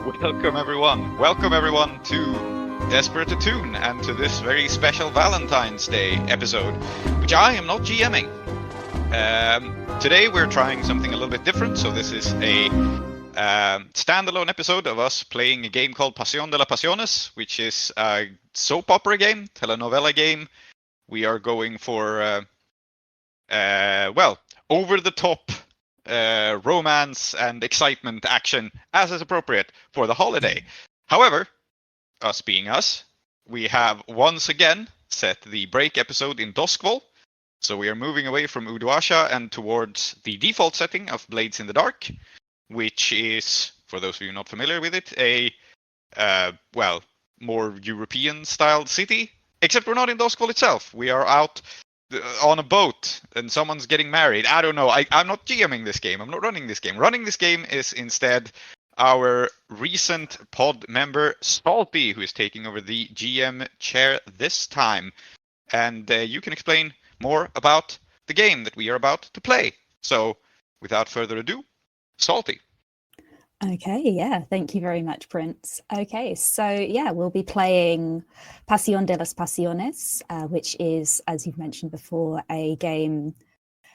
Welcome everyone to Desperate Attune and to this very special Valentine's Day episode, which I am not GMing. Today we're trying something a little bit different, so this is a standalone episode of us playing a game called Pasión de las Pasiones, which is a soap opera game, telenovela game. We are going for, over-the-top romance and excitement action as is appropriate for the holiday. However, us being us, we have once again set the break episode in Doskvol. So we are moving away from Uduasha and towards the default setting of Blades in the Dark, which is, for those of you not familiar with it, a more European-styled city. Except we're not in Doskvol itself. We are out on a boat and someone's getting married. I don't know. I'm not GMing this game. I'm not running this game. Running this game is instead our recent pod member, Salty, who is taking over the GM chair this time. And you can explain more about the game that we are about to play. So, without further ado, Salty. Okay, yeah, thank you very much, Prince. Okay, so yeah, we'll be playing Pasión de las Pasiones, which is, as you've mentioned before, a game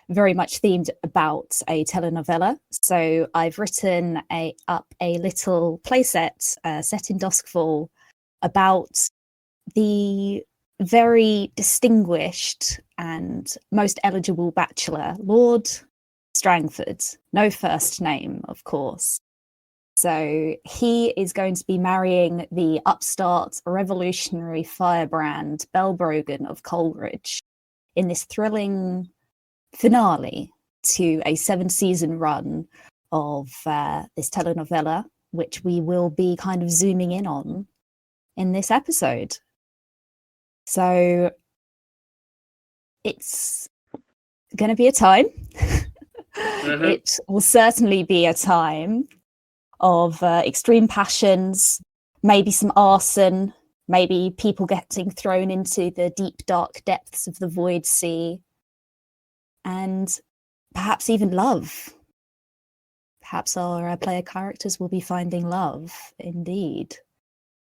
very much themed about a telenovela. So I've written up a little playset set in Doskvol about the very distinguished and most eligible bachelor, Lord Strangford. No first name, of course. So he is going to be marrying the upstart revolutionary firebrand Belle Brogan of Coleridge in this thrilling finale to a 7-season run of this telenovela, which we will be kind of zooming in on in this episode. So it's going to be a time. Mm-hmm. It will certainly be a time of extreme passions, maybe some arson, maybe people getting thrown into the deep, dark depths of the void sea, and perhaps even love. Perhaps our player characters will be finding love, indeed.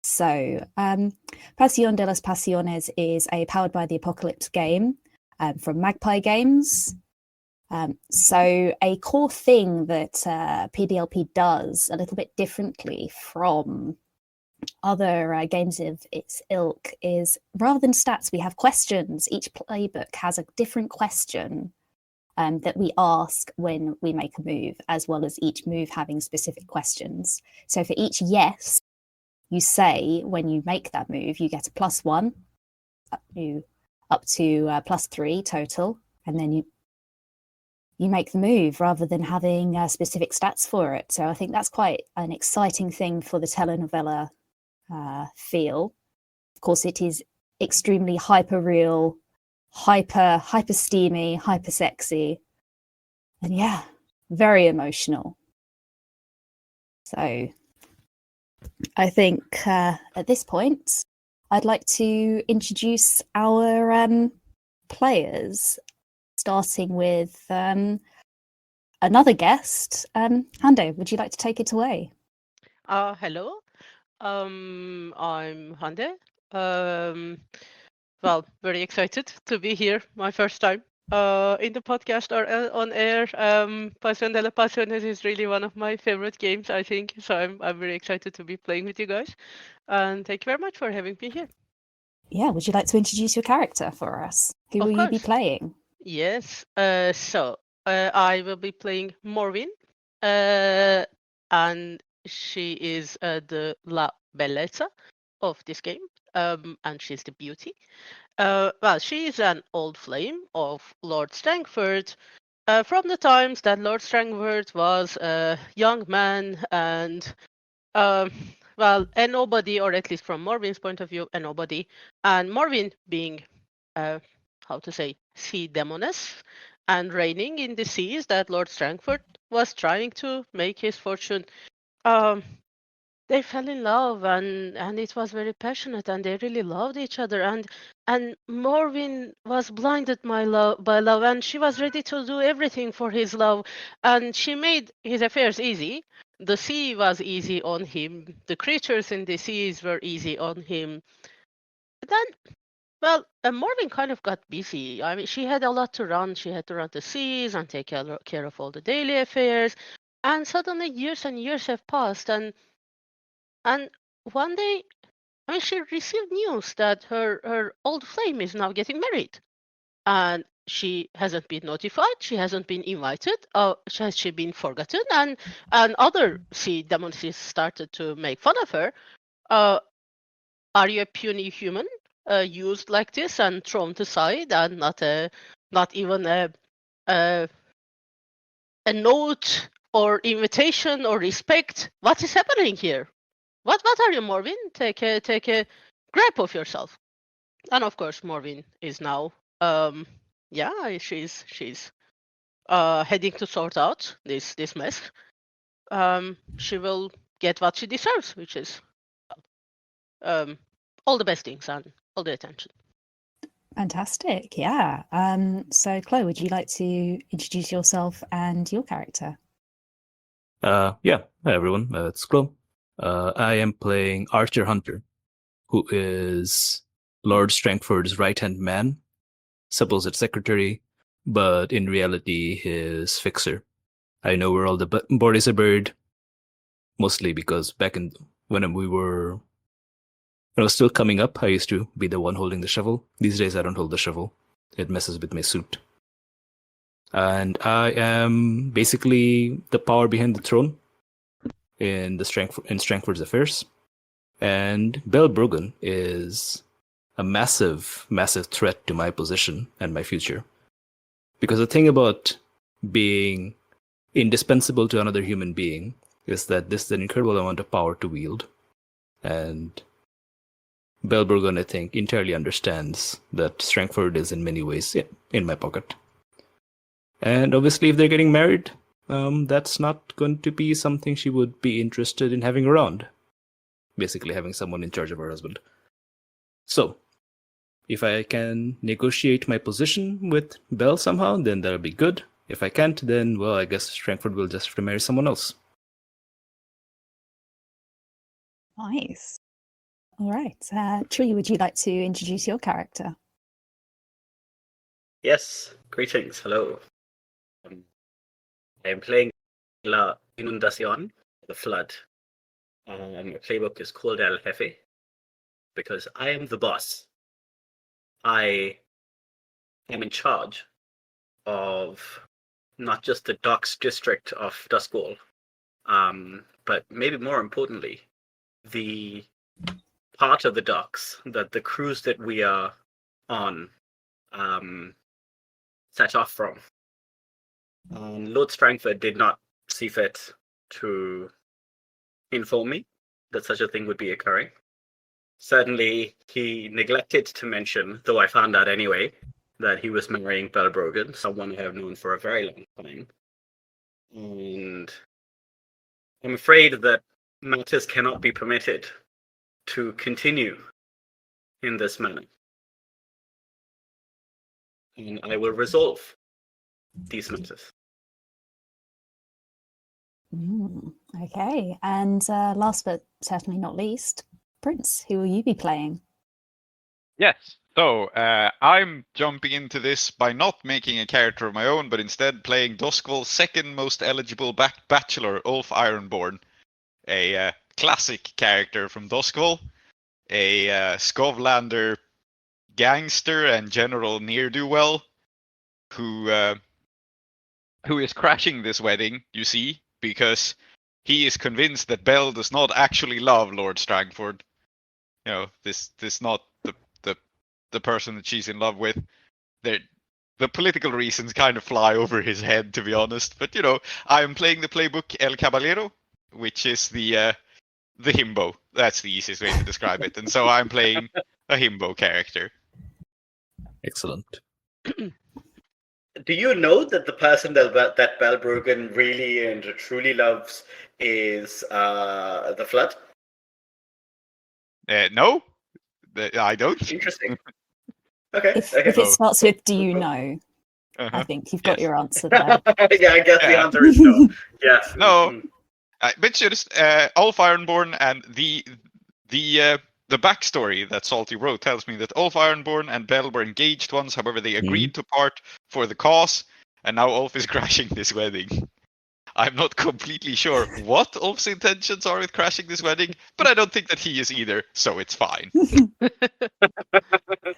So, Pasión de las Pasiones is a Powered by the Apocalypse game from Magpie Games. So a core thing that PDLP does a little bit differently from other games of its ilk is, rather than stats, we have questions. Each playbook has a different question that we ask when we make a move, as well as each move having specific questions. So for each yes you say when you make that move, you get a +1 up to +3 total, and then you make the move rather than having specific stats for it. So I think that's quite an exciting thing for the telenovela feel. Of course, it is extremely hyper real, hyper steamy, hyper sexy, and yeah, very emotional. So I think at this point, I'd like to introduce our players, starting with another guest. Hande, would you like to take it away? Hello, I'm Hande. Very excited to be here, my first time in the podcast or on air. Pasión de las Pasiones is really one of my favorite games, I think, so I'm very excited to be playing with you guys, and thank you very much for having me here. Yeah, would you like to introduce your character for us? Who will you be playing? Yes, so I will be playing Morvin, and she is the La Bellezza of this game, and she's the beauty. She is an old flame of Lord Strangford from the times that Lord Strangford was a young man and, a nobody, or at least from Morvin's point of view, a nobody, and Morvin being sea demoness and reigning in the seas that Lord Strangford was trying to make his fortune. They fell in love, and it was very passionate, and they really loved each other, and Morvin was blinded by love, and she was ready to do everything for his love, and she made his affairs easy. The sea was easy on him. The creatures in the seas were easy on him. But then, well, Morven kind of got busy. I mean, she had a lot to run. She had to run the seas and take care of all the daily affairs. And suddenly, years and years have passed. And one day, I mean, she received news that her old flame is now getting married. And she hasn't been notified. She hasn't been invited. Has she been forgotten? And other sea demons started to make fun of her. Are you a puny human used like this and thrown aside, and not even a note or invitation or respect? What is happening here? What are you, Morvin? Take a grip of yourself. And of course, Morvin is now she's heading to sort out this mess. She will get what she deserves, which is all the best things and all the attention. Fantastic, yeah. So Klow, would you like to introduce yourself and your character? Yeah. Hi everyone, it's Klow. I am playing Archer Hunter, who is Lord Strangford's right-hand man, supposed secretary, but in reality his fixer. I know where all the bodies are buried, mostly because back when I was still coming up, I used to be the one holding the shovel. These days I don't hold the shovel. It messes with my suit. And I am basically the power behind the throne in Strangford's affairs. And Belle Brogan is a massive, massive threat to my position and my future. Because the thing about being indispensable to another human being is that this is an incredible amount of power to wield. And Belle Brogan, I think, entirely understands that Strangford is in many ways in my pocket. And obviously, if they're getting married, that's not going to be something she would be interested in having around. Basically, having someone in charge of her husband. So, if I can negotiate my position with Belle somehow, then that'll be good. If I can't, then, well, I guess Strangford will just have to marry someone else. Nice. All right. Tree, would you like to introduce your character? Yes, greetings, hello. I am playing La Inundación, the Flood. My playbook is called El Jefe, because I am the boss. I am in charge of not just the docks district of Duskwall, but maybe more importantly, the part of the docks that the cruise that we are on set off from. Lord Strangford did not see fit to inform me that such a thing would be occurring. Certainly, he neglected to mention, though I found out anyway, that he was marrying Belle Brogan, someone I have known for a very long time. And I'm afraid that matters cannot be permitted to continue in this manner. And I will resolve these matters. Okay, and last but certainly not least, Prince, who will you be playing? Yes. So I'm jumping into this by not making a character of my own, but instead playing Duskwall's second most eligible bachelor, Ulf Ironborn, a classic character from Duskwall, a Skovlander gangster and general ne'er-do-well who is crashing this wedding, you see, because he is convinced that Belle does not actually love Lord Strangford. You know, this not the person that she's in love with. The political reasons kind of fly over his head, to be honest. But you know, I'm playing the playbook El Caballero, which is the himbo. That's the easiest way to describe it. And so I'm playing a himbo character. Excellent. Do you know that the person that Belle Brogan really and truly loves is the Flood? No, I don't. Interesting. Okay. If it starts with "Do you know?" I think you've got your answer there. Yeah, I guess the answer is no. Yes. No. But just Ulf Ironborn and the backstory that Salty wrote tells me that Ulf Ironborn and Belle were engaged once. However, they agreed to part for the cause, and now Ulf is crashing this wedding. I'm not completely sure what Ulf's intentions are with crashing this wedding, but I don't think that he is either, so it's fine.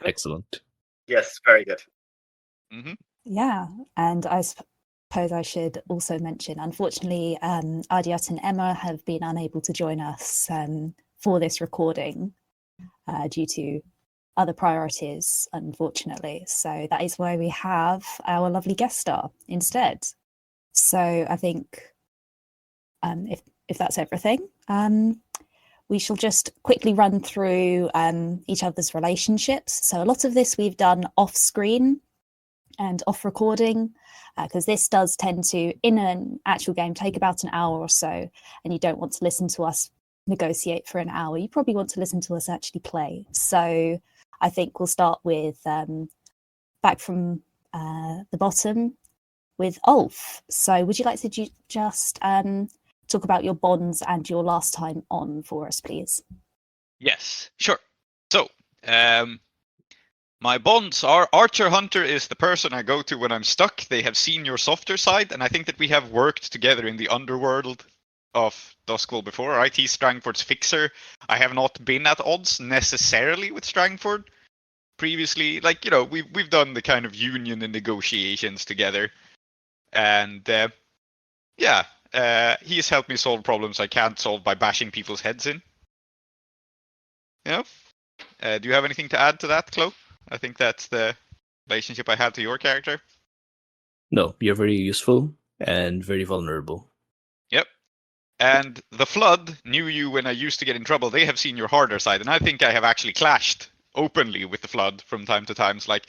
Excellent. Yes, very good. Yeah, and I suppose I should also mention, unfortunately, Aadiyat and Emma have been unable to join us for this recording due to other priorities, unfortunately. So that is why we have our lovely guest star instead. So I think if that's everything, we shall just quickly run through each other's relationships. So a lot of this we've done off screen and off recording, because this does tend to, in an actual game, take about an hour or so, and you don't want to listen to us negotiate for an hour. You probably want to listen to us actually play. So I think we'll start with back from the bottom with Ulf. So would you like to just talk about your bonds and your last time on for us, please? Yes, sure. So, my bonds are Archer Hunter is the person I go to when I'm stuck. They have seen your softer side, and I think that we have worked together in the underworld of Duskwall before. Right? He's Strangford's fixer. I have not been at odds necessarily with Strangford previously. Like, we've done the kind of union and negotiations together. And he has helped me solve problems I can't solve by bashing people's heads in. Do you have anything to add to that, Klow? I think that's the relationship I have to your character. No, you're very useful and very vulnerable. Yep. And the Flood knew you when I used to get in trouble. They have seen your harder side, and I think I have actually clashed openly with the Flood from time to time. It's like,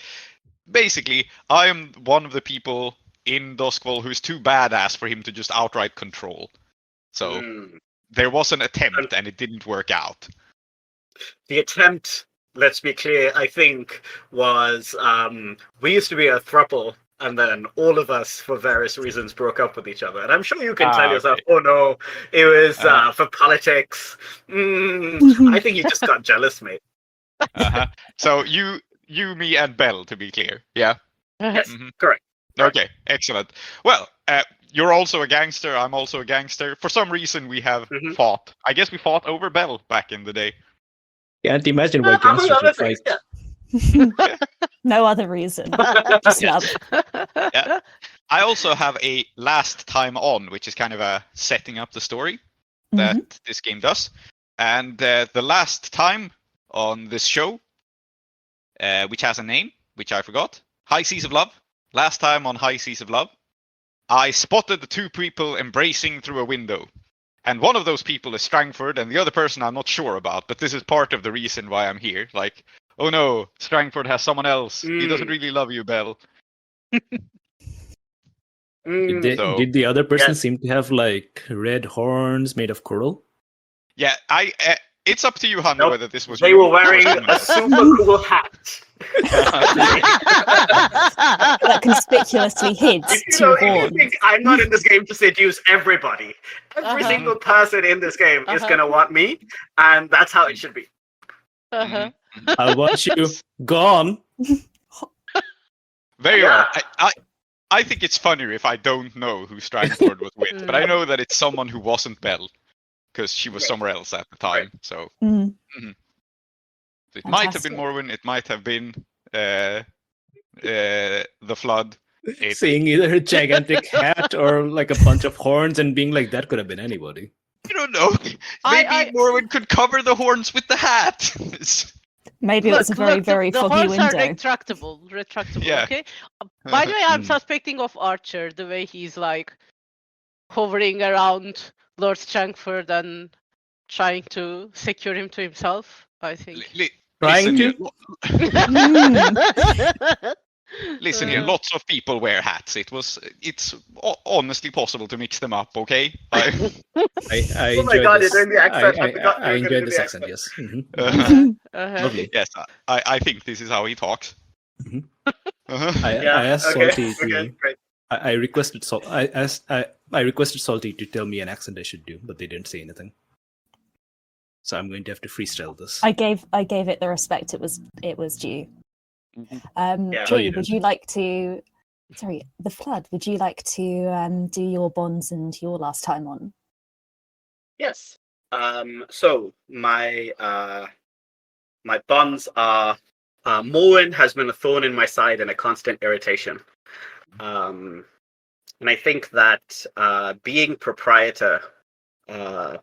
basically, I am one of the people in Duskwall who's too badass for him to just outright control. So there was an attempt, and it didn't work out. The attempt, let's be clear, I think, was we used to be a throuple, and then all of us, for various reasons, broke up with each other. And I'm sure you can tell yourself, oh no, it was for politics. I think you just got jealous, mate. So you, me, and Belle, to be clear. Yeah? Yes, correct. Okay, excellent. Well, you're also a gangster. I'm also a gangster. For some reason, we have fought. I guess we fought over Belle back in the day. Can't imagine why gangsters would fight. No other reason. Just love. Yeah. I also have a last time on, which is kind of a setting up the story that this game does. And the last time on this show, which has a name, which I forgot, High Seas of Love. Last time on High Seas of Love, I spotted the two people embracing through a window. And one of those people is Strangford, and the other person I'm not sure about, but this is part of the reason why I'm here. Like, oh no, Strangford has someone else. He doesn't really love you, Belle. Did the other person seem to have, like, red horns made of coral? Yeah, it's up to you, Hande, whether this was They you were wearing a super cool hat. That conspicuously hid two horns. You think I'm not in this game to seduce everybody. Every single person in this game is going to want me, and that's how it should be. I want you gone. Very well. I think it's funnier if I don't know who Strangford was with, but I know that it's someone who wasn't Belle, because she was somewhere else at the time. So it might have been Morwen, it might have been the Flood. Seeing either a gigantic hat or like a bunch of horns and being like, that could have been anybody. I don't know. Maybe Morwen could cover the horns with the hat. Maybe it was a very, very the foggy horns window. are retractable, Yeah. okay? By the way, I'm suspecting of Archer, the way he's like hovering around Lord Strangford and trying to secure him to himself, I think. Trying to? Listen here, lots of people wear hats. It's honestly possible to mix them up, okay? I Oh my god, you're doing the accent. I enjoyed this accent, yes. Lovely. Yes, I think this is how he talks. I asked Salty to... I requested Salty... I requested Salty to tell me an accent I should do, but they didn't say anything. So I'm going to have to freestyle this. I gave it the respect it was due. Yeah. Drew, you would did. you like to? Sorry, the Flood. Would you like to do your bonds and your last time on? Yes. So my my bonds are Morwen has been a thorn in my side and a constant irritation. And I think that being proprietor,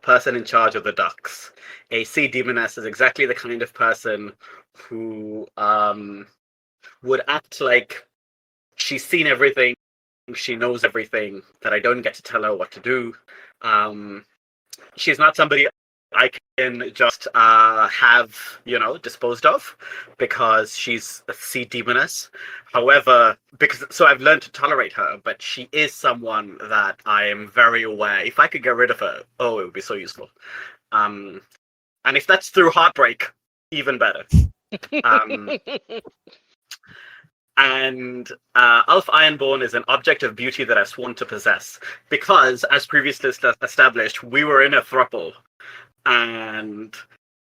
person in charge of the ducks, a sea demoness is exactly the kind of person who would act like she's seen everything, she knows everything, that I don't get to tell her what to do. She's not somebody I can just have, disposed of, because she's a sea demoness. However, so I've learned to tolerate her, but she is someone that I am very aware, if I could get rid of her, it would be so useful. And if that's through heartbreak, even better. And Ulf Ironborn is an object of beauty that I've sworn to possess, because, as previously established, we were in a throuple, and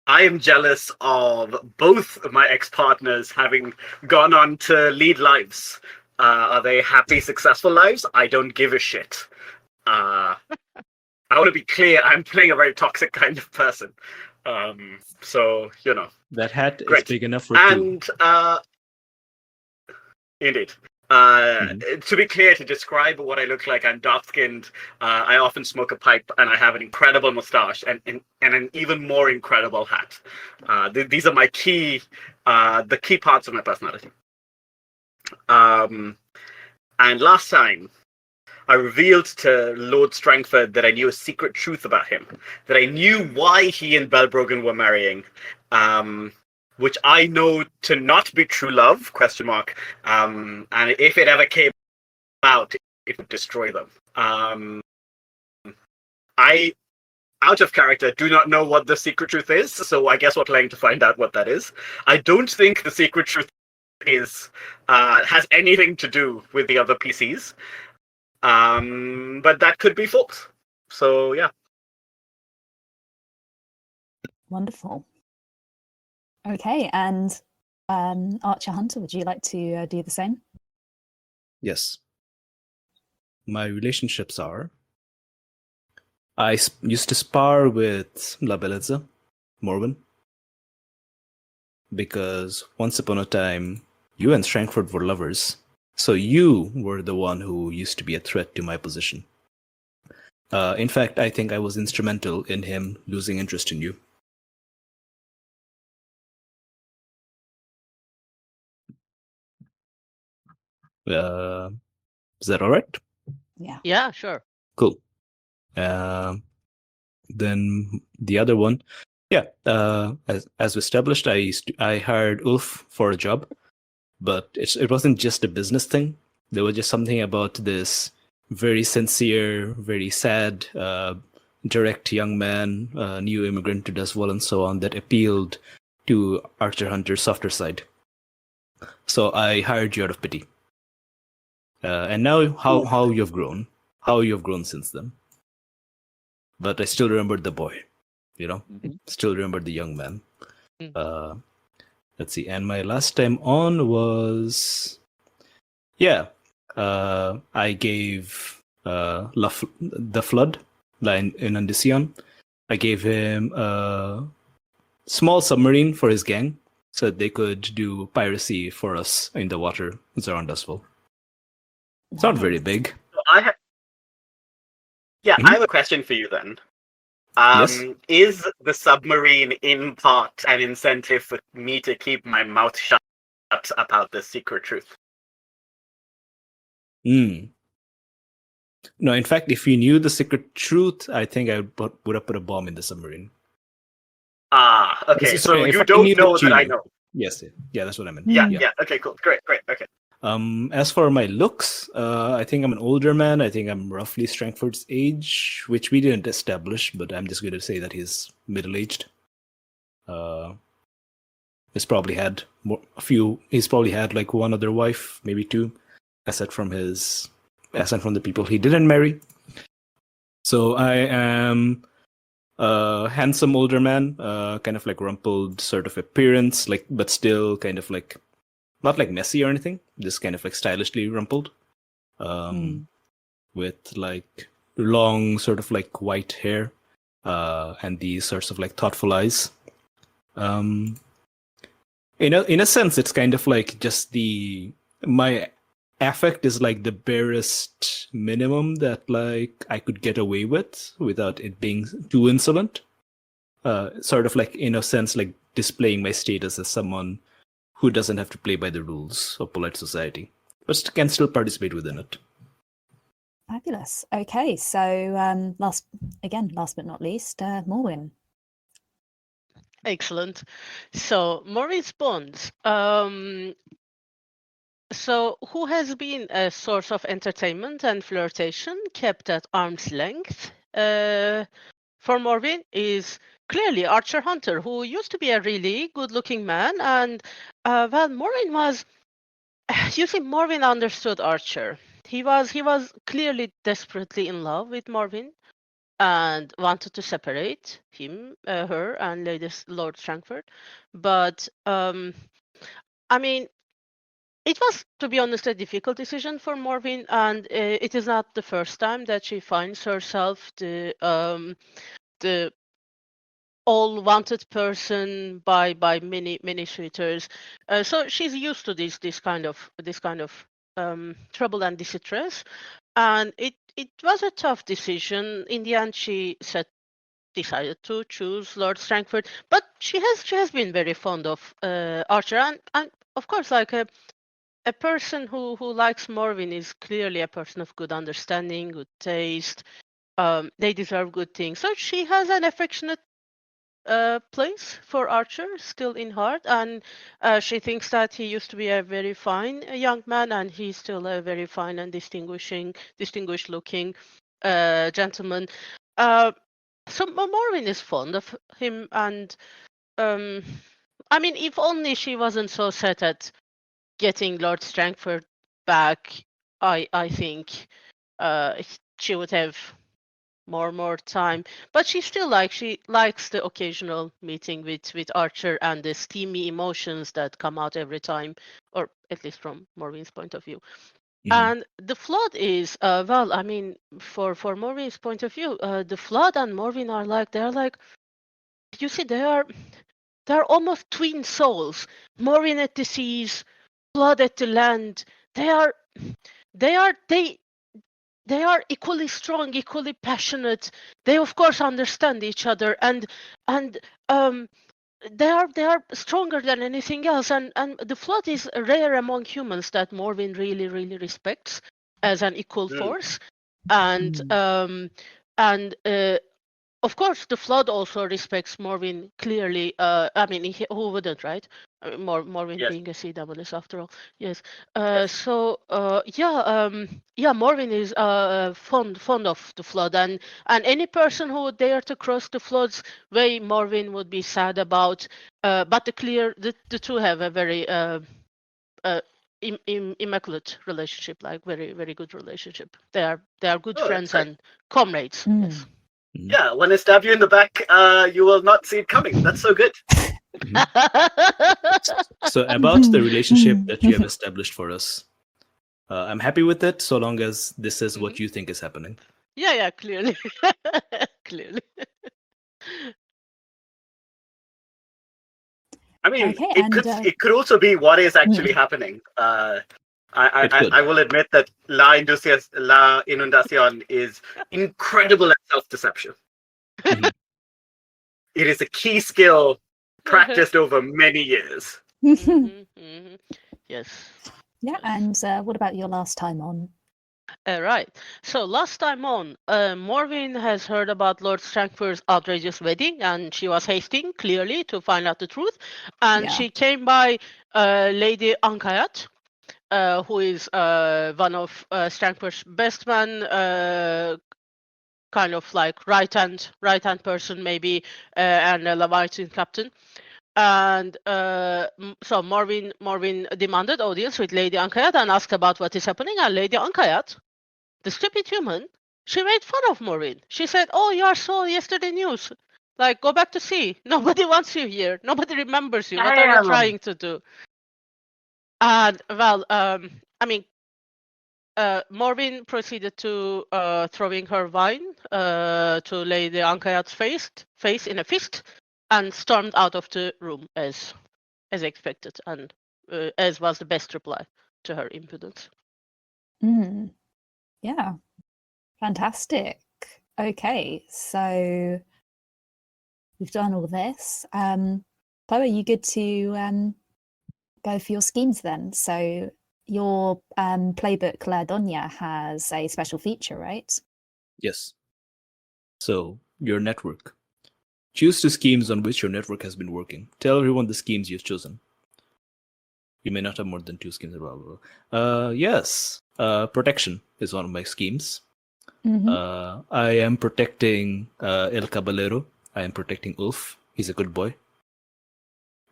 I am jealous of both of my ex-partners having gone on to lead lives. Are they happy, successful lives? I don't give a shit. I want to be clear, I'm playing a very toxic kind of person. So, That hat Great. is big enough for two. And, indeed. To be clear, to describe what I look like, I'm dark-skinned, I often smoke a pipe, and I have an incredible mustache and an even more incredible hat. These are my the key parts of my personality. And last time, I revealed to Lord Strangford that I knew a secret truth about him, that I knew why he and Belle Brogan were marrying, which I know to not be true love, ? And if it ever came out, it would destroy them. I, out of character, do not know what the secret truth is, so I guess we're playing to find out what that is. I don't think the secret truth has anything to do with the other PCs, but that could be false. So, yeah. Wonderful. Okay, and Archer Hunter, would you like to do the same? Yes. My relationships are... I used to spar with La Bellezza, Morwen, because once upon a time, you and Strangford were lovers, so you were the one who used to be a threat to my position. In fact, I think I was instrumental in him losing interest in you. Is that all right? Yeah. Yeah, sure. Cool. Then the other one, as established, I hired Ulf for a job, but it wasn't just a business thing. There was just something about this very sincere, very sad, direct young man, new immigrant to Deswell and so on, that appealed to Archer Hunter's softer side. So I hired you out of pity. And now how you've grown. How you've grown since then. But I still remembered the boy, Still remembered the young man. Let's see. And my last time on was... I gave the Flood in Andisian. I gave him a small submarine for his gang, so that they could do piracy for us in the water around Deswell. It's not very big. I have a question for you then. Yes? Is the submarine in part an incentive for me to keep my mouth shut about the secret truth? No, in fact, if you knew the secret truth, I think I would have put a bomb in the submarine. Okay, so you don't know that I know. Yes, yeah, that's what I meant. Yeah, okay, cool, great, okay. As for my looks, I think I'm an older man. I think I'm roughly Strangford's age, which we didn't establish, but I'm just going to say that he's middle-aged. He's probably had he's probably had like one other wife, maybe two, aside from the people he didn't marry. So I am a handsome older man, kind of like rumpled sort of appearance, like but still kind of like not like messy or anything, just kind of like stylishly rumpled, with like long sort of like white hair, and these sorts of like thoughtful eyes. In a sense, it's kind of like just my affect is like the barest minimum that like I could get away with without it being too insolent. Sort of like in a sense like displaying my status as someone who doesn't have to play by the rules of polite society, but can still participate within it. Fabulous. Okay, so last but not least, Morwin. Excellent. So Maurice Bonds. So who has been a source of entertainment and flirtation kept at arm's length for Morwin is clearly Archer Hunter, who used to be a really good-looking man, and well, Morwin was. You see, Morwin understood Archer. He was clearly desperately in love with Morwin and wanted to separate him, her, and Lord Strangford. But I mean, it was, to be honest, a difficult decision for Morwin, and it is not the first time that she finds herself the all wanted person by many suitors. So she's used to this kind of trouble and distress, and it was a tough decision. In the end, she decided to choose Lord Strangford, but she has been very fond of Archer, and of course, like a person who likes Morwin is clearly a person of good understanding, good taste. They deserve good things, so she has an affectionate place for Archer still in heart, and she thinks that he used to be a very fine young man, and he's still a very fine and distinguished looking gentleman. So Morwin is fond of him, and I mean, if only she wasn't so set at getting Lord Strangford back, I think she would have more time, but she likes the occasional meeting with Archer and the steamy emotions that come out every time, or at least from Morwin's point of view. And the flood is well, I mean, for Morwin's point of view, the flood and Morwin are like, you see, they're almost twin souls. Morwin at the seas, flood at the land. They are equally strong, equally passionate. They of course understand each other, and they are stronger than anything else. And the flood is rare among humans that Morwin really respects as an equal force. And of course, the flood also respects Morwin clearly. I mean, who wouldn't, right? Morwin Yes. being a CWS after all. Yes. Yes. So Morwin is fond of the flood, and any person who would dare to cross the flood's way, Morwin would be sad about. But the two have a very immaculate relationship, like very good relationship. They are good friends and comrades. Yes. Yeah, when I stab you in the back, you will not see it coming. That's so good. So about the relationship that you have established for us, I'm happy with it so long as this is what you think is happening. Yeah, clearly. Clearly. I mean, Okay, it could also be what is actually happening. I will admit that La Inundación is incredible at self-deception. It is a key skill practiced over many years. Yes. Yeah, and what about your last time on? Right. So last time on, Morwin has heard about Lord Strangford's outrageous wedding, and she was hasting, clearly, to find out the truth. And she came by Lady Ankayat, who is one of Strangford's best man, kind of like right hand person maybe, and a Leviathan captain. And so Morwin demanded audience with Lady Ankayat and asked about what is happening. And Lady Ankayat, the stupid human, she made fun of Maureen. She said, "Oh, you are so yesterday news. Like, go back to sea. Nobody wants you here. Nobody remembers you. What are you Damn. trying to do?" And well, I mean, Maureen proceeded to throwing her wine to Lady Ankayat's face in a fist, and stormed out of the room as expected, and as was the best reply to her impudence. Yeah, fantastic. Okay, so we've done all this. Chloe, are you good to go for your schemes then? So your playbook La Doña has a special feature, right? Yes. So, your network. Choose two schemes on which your network has been working. Tell everyone the schemes you've chosen. You may not have more than two schemes. Blah, blah, blah. Yes. Protection is one of my schemes. I am protecting El Caballero. I am protecting Ulf. He's a good boy.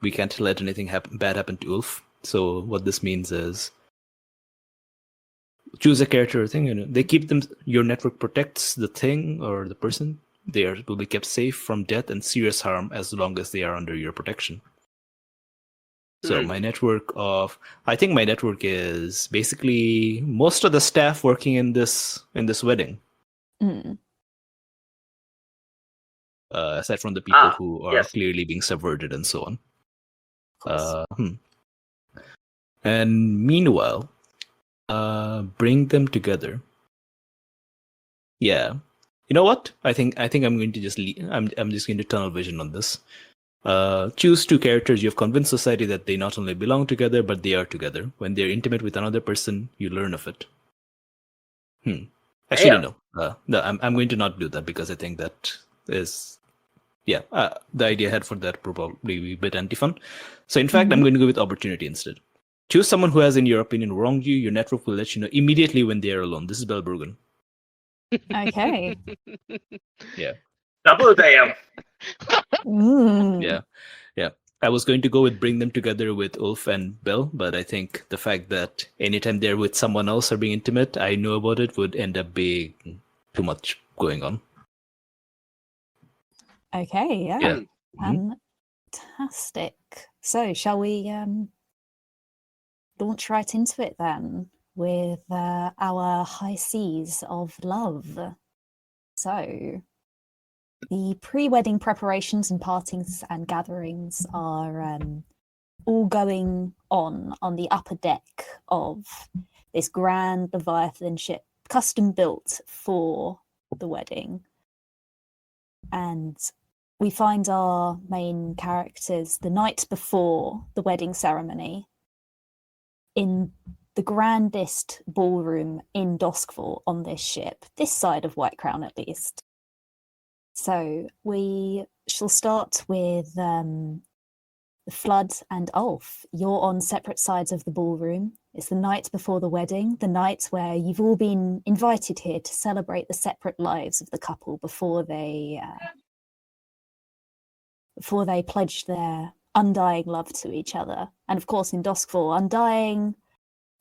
We can't let anything bad happen to Ulf. So what this means is, choose a character or thing. They keep them. Your network protects the thing or the person. They will be kept safe from death and serious harm as long as they are under your protection. So my network I think my network is basically most of the staff working in this wedding. Aside from the people who are clearly being subverted and so on. And meanwhile, bring them together. Yeah. You know what? I think I'm going to just I'm just going to tunnel vision on this. Choose two characters. You've convinced society that they not only belong together, but they are together. When they're intimate with another person, you learn of it. Actually, no. No, I'm going to not do that because I think that is, the idea I had for that probably be a bit anti-fun. So in fact, I'm going to go with opportunity instead. Choose someone who has, in your opinion, wronged you. Your network will let you know immediately when they are alone. This is Belle Brogan. Okay. Yeah. Double damn. Yeah. I was going to go with bring them together with Ulf and Belle, but I think the fact that anytime they're with someone else or being intimate, I know about it would end up being too much going on. Okay, yeah. Fantastic. So shall we launch right into it then with our high seas of love? So the pre-wedding preparations and partings and gatherings are all going on the upper deck of this grand Leviathan ship, custom built for the wedding. And we find our main characters the night before the wedding ceremony in the grandest ballroom in Doskville on this ship, this side of White Crown at least. So we shall start with Flood and Ulf. You're on separate sides of the ballroom. It's the night before the wedding, the night where you've all been invited here to celebrate the separate lives of the couple before they pledge their undying love to each other. And of course, in Doskville, undying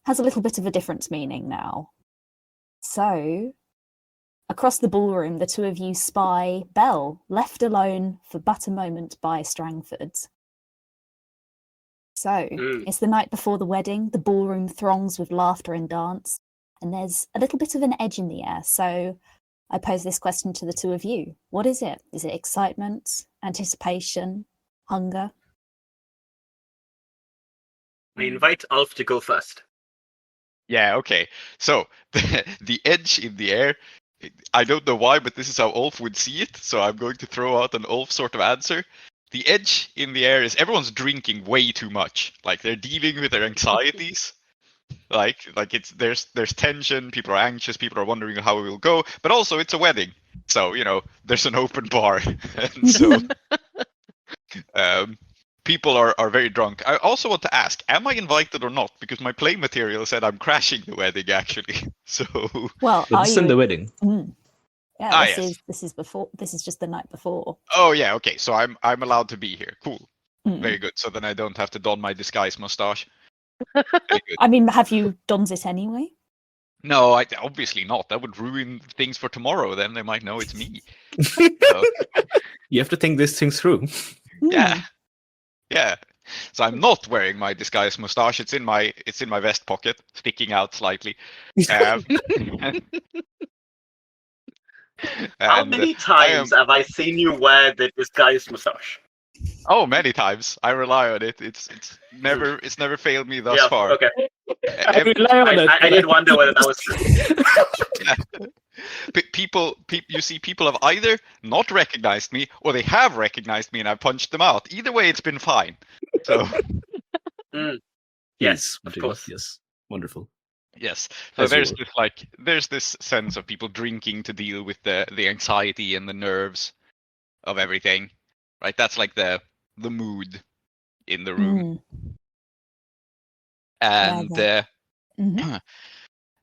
has a little bit of a different meaning now. So, across the ballroom, the two of you spy Belle, left alone for but a moment by Strangford. So, it's the night before the wedding. The ballroom throngs with laughter and dance, and there's a little bit of an edge in the air. So, I pose this question to the two of you. What is it? Is it excitement, anticipation, hunger? I invite Ulf to go first. Yeah, okay. So, the edge in the air, I don't know why, but this is how Ulf would see it, so I'm going to throw out an Ulf sort of answer. The edge in the air is everyone's drinking way too much. Like, they're dealing with their anxieties. Like it's there's tension, people are anxious, people are wondering how it will go, but also it's a wedding. So, there's an open bar. And so people are very drunk. I also want to ask, am I invited or not? Because my play material said I'm crashing the wedding, actually. So well, but this is in the wedding. Yeah, yes. This is before. This is just the night before. Oh yeah, okay. So I'm allowed to be here. Cool. Very good. So then I don't have to don my disguise mustache. Very good. I mean, have you donned it anyway? No, obviously not. That would ruin things for tomorrow. Then they might know it's me. So, You have to think these things through. yeah, yeah. So I'm not wearing my disguise mustache. It's in my vest pocket, sticking out slightly. How And many I am times have I seen you wear the disguised mustache? many times. I rely on it. It's never failed me thus Yeah, far. okay. I rely on it. I did wonder whether that was true. You see, people have either not recognized me or they have recognized me and I punched them out. Either way, it's been fine. So Yes, of Continue. course. Yes, wonderful. yes, so As you there's would. this sense of people drinking to deal with the anxiety and the nerves of everything, right? That's like the mood in the room, and Mhm.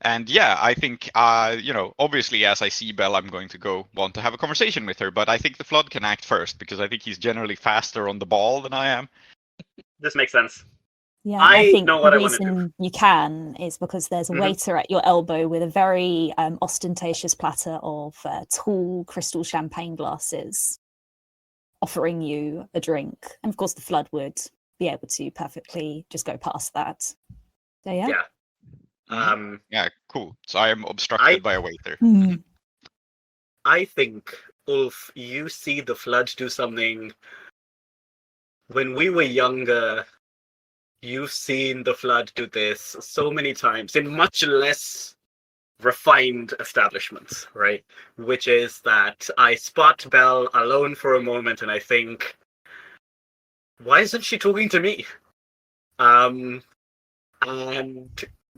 and yeah, I think obviously as I see Belle, I'm going to want to have a conversation with her, but I think the Flood can act first because I think he's generally faster on the ball than I am. This makes sense. Yeah, I I think know the what I wanna do. reason you can is because there's a Mhm. waiter at your elbow with a very ostentatious platter of tall crystal champagne glasses offering you a drink. And of course, the Flood would be able to perfectly just go past that. So, yeah. Yeah. Yeah, cool. So I am obstructed by a waiter. Mm. I think, Ulf, you see the Flood do something. When we were younger, you've seen the Flood do this so many times in much less refined establishments, right? Which is that I spot Belle alone for a moment and I think, why isn't she talking to me? And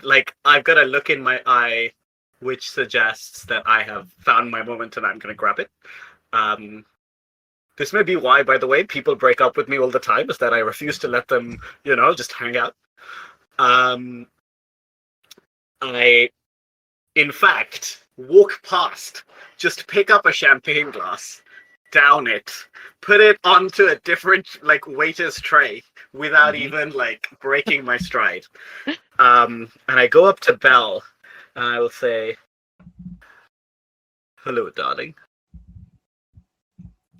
like I've got a look in my eye which suggests that I have found my moment and I'm gonna grab it. This may be why, by the way, people break up with me all the time, is that I refuse to let them, just hang out. I, in fact, walk past, just pick up a champagne glass, down it, put it onto a different, waiter's tray without even, breaking my stride. And I go up to Belle, and I will say, "Hello, darling."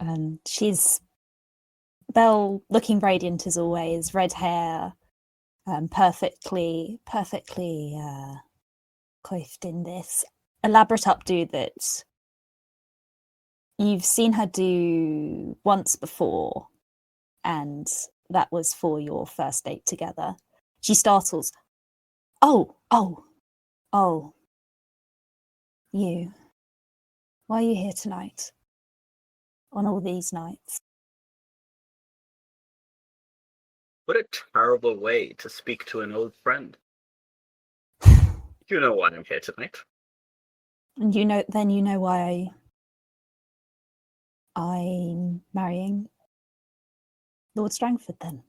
And she's Belle, looking radiant as always, red hair, perfectly coiffed in this elaborate updo that you've seen her do once before, and that was for your first date together. She startles. Oh, you. Why are you here tonight? On all these nights? What a terrible way to speak to an old friend. You know why I'm here tonight. And you know why I'm marrying Lord Strangford then.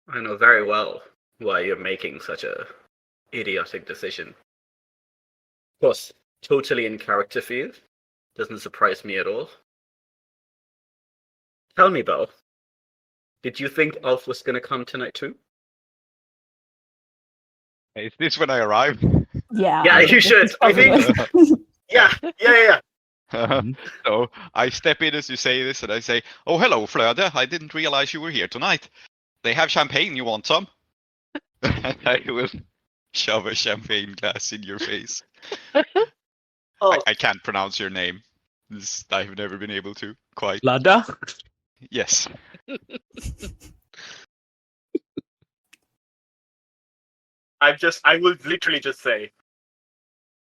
I know very well why you're making such a idiotic decision. Of course, totally in character for you. Doesn't surprise me at all. Tell me, Belle, did you think Ulf was gonna come tonight too? Is this when I arrive? Yeah. Yeah, I you think should. this is probably- Yeah. So I step in as you say this and I say, "Oh, hello, Flöde. I didn't realize you were here tonight. They have champagne. You want some?" And I will shove a champagne glass in your face. Oh, I can't pronounce your name. I've never been able to quite. Lada? Yes. I will literally just say,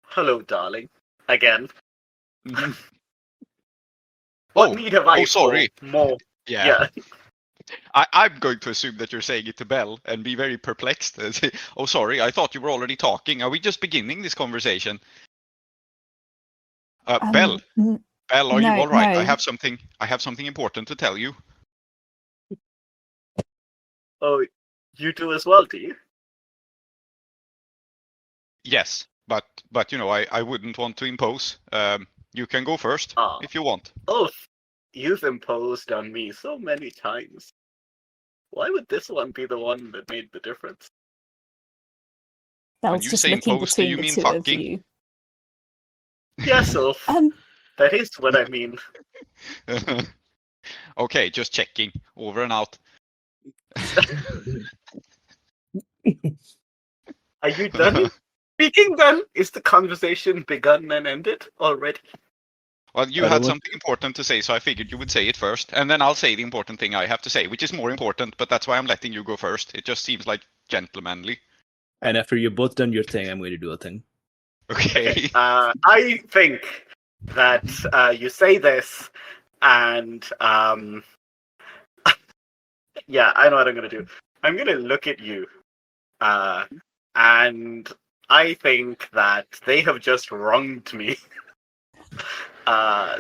"Hello, darling," again. What need have I sorry. for more? Yeah. I'm going to assume that you're saying it to Belle and be very perplexed. And say, "Oh, sorry, I thought you were already talking. Are we just beginning this conversation?" Belle, Belle, are you all right? No. I have something important to tell you. Oh, you do as well, do you? Yes, but I wouldn't want to impose. You can go first if you want. Oh, you've imposed on me so many times. Why would this one be the one that made the difference? Belle's you just say looking imposed, do between you the mean two fucking? of you. Yes, Ulf. That is what I mean. Okay, just checking. Over and out. Are you done speaking then? Is the conversation begun and ended already? Well, you I don't had want something important to say, so I figured you would say it first, and then I'll say the important thing I have to say, which is more important, but that's why I'm letting you go first. It just seems like gentlemanly. And after you're both done your thing, I'm going to do a thing. Okay. I think that you say this, and yeah, I know what I'm gonna do. I'm gonna look at you, and I think that they have just wronged me.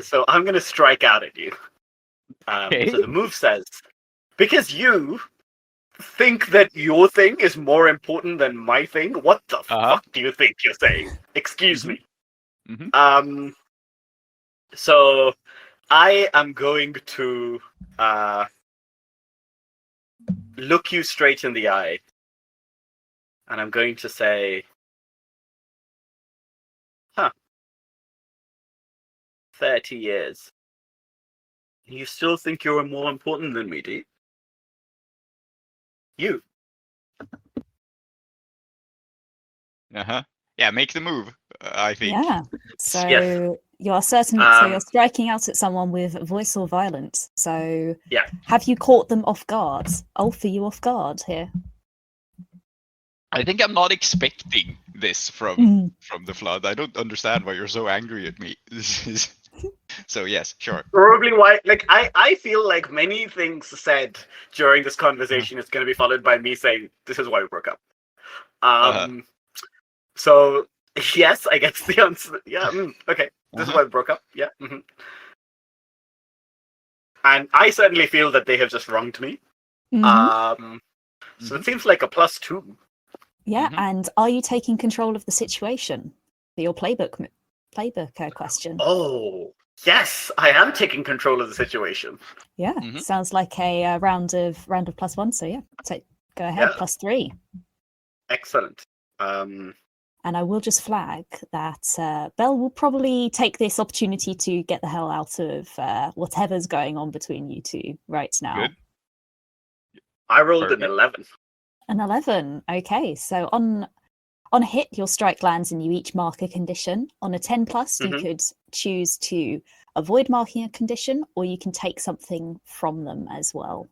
So I'm gonna strike out at you. Okay. So the move says, because you think that your thing is more important than my thing, what the fuck do you think you're saying? Excuse me. So I am going to look you straight in the eye, and I'm going to say, 30 years. You still think you're more important than me, do you? You. Yeah, make the move, I think. Yeah. So Yes. you are certainly so you're striking out at someone with voice or violence. So Yeah. have you caught them off guard? Ulf, are you off guard here? I think I'm not expecting this from the Flood. I don't understand why you're so angry at me. This is so yes, sure. Probably why, like, I feel like many things said during this conversation is going to be followed by me saying, this is why we broke up. So, yes, I guess the answer, yeah, okay, this is why we broke up, yeah. And I certainly feel that they have just wronged me. So it seems like a +2. Yeah, and are you taking control of the situation for your playbook question? Oh, yes, I am taking control of the situation. Yeah, sounds like a round of +1. So yeah, go ahead, Yeah. +3. Excellent. And I will just flag that Belle will probably take this opportunity to get the hell out of whatever's going on between you two right now. Good. I rolled an 11. An 11. Okay, so on a hit, your strike lands and you each mark a condition. On a 10+, you could choose to avoid marking a condition, or you can take something from them as well.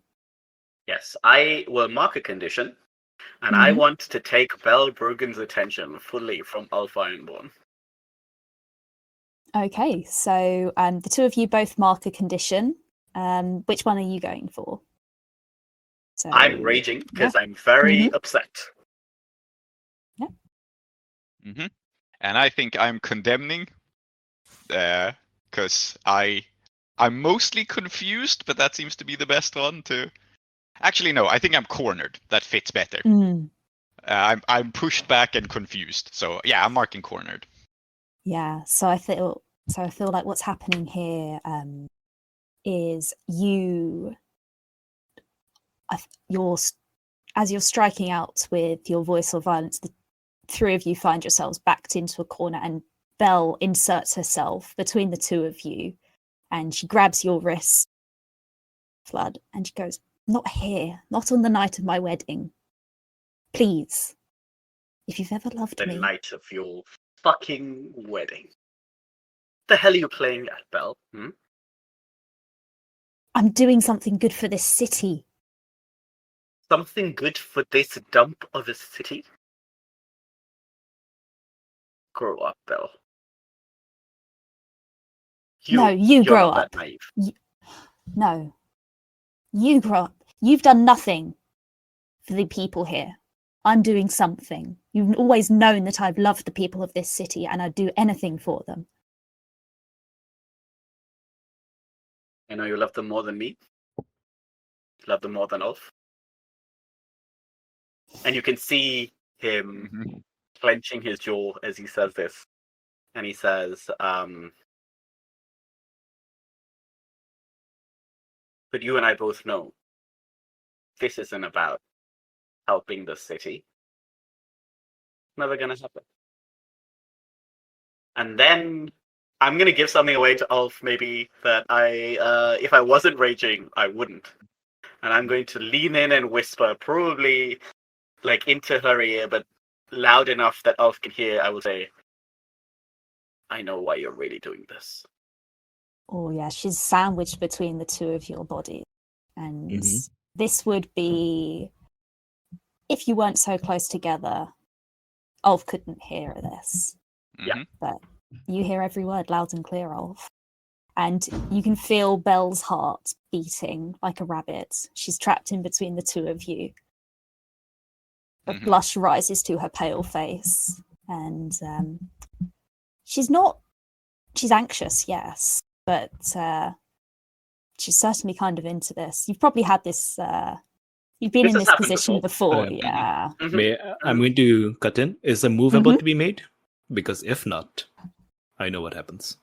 Yes, I will mark a condition, and I want to take Belle Brogan's attention fully from Alpha Ironborn. Okay, so the two of you both mark a condition. Which one are you going for? So, I'm raging because I'm very upset. Yeah. And I think I'm condemning, because I'm mostly confused, but that seems to be the best one to. Actually, no, I think I'm cornered. That fits better. I'm pushed back and confused. So yeah, I'm marking cornered. Yeah. So I feel like what's happening here is as you're striking out with your voice or violence, the three of you find yourselves backed into a corner, and Belle inserts herself between the two of you, and she grabs your wrist, Flood, and she goes, "Not here, not on the night of my wedding. Please, if you've ever loved me." The night of your fucking wedding. The hell are you playing at, Belle? I'm doing something good for this city. Something good for this dump of a city? Grow up, Belle. No, you grow not up. That naive. No. You grow up. You've done nothing for the people here. I'm doing something. You've always known that I've loved the people of this city and I'd do anything for them. I know you love them more than me. You love them more than Ulf. And you can see him clenching his jaw as he says this. And he says, but you and I both know this isn't about helping the city. Never gonna happen. And then I'm gonna give something away to Ulf, maybe that if I wasn't raging, I wouldn't. And I'm going to lean in and whisper, probably like into her ear, but loud enough that Ulf can hear. I will say, "I know why you're really doing this." Oh yeah, she's sandwiched between the two of your bodies. And this would be, if you weren't so close together, Ulf couldn't hear this. Yeah. But you hear every word loud and clear, Ulf. And you can feel Belle's heart beating like a rabbit. She's trapped in between the two of you. A blush rises to her pale face. And she's anxious, yes. But she's certainly kind of into this. You've probably had this... You've been in this position before, yeah. I'm going to cut in. Is a move about to be made? Because if not, I know what happens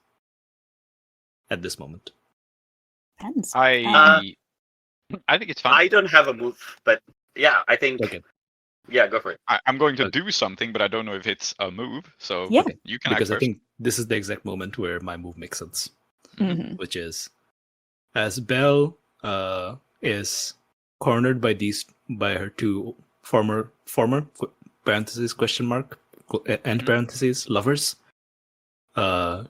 at this moment. Depends. I think it's fine. I don't have a move, but yeah, I think... Okay. Yeah, go for it. I'm going to do something, but I don't know if it's a move. So Yeah. you can Because act I first. think this is the exact moment where my move makes sense. Which is, as Belle is cornered by her two former parentheses question mark end parentheses lovers, her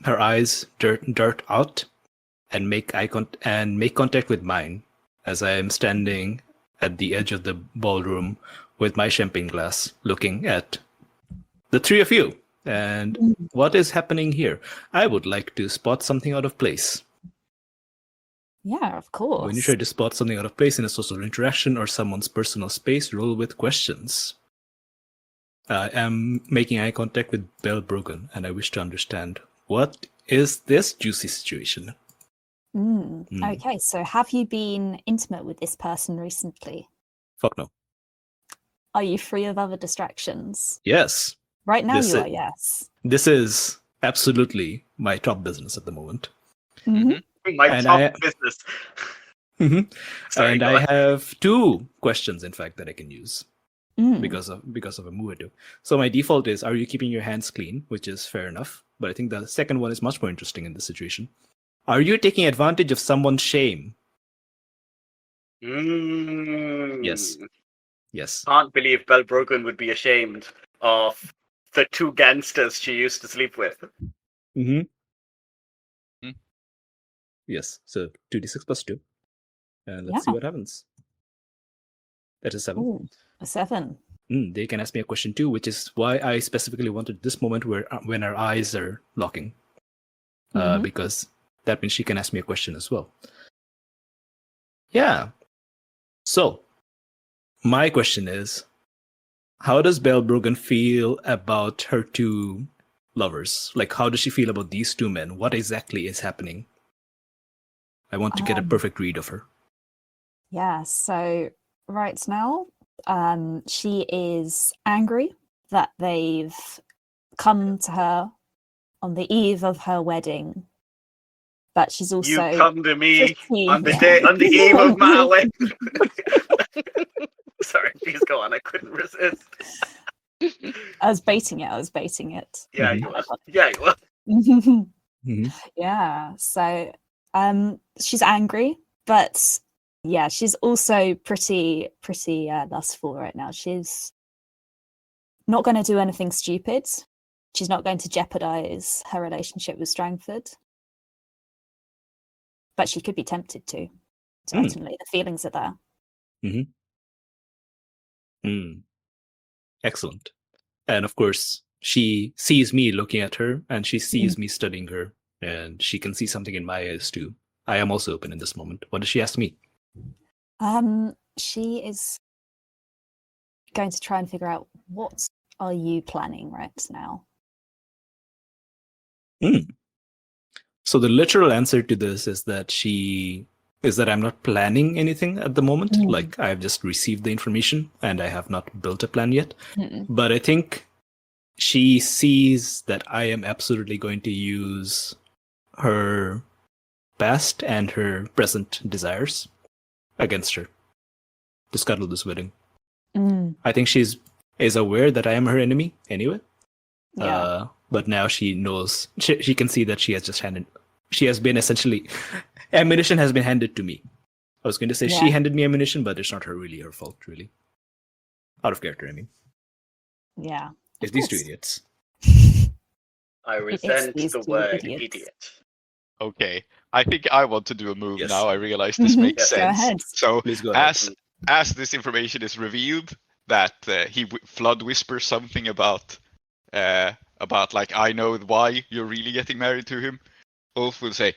eyes dart out and make contact with mine as I am standing at the edge of the ballroom with my champagne glass, looking at the three of you. And what is happening here? I would like to spot something out of place. Yeah, of course. When you try to spot something out of place in a social interaction or someone's personal space, roll with questions. I am making eye contact with Belle Brogan, and I wish to understand, what is this juicy situation? Okay, so have you been intimate with this person recently? Fuck no. Are you free of other distractions? Yes. Right now you are, yes. This is absolutely my top business at the moment. My top business. Sorry, and I have two questions, in fact, that I can use because of a move or two. So my default is, are you keeping your hands clean? Which is fair enough. But I think the second one is much more interesting in this situation. Are you taking advantage of someone's shame? Yes. Can't believe Belle Brogan would be ashamed of the two gangsters she used to sleep with. Yes. So 2d6 plus 2. And let's see what happens. That is 7. Ooh, a 7. They can ask me a question too, which is why I specifically wanted this moment when our eyes are locking. Because that means she can ask me a question as well. Yeah. So, my question is, how does Belle Brogan feel about her two lovers? Like, how does she feel about these two men? What exactly is happening? I want to get a perfect read of her. Yeah, so right now, she is angry that they've come to her on the eve of her wedding. But she's also... You come to me on the eve of my wedding. Sorry, please go on. I couldn't resist. I was baiting it. Yeah, you were. Yeah, so she's angry, but yeah, she's also pretty lustful right now. She's not going to do anything stupid. She's not going to jeopardize her relationship with Strangford. But she could be tempted to. Certainly, the feelings are there. Excellent. And of course, she sees me looking at her, and she sees me studying her, and she can see something in my eyes too. I am also open in this moment. What does she ask me? She is going to try and figure out, what are you planning right now? So the literal answer to this is that I'm not planning anything at the moment. Like, I've just received the information and I have not built a plan yet. But I think she sees that I am absolutely going to use her past and her present desires against her to scuttle this wedding. I think she's is aware that I am her enemy anyway. Yeah. But now she knows. She can see that she has been essentially ammunition has been handed to me. I was going to say she handed me ammunition, but it's not really her fault, really. Out of character, I mean. Yeah. It's these two idiots. I resent these the two word idiots. idiot. Okay, I think I want to do a move Yes. now. I realize this makes Yes. Go sense. ahead. So Please go ahead. as this information is revealed, that Flood whispers something about like, I know why you're really getting married to him. Ulf will say,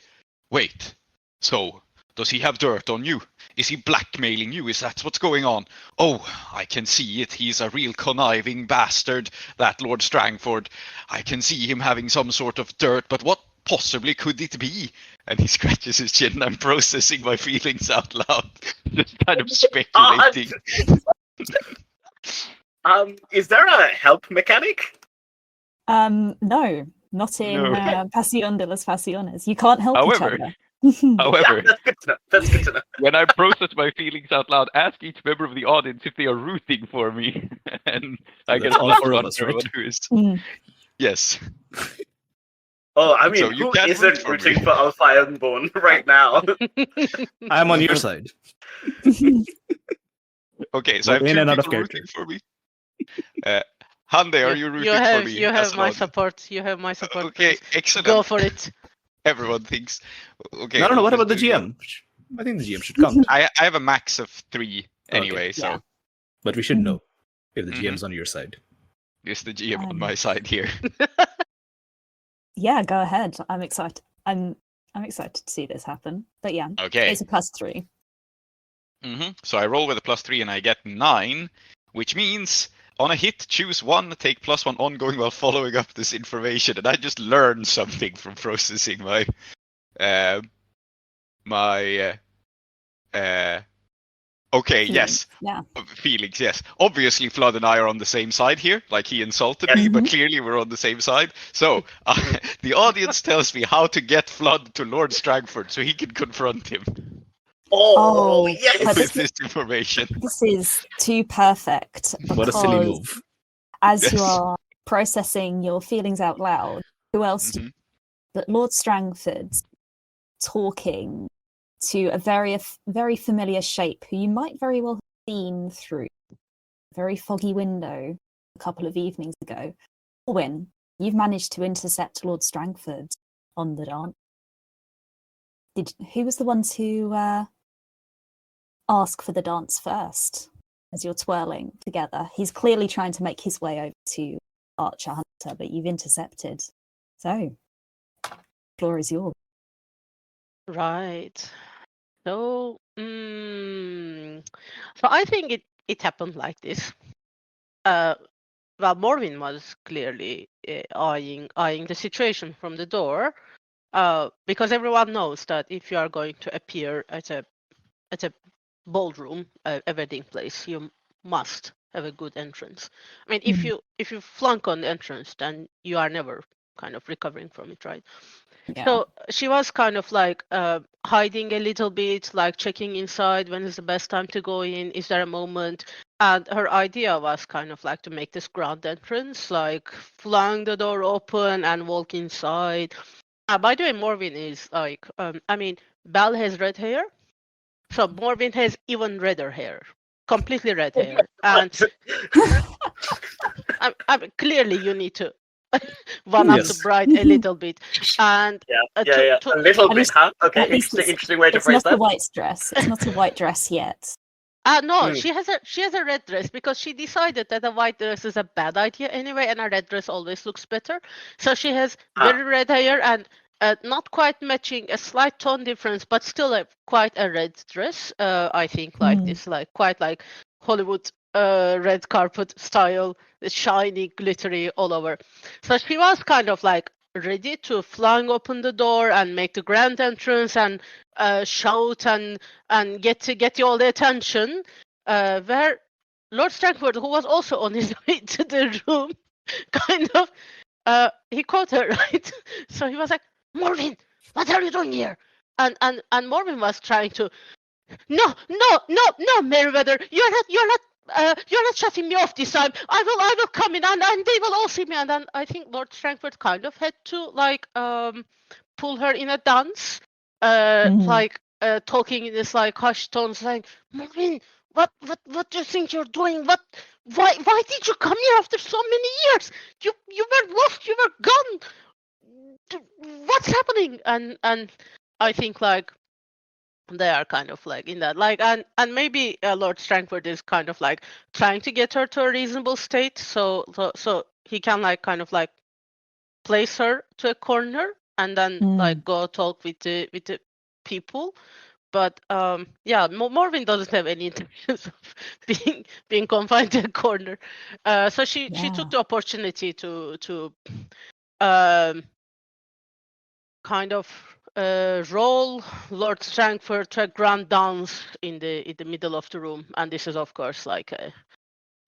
wait, so does he have dirt on you? Is he blackmailing you? Is that what's going on? Oh, I can see it. He's a real conniving bastard, that Lord Strangford. I can see him having some sort of dirt, but what possibly could it be? And he scratches his chin. I'm processing my feelings out loud. Just kind of speculating. Is there a help mechanic? No, not in No. Pasión de las Pasiones. You can't help However- each other. However, That's good to know. when I process my feelings out loud, ask each member of the audience if they are rooting for me. And I That's guess all that's four of one us, for right? one who is. Mm. Yes. Oh, I mean, So you who can root isn't for rooting me. for Alpha Ironborn right now? I'm on your side. Okay, so I have Both in two and out of people rooting character. for me. Hande, are you rooting for me? You as have an my audience? support. You have my support. Okay, Please. excellent. Go for it. Everyone thinks. Okay. No. What Ulf is about the doing GM? I think the GM should count, I have a max of 3 Okay. anyway, so Yeah. but we should know if the Mhm. GM's on your side. is the GM on my side here. Yeah, go ahead. I'm excited. I'm excited to see this happen. But yeah, Okay. it's a +3. So I roll with a +3 and I get 9, which means on a hit, choose 1, take +1 ongoing while following up this information. And I just learned something from processing my okay, yes. Yeah. Feelings, yes. Obviously, Flood and I are on the same side here. Like, he insulted me, but clearly we're on the same side. So, the audience tells me how to get Flood to Lord Strangford so he can confront him Oh, but yes! with this information. This is too perfect What a silly because move. as you Yes. are processing your feelings out loud, who else Mhm. but Lord Strangford's talking to a very familiar shape who you might very well have seen through a very foggy window a couple of evenings ago. Orwin, you've managed to intercept Lord Strangford on the dance. Who was the one to ask for the dance first as you're twirling together? He's clearly trying to make his way over to Archer Hunter, but you've intercepted. So, floor is yours. Right. So, so I think it happened like this. Well, Morvin was clearly eyeing the situation from the door, because everyone knows that if you are going to appear at a ballroom, a wedding place, you must have a good entrance. I mean, if you flunk on the entrance, then you are never kind of recovering from it, right? Yeah. So she was kind of like hiding a little bit, like checking inside when is the best time to go in, is there a moment? And her idea was kind of like to make this grand entrance, like flang the door open and walk inside. By the way, Morvin is like, I mean, Belle has red hair, so Morvin has even redder hair, completely red hair. And clearly you need to one up Yes. the bride a little bit. And Yeah. A little At bit, least- huh? Okay, at least interesting way to it's phrase not that. a white dress. It's not a white dress yet. No, Hmm. she has a red dress because she decided that a white dress is a bad idea anyway, and a red dress always looks better. So she has very red hair and not quite matching, a slight tone difference, but still quite a red dress. I think like this, like quite like Hollywood red carpet style, shiny, glittery all over. So she was kind of like ready to flang open the door and make the grand entrance and shout and get you all the attention. Where Lord Strangford, who was also on his way to the room, kind of he caught her, right? So he was like, Morvin, what are you doing here? And Morvin was trying to, no, Meriwether, you're not you're not shutting me off this time. I will come in and they will all see me. And then I think Lord Strangford kind of had to like pull her in a dance, talking in this like hushed tone, saying, Maureen, what do you think you're doing? Why did you come here after so many years? You were lost, you were gone. What's happening? And I think like they are kind of like in that like and maybe Lord Strangford is kind of like trying to get her to a reasonable state so he can like kind of like place her to a corner and then like go talk with the people. But yeah, Morwen doesn't have any intentions of being confined to a corner. So she took the opportunity to kind of roll Lord Strangford to a grand dance in the middle of the room, and this is of course like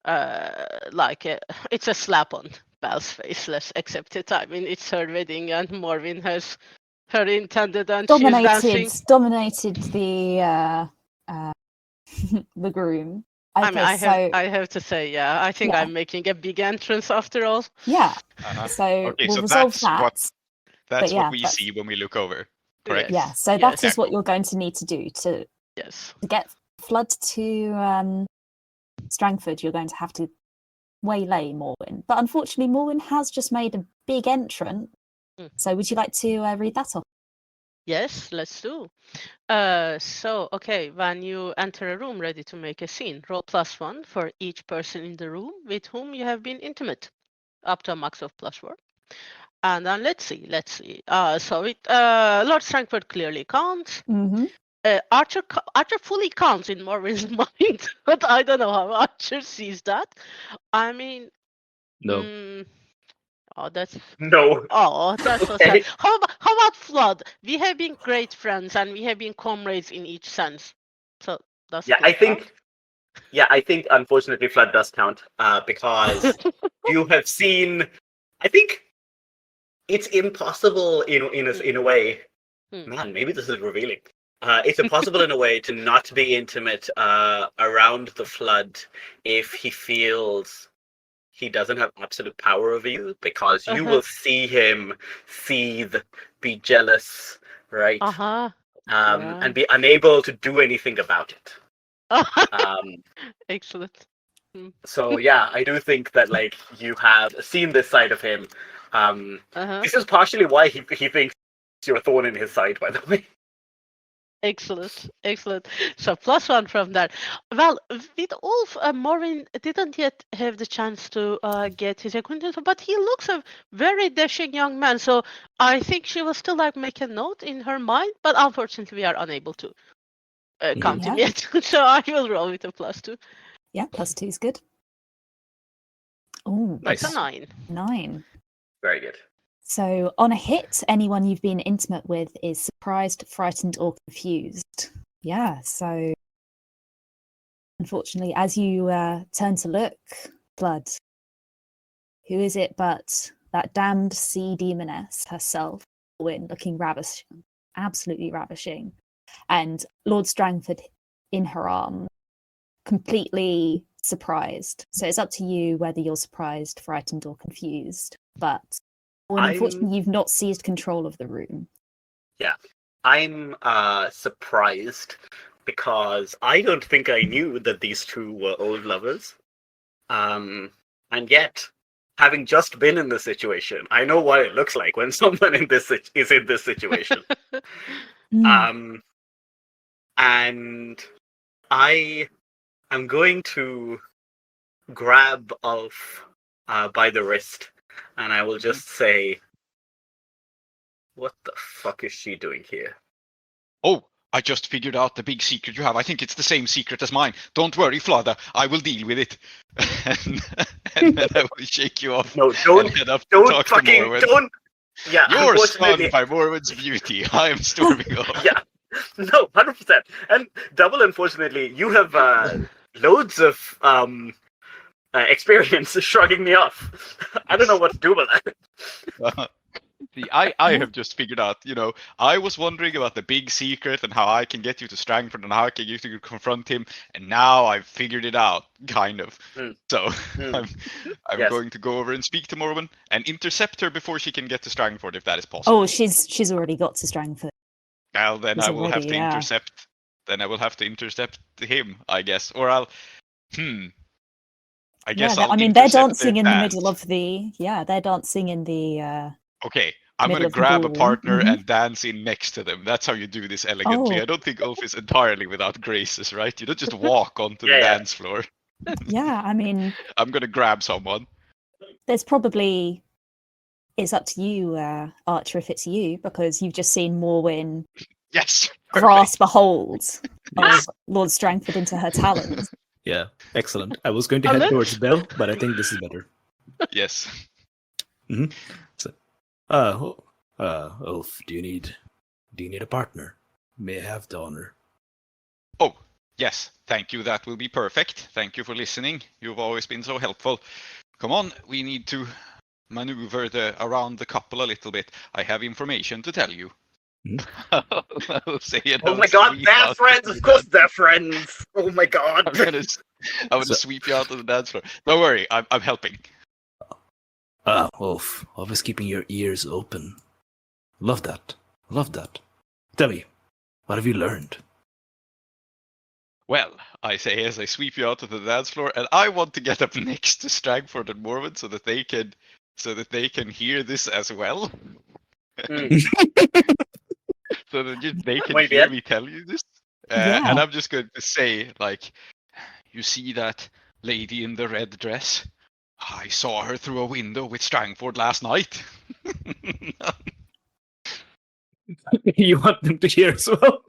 it's a slap on Belle's face. Let's accept it. I mean, it's her wedding, and Morwen has her intended, and she's dancing. Dominated the the groom. I have to say, yeah, I think I'm making a big entrance after all. Yeah. So we'll resolve that. That's what we see when we look over, correct? Yeah, so that is what you're going to need to do to get Flood to Strangford. You're going to have to waylay Morwen. But unfortunately, Morwen has just made a big entrance. So would you like to read that off? Yes, let's do. So, okay, when you enter a room ready to make a scene, roll +1 for each person in the room with whom you have been intimate, up to a max of +4. And then let's see. So it Lord Strangford clearly counts. Archer fully counts in Morwen's mind, but I don't know how Archer sees that. I mean, No. that's no. Oh, that's so sad. How about Flood? We have been great friends and we have been comrades in each sense. So that's I think unfortunately Flood does count because you have seen. I think it's impossible in a way. Man, maybe this is revealing. It's impossible in a way to not be intimate around the Flood if he feels he doesn't have absolute power over you, because you will see him seethe, be jealous, right? And be unable to do anything about it. Excellent. So yeah, I do think that like you have seen this side of him. This is partially why he thinks you're a thorn in his side, by the way. Excellent. So +1 from that. Well, with Ulf, Morwen didn't yet have the chance to get his acquaintance, but he looks a very dashing young man. So I think she will still like make a note in her mind, but unfortunately we are unable to count him yet. So I will roll with a +2. Yeah, +2 is good. Oh, nice. That's a 9. 9. Very good. So on a hit, anyone you've been intimate with is surprised, frightened, or confused. Yeah, so unfortunately, as you turn to look, Blood, who is it but that damned sea demoness herself, looking ravishing, absolutely ravishing, and Lord Strangford in her arms, completely surprised. So it's up to you whether you're surprised, frightened, or confused. But unfortunately, you've not seized control of the room. Yeah, I'm surprised because I don't think I knew that these two were old lovers. And yet, having just been in this situation, I know what it looks like when someone is in this situation. And I am going to grab Ulf by the wrist, and I will just say, what the fuck is she doing here? Oh, I just figured out the big secret you have. I think it's the same secret as mine. Don't worry, Flada. I will deal with it. and then I will shake you off. No, don't Yeah, you're stunned by Morwen's beauty. I am storming off. Yeah, no, 100%. And double, unfortunately, you have loads of experience shrugging me off. I don't know what to do with that. See, I have just figured out, I was wondering about the big secret and how I can get you to Strangford and how I can get you to confront him, and now I've figured it out, kind of. So I'm Yes. going to go over and speak to Morwen and intercept her before she can get to Strangford, if that is possible. Oh, she's already got to Strangford. Well, then He's I will have already, to yeah. intercept. Then I will have to intercept him, I guess, or I'll. I guess Yeah, I'll. I mean, they're intercept dancing their in the dance. middle of the. Yeah, they're dancing in the. Okay, I'm middle gonna of the grab a ballroom. partner Mhm. and dance in next to them. That's how you do this elegantly. Oh. I don't think Ulf is entirely without graces, right? You don't just walk onto the Yeah. dance floor. Yeah, I mean, I'm gonna grab someone. there's probably. It's up to you, Archer, if it's you, because you've just seen Morwen Yes. grasp a hold Yes. of Lord Strangford into her talons. Yeah, excellent. I was going to head towards Belle, but I think this is better. Yes. So, Ulf, do you need a partner? May I have the honor? Oh, yes. Thank you. That will be perfect. Thank you for listening. You've always been so helpful. Come on, we need to maneuver around the couple a little bit. I have information to tell you. I'll say it. Oh my god, they're friends! Of course they're friends! Oh my god! I'm gonna sweep you out of the dance floor. Don't worry, I'm helping. Ulf, always keeping your ears open. Love that. Tell me, what have you learned? Well, I say as I sweep you out of the dance floor, and I want to get up next to Strangford and Morwen so that they can hear this as well. So that they can hear me tell you this. And I'm just going to say, like, you see that lady in the red dress? I saw her through a window with Strangford last night. You want them to hear as well?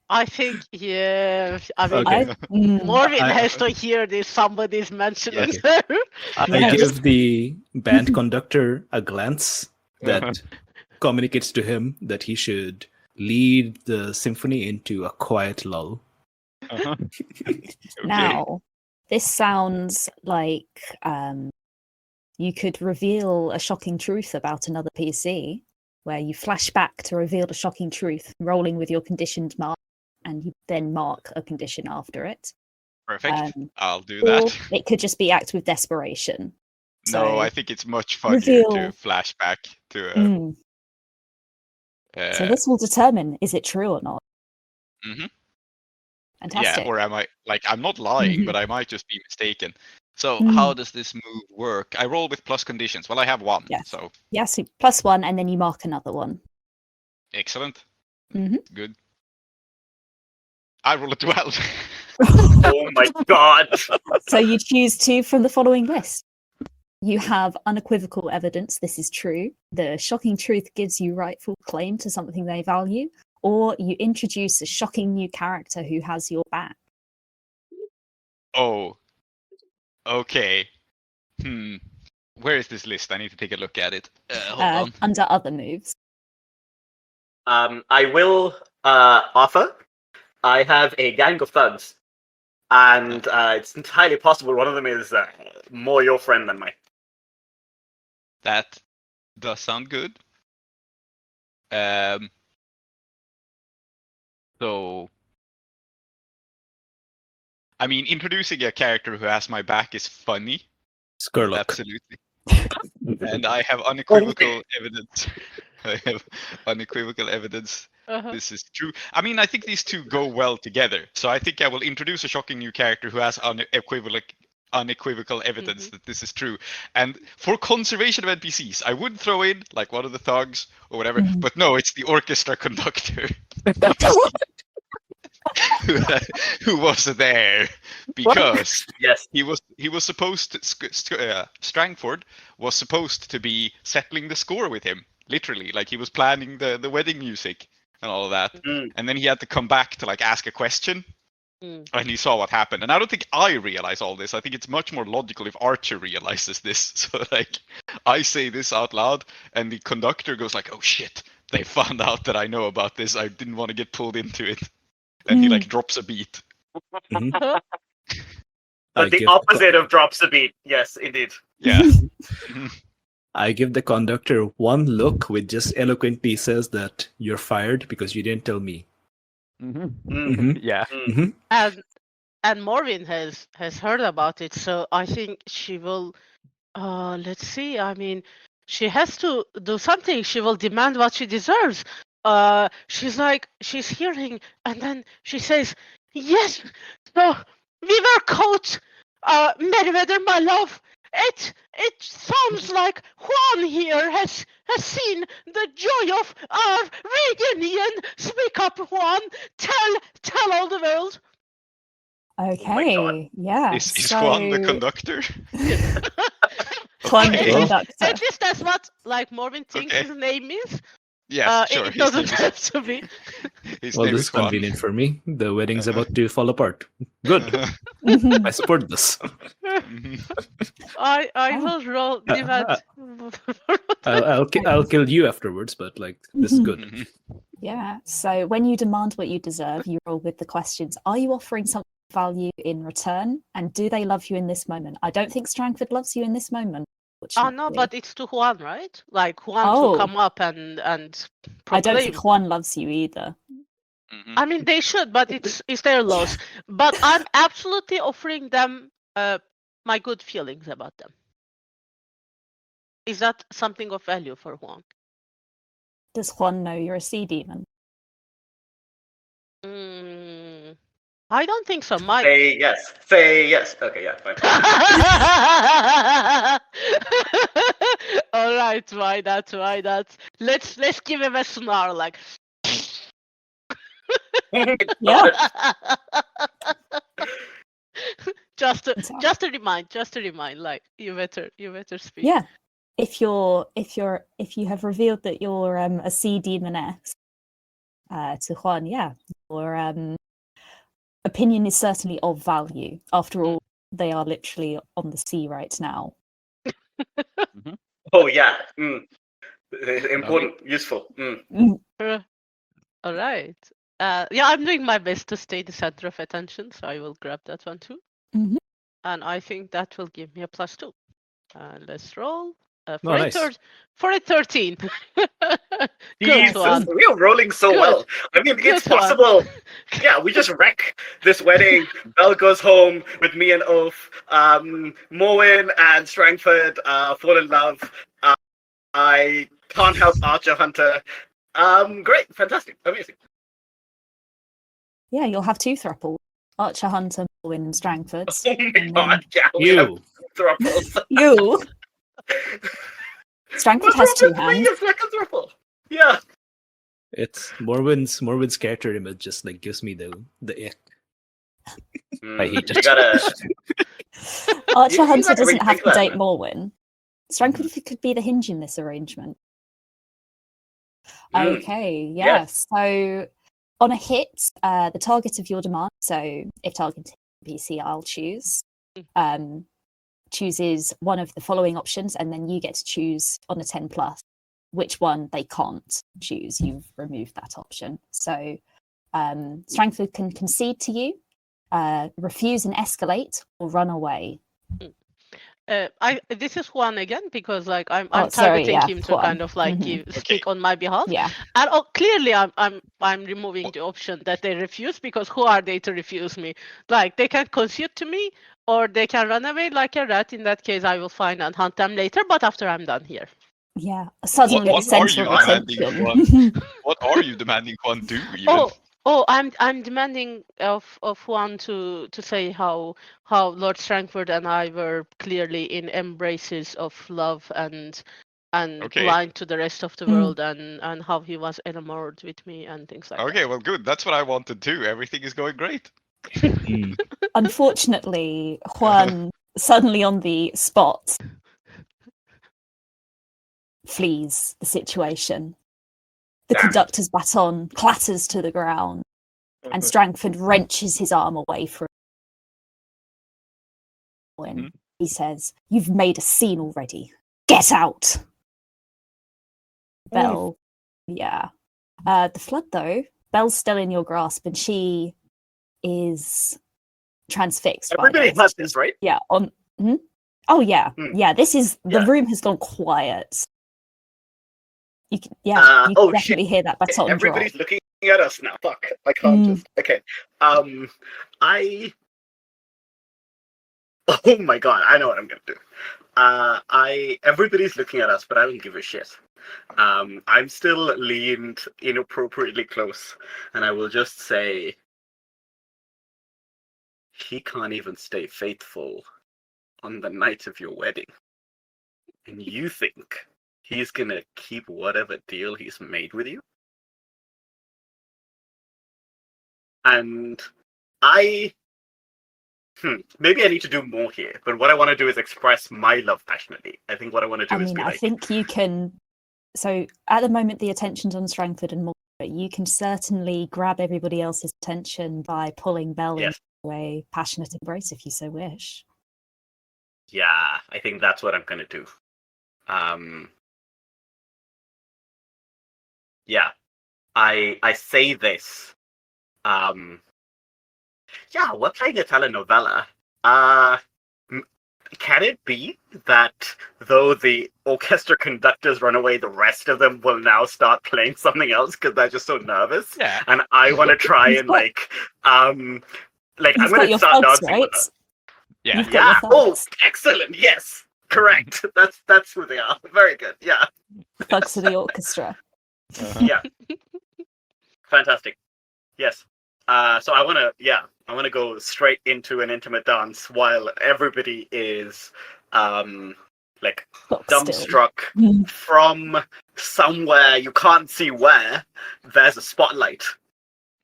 I think, yeah. I mean, Okay. Morwen I- has to hear this. Somebody's mentioning Yes. her. I give the band conductor a glance that communicates to him that he should lead the symphony into a quiet lull. Okay. Now, this sounds like you could reveal a shocking truth about another PC, where you flash back to reveal the shocking truth, rolling with your conditioned mark, and you then mark a condition after it. Perfect. I'll do Or that. it could just be act with desperation. No, I think it's much funnier reveal- to flash back to. So this will determine, is it true or not? Mhm. Fantastic. Yeah, or am I I'm not lying, Mhm. but I might just be mistaken. So how does this move work? I roll with plus conditions. Well, I have one, Yes. so Yes, +1, and then you mark another one. excellent. Mhm. Good. I roll a 12. Oh my god! So you choose 2 from the following list. You have unequivocal evidence this is true. The shocking truth gives you rightful claim to something they value. Or you introduce a shocking new character who has your back. Oh. Okay. Where is this list? I need to take a look at it. Hold on. Under other moves. I will offer. I have a gang of thugs, and it's entirely possible one of them is more your friend than mine. That does sound good. So, I mean, introducing a character who has my back is funny. Skurlock. Absolutely. And I have unequivocal evidence. I have unequivocal evidence. This is true. I mean, I think these two go well together. So I think I will introduce a shocking new character who has unequivocal evidence that this is true. And for conservation of NPCs, I would throw in like one of the thugs or whatever, but no, it's the orchestra conductor who was there because Yes, he was supposed to Strangford was supposed to be settling the score with him, literally, like he was planning the wedding music and all of that, and then he had to come back to like ask a question. And he saw what happened. And I don't think I realize all this. I think it's much more logical if Archer realizes this. So like I say this out loud and the conductor goes like, oh shit, they found out that I know about this. I didn't want to get pulled into it. And he like drops a beat. but the opposite of drops a beat. Yes, indeed. Yeah. I give the conductor one look which just eloquently says that you're fired because you didn't tell me. Yeah. And Morvin has heard about it, so I think she will. Let's see. I mean, she has to do something. She will demand what she deserves. She's hearing, and then she says, "Yes, so we were caught. Meriwether, my love. It sounds like Juan here has seen the joy of our reunion. Speak up, Juan. Tell all the world." Okay, yeah. Is Juan the conductor? Juan the At least- conductor. At least that's what Morvin thinks Okay. his name is. Yes, sure. It doesn't have to be. His Well, name this is is Juan. convenient for me. The wedding's about to fall apart. Good. Mhm. I support this. I Oh. will roll demand. I'll kill you afterwards, but like this is good. Mhm. Yeah. So when you demand what you deserve, you roll with the questions. Are you offering something of value in return? And do they love you in this moment? I don't think Strangford loves you in this moment. Oh no, Fortunately. but it's to Juan, right? Like Juan Oh. to come up and I don't think proclaim. Juan loves you either. Mhm. I mean, they should, but it's their loss. But I'm absolutely offering them my good feelings about them. Is that something of value for Juan? Does Juan know you're a sea demon? I don't think so. My Say yes. Say yes. Okay, yeah, fine. All right, why not? Why not? Let's give him a snarl, like. Yeah. just That's all. to remind, like you better speak. Yeah. If you have revealed that you're a sea demoness to Juan, yeah, your opinion is certainly of value. After all, they are literally on the sea right now. Oh yeah. Important, useful. All right. Yeah, I'm doing my best to stay the center of attention, so I will grab that one too. Mhm. And I think that will give me a +2. Let's roll. Oh, nice. For a 13. Good Jesus, one. we are rolling so Good. well. I mean, Good it's one. possible. Yeah, we just wreck this wedding. Belle goes home with me and Oath. Morwen and Strangford fall in love. I can't help Archer Hunter. Great, fantastic, amazing. Yeah, you'll have two thruples. Archer Hunter, Morwen, and Strangford. Oh my And then god, yeah, we have You. thruples. you. Strangford has two hands. It's like a thruple. Yeah. It's Morwen's character image just like gives me the ick. I hate You it. gotta. Archer You Hunter gotta doesn't have rethink to that, date man. Morwen. Strangford could be the hinge in this arrangement. Okay, yeah. Yes. So on a hit, the target of your demand, so if targeting PC, I'll choose, chooses one of the following options, and then you get to choose on a 10 plus which one they can't choose. You've removed that option. So Strangford can concede to you, refuse and escalate, or run away. This is Juan again because like I'm Oh, sorry, targeting yeah, him to Juan. kind of like Mhm. speak on my behalf. Yeah. And clearly I'm removing the option that they refuse, because who are they to refuse me? Like they can concede to me or they can run away like a rat. In that case, I will find and hunt them later, but after I'm done here. Yeah. Suddenly What the are center you of demanding, attention. What are you demanding Juan do even? I'm demanding of Juan to say how Lord Strangford and I were clearly in embraces of love and Okay. blind to the rest of the Mm. world, and how he was enamored with me and things like Okay, that. well, good. That's what I wanted too. Everything is going great. Mm. Unfortunately, Juan suddenly on the spot flees the situation. The Damn. conductor's baton clatters to the ground, and Strangford wrenches his arm away from him. He says, "You've made a scene already. Get out!" Belle, yeah. The flood, though, Belle's still in your grasp, and she is transfixed. by Everybody this. has this, right? Yeah, Oh yeah, yeah. This is the Yeah. room has gone quiet. You can, you oh, can shit. definitely hear that baton drop. Everybody's looking at us now. Fuck. I can't just. Okay. Oh my god, I know what I'm gonna do. Everybody's looking at us, but I don't give a shit. I'm still leaned inappropriately close, and I will just say, he can't even stay faithful on the night of your wedding. And you think he's gonna keep whatever deal he's made with you? And maybe I need to do more here, but what I want to do is express my love passionately. I think what I want to do is be I like... think you can... So, at the moment, the attention's on Strangford and more, but you can certainly grab everybody else's attention by pulling Belle into a passionate embrace, if you so wish. Yeah, I think that's what I'm going to do. Yeah, I say this. Yeah, we're playing a telenovela. Can it be that though the orchestra conductors run away, the rest of them will now start playing something else because they're just so nervous? Yeah. And I want to try and I'm going to start dancing right? with her. Yeah. Yeah. Oh, excellent. Yes. Correct. That's who they are. Very good. Yeah. Thugs of the orchestra. Yeah. Fantastic. Yes. So I want to go straight into an intimate dance while everybody is dumbstruck from somewhere you can't see where. There's a spotlight,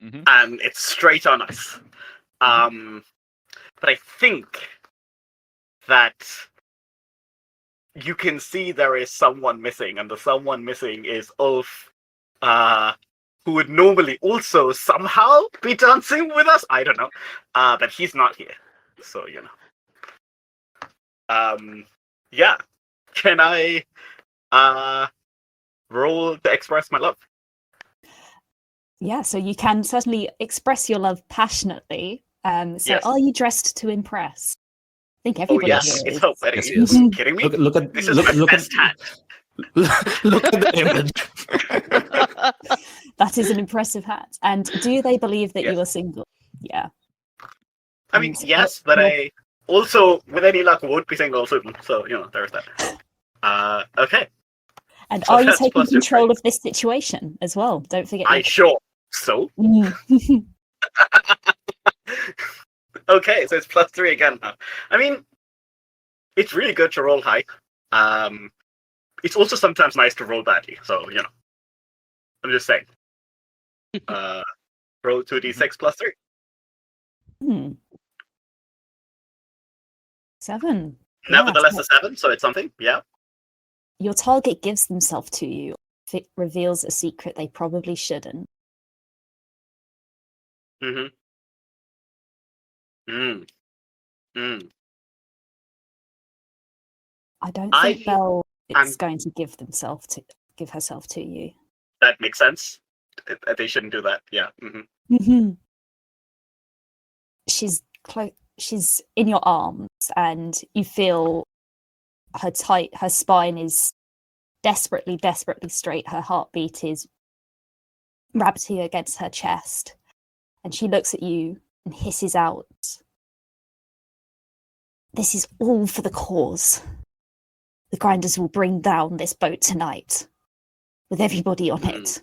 and it's straight on us. But I think that you can see there is someone missing, and the someone missing is Ulf, who would normally also somehow be dancing with us. I don't know. But he's not here. So, yeah. Can I roll to express my love? Yeah, so you can certainly express your love passionately. Yes. Are you dressed to impress? I think everybody yes. here It's is. her wedding. Yes, Are you yes. kidding me? Look at This is my best hat. Look at the image. That is an impressive hat. And do they believe that Yes. you are single? Yeah. I mean, yes, but I also, with any luck, won't be single soon. So, there's that. Okay. And So are you that's taking plus control 2. of this situation as well? Don't forget. I sure. So? Okay, so it's plus 3 again now. I mean, it's really good to roll high. It's also sometimes nice to roll badly. So, I'm just saying. Roll 2d6 plus 3. 7. Nevertheless, a 7, so it's something. Yeah. Your target gives themselves to you if it reveals a secret they probably shouldn't. I don't think Belle is going to give herself to you. That makes sense. They shouldn't do that. Yeah. She's in your arms, and you feel her spine is desperately straight. Her heartbeat is rabbiting against her chest, and she looks at you and hisses out, "This is all for the cause. The grinders will bring down this boat tonight, with everybody on it."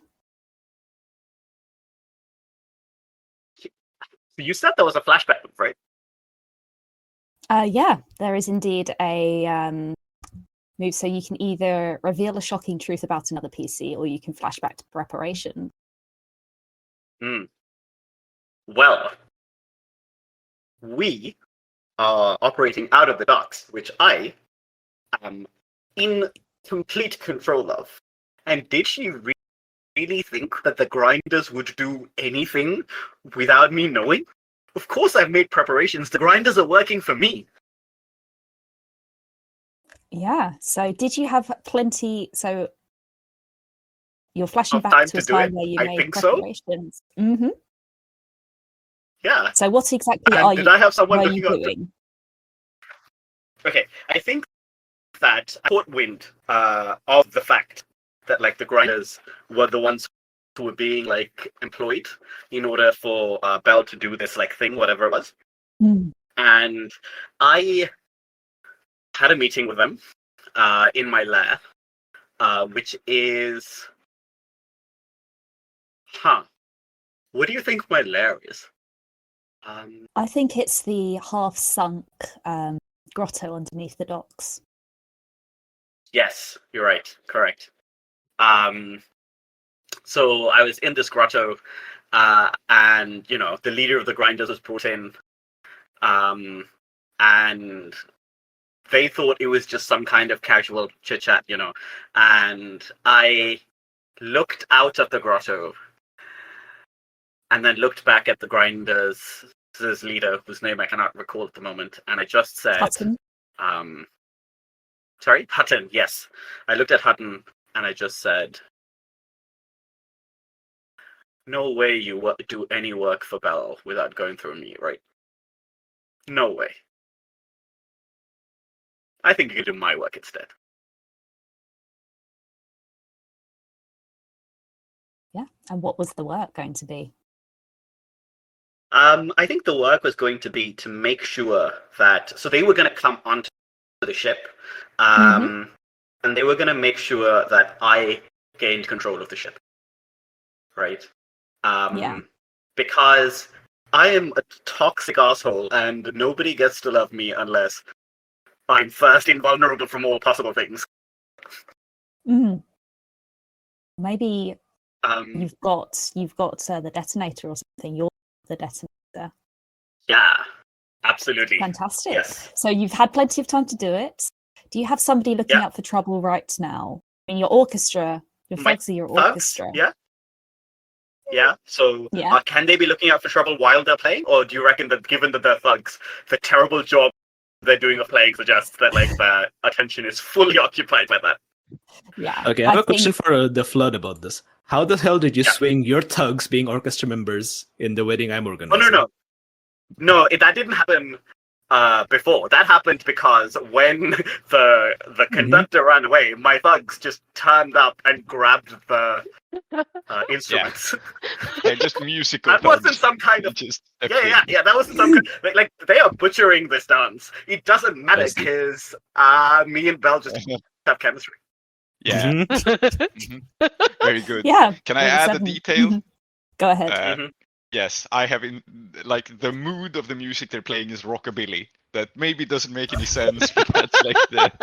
You said there was a flashback, right? Yeah, there is indeed a move. So you can either reveal a shocking truth about another PC, or you can flash back to preparation. Well, we are operating out of the docks, which I am in complete control of. And did she really think that the grinders would do anything without me knowing? Of course I've made preparations. The grinders are working for me. Yeah, so did you have plenty... So you're flashing Of back time to a to do time it? where you I made think so. preparations. Yeah. So what exactly And are did you, I have someone what are you looking up? doing? Okay, I think that I caught wind of the fact that like the grinders were the ones who were being like employed in order for Belle to do this like thing, whatever it was. Mm. And I had a meeting with them in my lair, which is, what do you think my lair is? I think it's the half-sunk grotto underneath the docks. Yes, you're right. Correct. So I was in this grotto, and the leader of the grinders was brought in, and they thought it was just some kind of casual chit chat, and I looked out of the grotto, and then looked back at the grinders' leader, whose name I cannot recall at the moment, and I just said, Hutton. Sorry, Hutton. Yes, I looked at Hutton, and I just said, no way you do any work for Belle without going through me, right? No way. I think you could do my work instead. Yeah. And what was the work going to be? I think the work was going to be to make sure that... So they were going to come onto the ship, and they were going to make sure that I gained control of the ship. Right? Yeah. Because I am a toxic asshole, and nobody gets to love me unless I'm first invulnerable from all possible things. Maybe you've got the detonator or something. You're the detonator. Yeah, absolutely. Fantastic. Yes. So you've had plenty of time to do it. Do you have somebody looking out for trouble right now? I mean, your orchestra, your thugs are your orchestra. Yeah. Yeah, so can they be looking out for trouble while they're playing? Or do you reckon that given that they're thugs, the terrible job they're doing of playing suggests that like their attention is fully occupied by that? Yeah. Okay, I have a question for the Flood about this. How the hell did you swing your thugs being orchestra members in the wedding I'm organizing? Oh, no, that didn't happen before. That happened because when the conductor ran away, my thugs just turned up and grabbed the instruments. Yeah, just musical. That wasn't some kind of that wasn't some kind, like they are butchering this dance. It doesn't matter because me and Belle just have chemistry. Yeah. Very good. Yeah. Can I add a detail? Go ahead. Yes, I have the mood of the music they're playing is rockabilly. That maybe doesn't make any sense, but that's like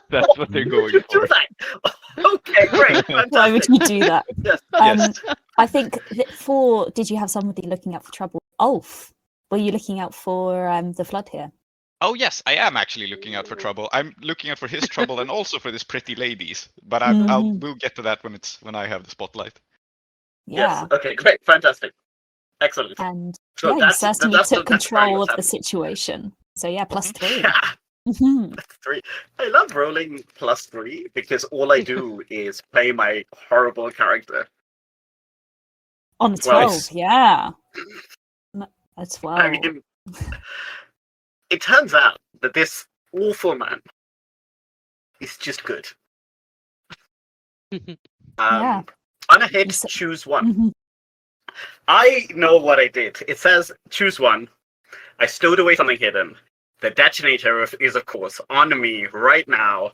that's what they're going for. Okay, great. Fantastic. Why would you do that? Yes. I think did you have somebody looking out for trouble? Ulf, were you looking out for the Flood here? Oh yes, I am actually looking out for trouble. I'm looking out for his trouble and also for this pretty ladies. But we'll get to that when I have the spotlight. Yeah. Yes. Okay. Great. Fantastic. Excellent. And so you certainly took control of the situation. So yeah, +3. Yeah. +3. I love rolling +3 because all I do is play my horrible character. On 12, yeah. A 12. I mean, it turns out that this awful man is just good. On a hit, choose one. I know what I did. It says choose one. I stowed away something hidden. The detonator is, of course, on me right now.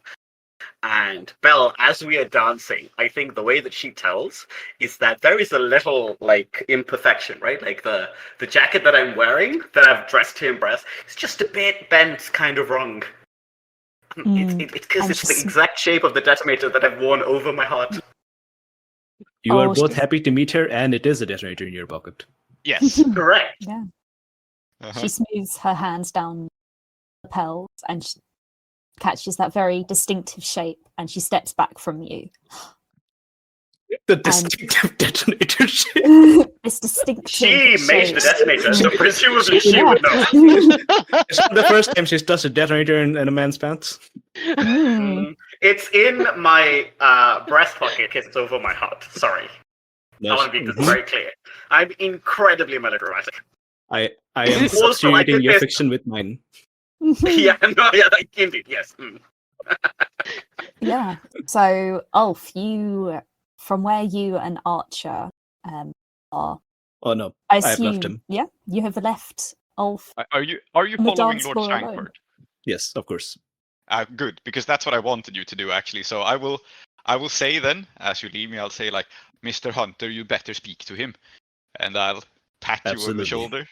And Belle, as we are dancing, I think the way that she tells is that there is a little, like, imperfection, right? Like, the jacket that I'm wearing, that I've dressed to impress, is just a bit bent, kind of wrong. It's because it's the exact shape of the detonator that I've worn over my heart. You are both happy to meet her, and it is a detonator in your pocket. Yes. Correct. Yeah. She smooths her hands down the lapels and she catches that very distinctive shape, and she steps back from you. The distinctive detonator shape. This distinctive She made the detonator, so presumably she would know. It's not the first time she's touched a detonator in a man's pants. It's in my breast pocket because it's over my heart. Sorry. I want to make this very clear. I'm incredibly melodramatic. I am substituting your fiction with mine. Yeah, no, yeah, like, indeed, yes. Yeah. So, Ulf, you, from where you and Archer are, Oh no, I I have left assume, him. yeah, you have left Ulf Are you on the following dance Lord floor alone. Strangford? Yes, of course. Good, because that's what I wanted you to do actually. So I will say then, as you leave me, I'll say like, Mr. Hunter, you better speak to him, and I'll pat you on the Absolutely. shoulder.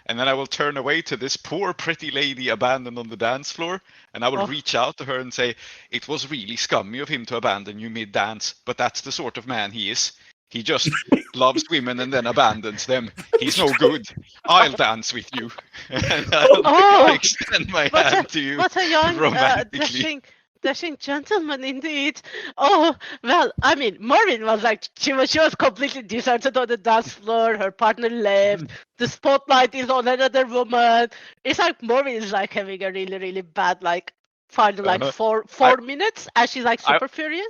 And then I will turn away to this poor pretty lady abandoned on the dance floor, and I will reach out to her and say, it was really scummy of him to abandon you mid-dance, but that's the sort of man he is. He just loves women and then abandons them. He's no good. I'll dance with you. And I'll Oh, extend my what hand a to you what a young romantically. dashing gentleman indeed. Oh well, I mean, Maureen was like she was completely deserted on the dance floor. Her partner left. The spotlight is on another woman. It's like Maureen is like having a really really bad like final like Uh-huh. 4 minutes, and she's like I- super furious.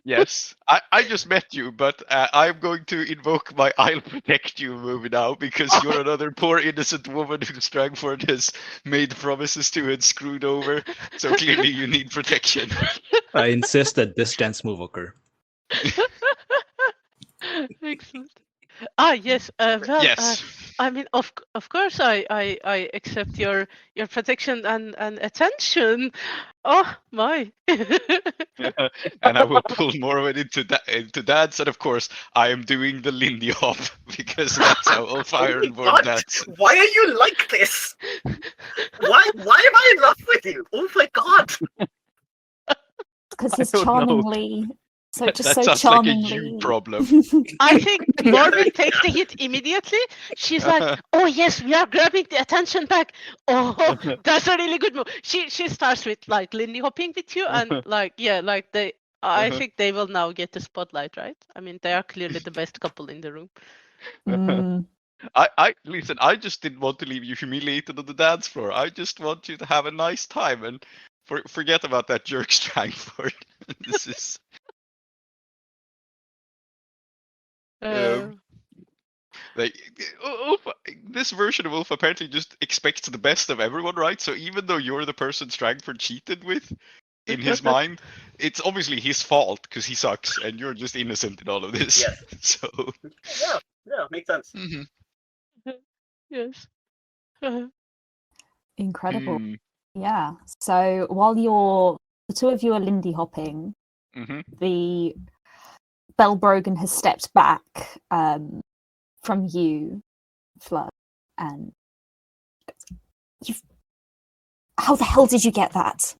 Yes, I just met you, but I'm going to invoke my I'll protect you move now because you're another poor innocent woman who Strangford has made promises to and screwed over. So clearly you need protection. I insist that this dance move occur. Excellent. Yes. Well, Yes. I mean, of course, I accept your protection and attention. Oh my. And I will pull Morwen into dance, and of course I am doing the Lindy hop because that's how all Ironborn What? dance. Why are you like this? Why am I in love with you? Oh my god! Because he's don't know. charmingly, so That just so sounds like a charmingly. you problem. I think Morgan takes the hit immediately. She's like, "Oh yes, we are grabbing the attention back. Oh, that's a really good move." She starts with like Lindy hopping with you, and like yeah, like they. I think they will now get the spotlight, right? I mean, they are clearly the best couple in the room. Mm, I listen. I just didn't want to leave you humiliated on the dance floor. I just want you to have a nice time and forget about that jerk Strangford. This is like Ulf, this version of Ulf apparently just expects the best of everyone, right? So even though you're the person Strangford cheated with, in his mind, it's obviously his fault because he sucks, and you're just innocent in all of this. Yes. So Yeah, makes sense. Mhm. Yes. incredible. Mm. Yeah. So while the two of you are Lindy hopping, Mhm. the Belle Brogan has stepped back from you, Flood, and how the hell did you get that?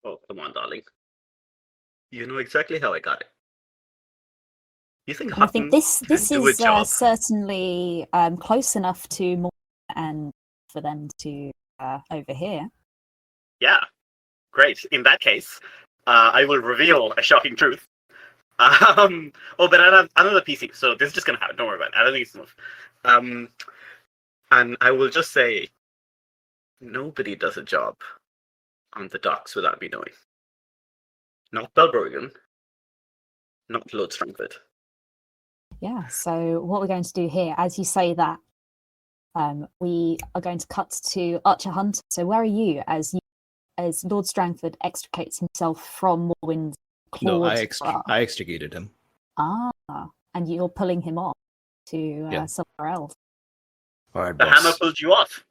Oh, come on, darling. You know exactly how I got it. You think And I think Hutton this can do a is job? certainly close enough to more and for them to overhear. Yeah, great. In that case, I will reveal a shocking truth. But I have another PC, so this is just gonna happen. Don't worry about it. I don't think it's enough. And I will just say, nobody does a job on the docks without me knowing. Not Belle Brogan, not Lord Strangford. Yeah, so what we're going to do here, as you say that, we are going to cut to Archer Hunter. So where are you as Lord Strangford extricates himself from Morwyn's No, clawed bra? I extricated him. Ah, and you're pulling him off to Yeah. somewhere else. All right, The boss. hammer pulled you off.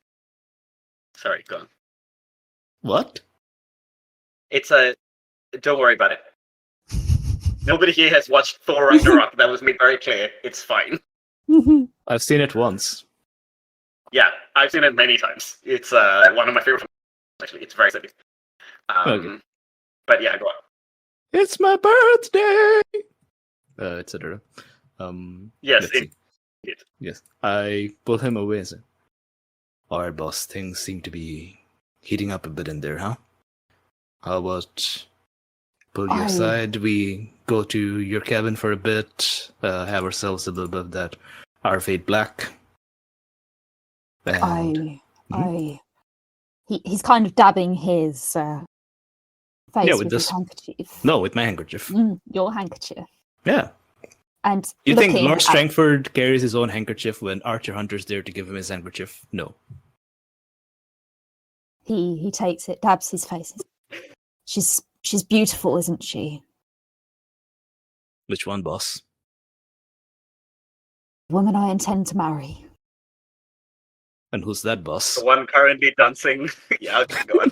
Sorry, go on. What? It's a... Don't worry about it. Nobody here has watched Thor Ragnarok. That was made very clear. It's fine. I've seen it once. Yeah, I've seen it many times. It's one of my favorite films, actually. It's very silly. Okay. But yeah, go on. It's my birthday, etc. Yes, let's see. Yes, I pull him away and say, "All right, boss. Things seem to be heating up a bit in there, huh? How about pull you aside? We go to your cabin for a bit, have ourselves a little bit of that our fate black." And He's kind of dabbing his face with with his this- handkerchief. no, with my handkerchief. Your handkerchief. Yeah. And You think looking Lord at- Strangford carries his own handkerchief when Archer Hunter's there to give him his handkerchief? No. he takes it, dabs his face. She's beautiful, isn't she? Which one, boss? The woman I intend to marry. And who's that, boss? The one currently dancing. Yeah, okay, go on.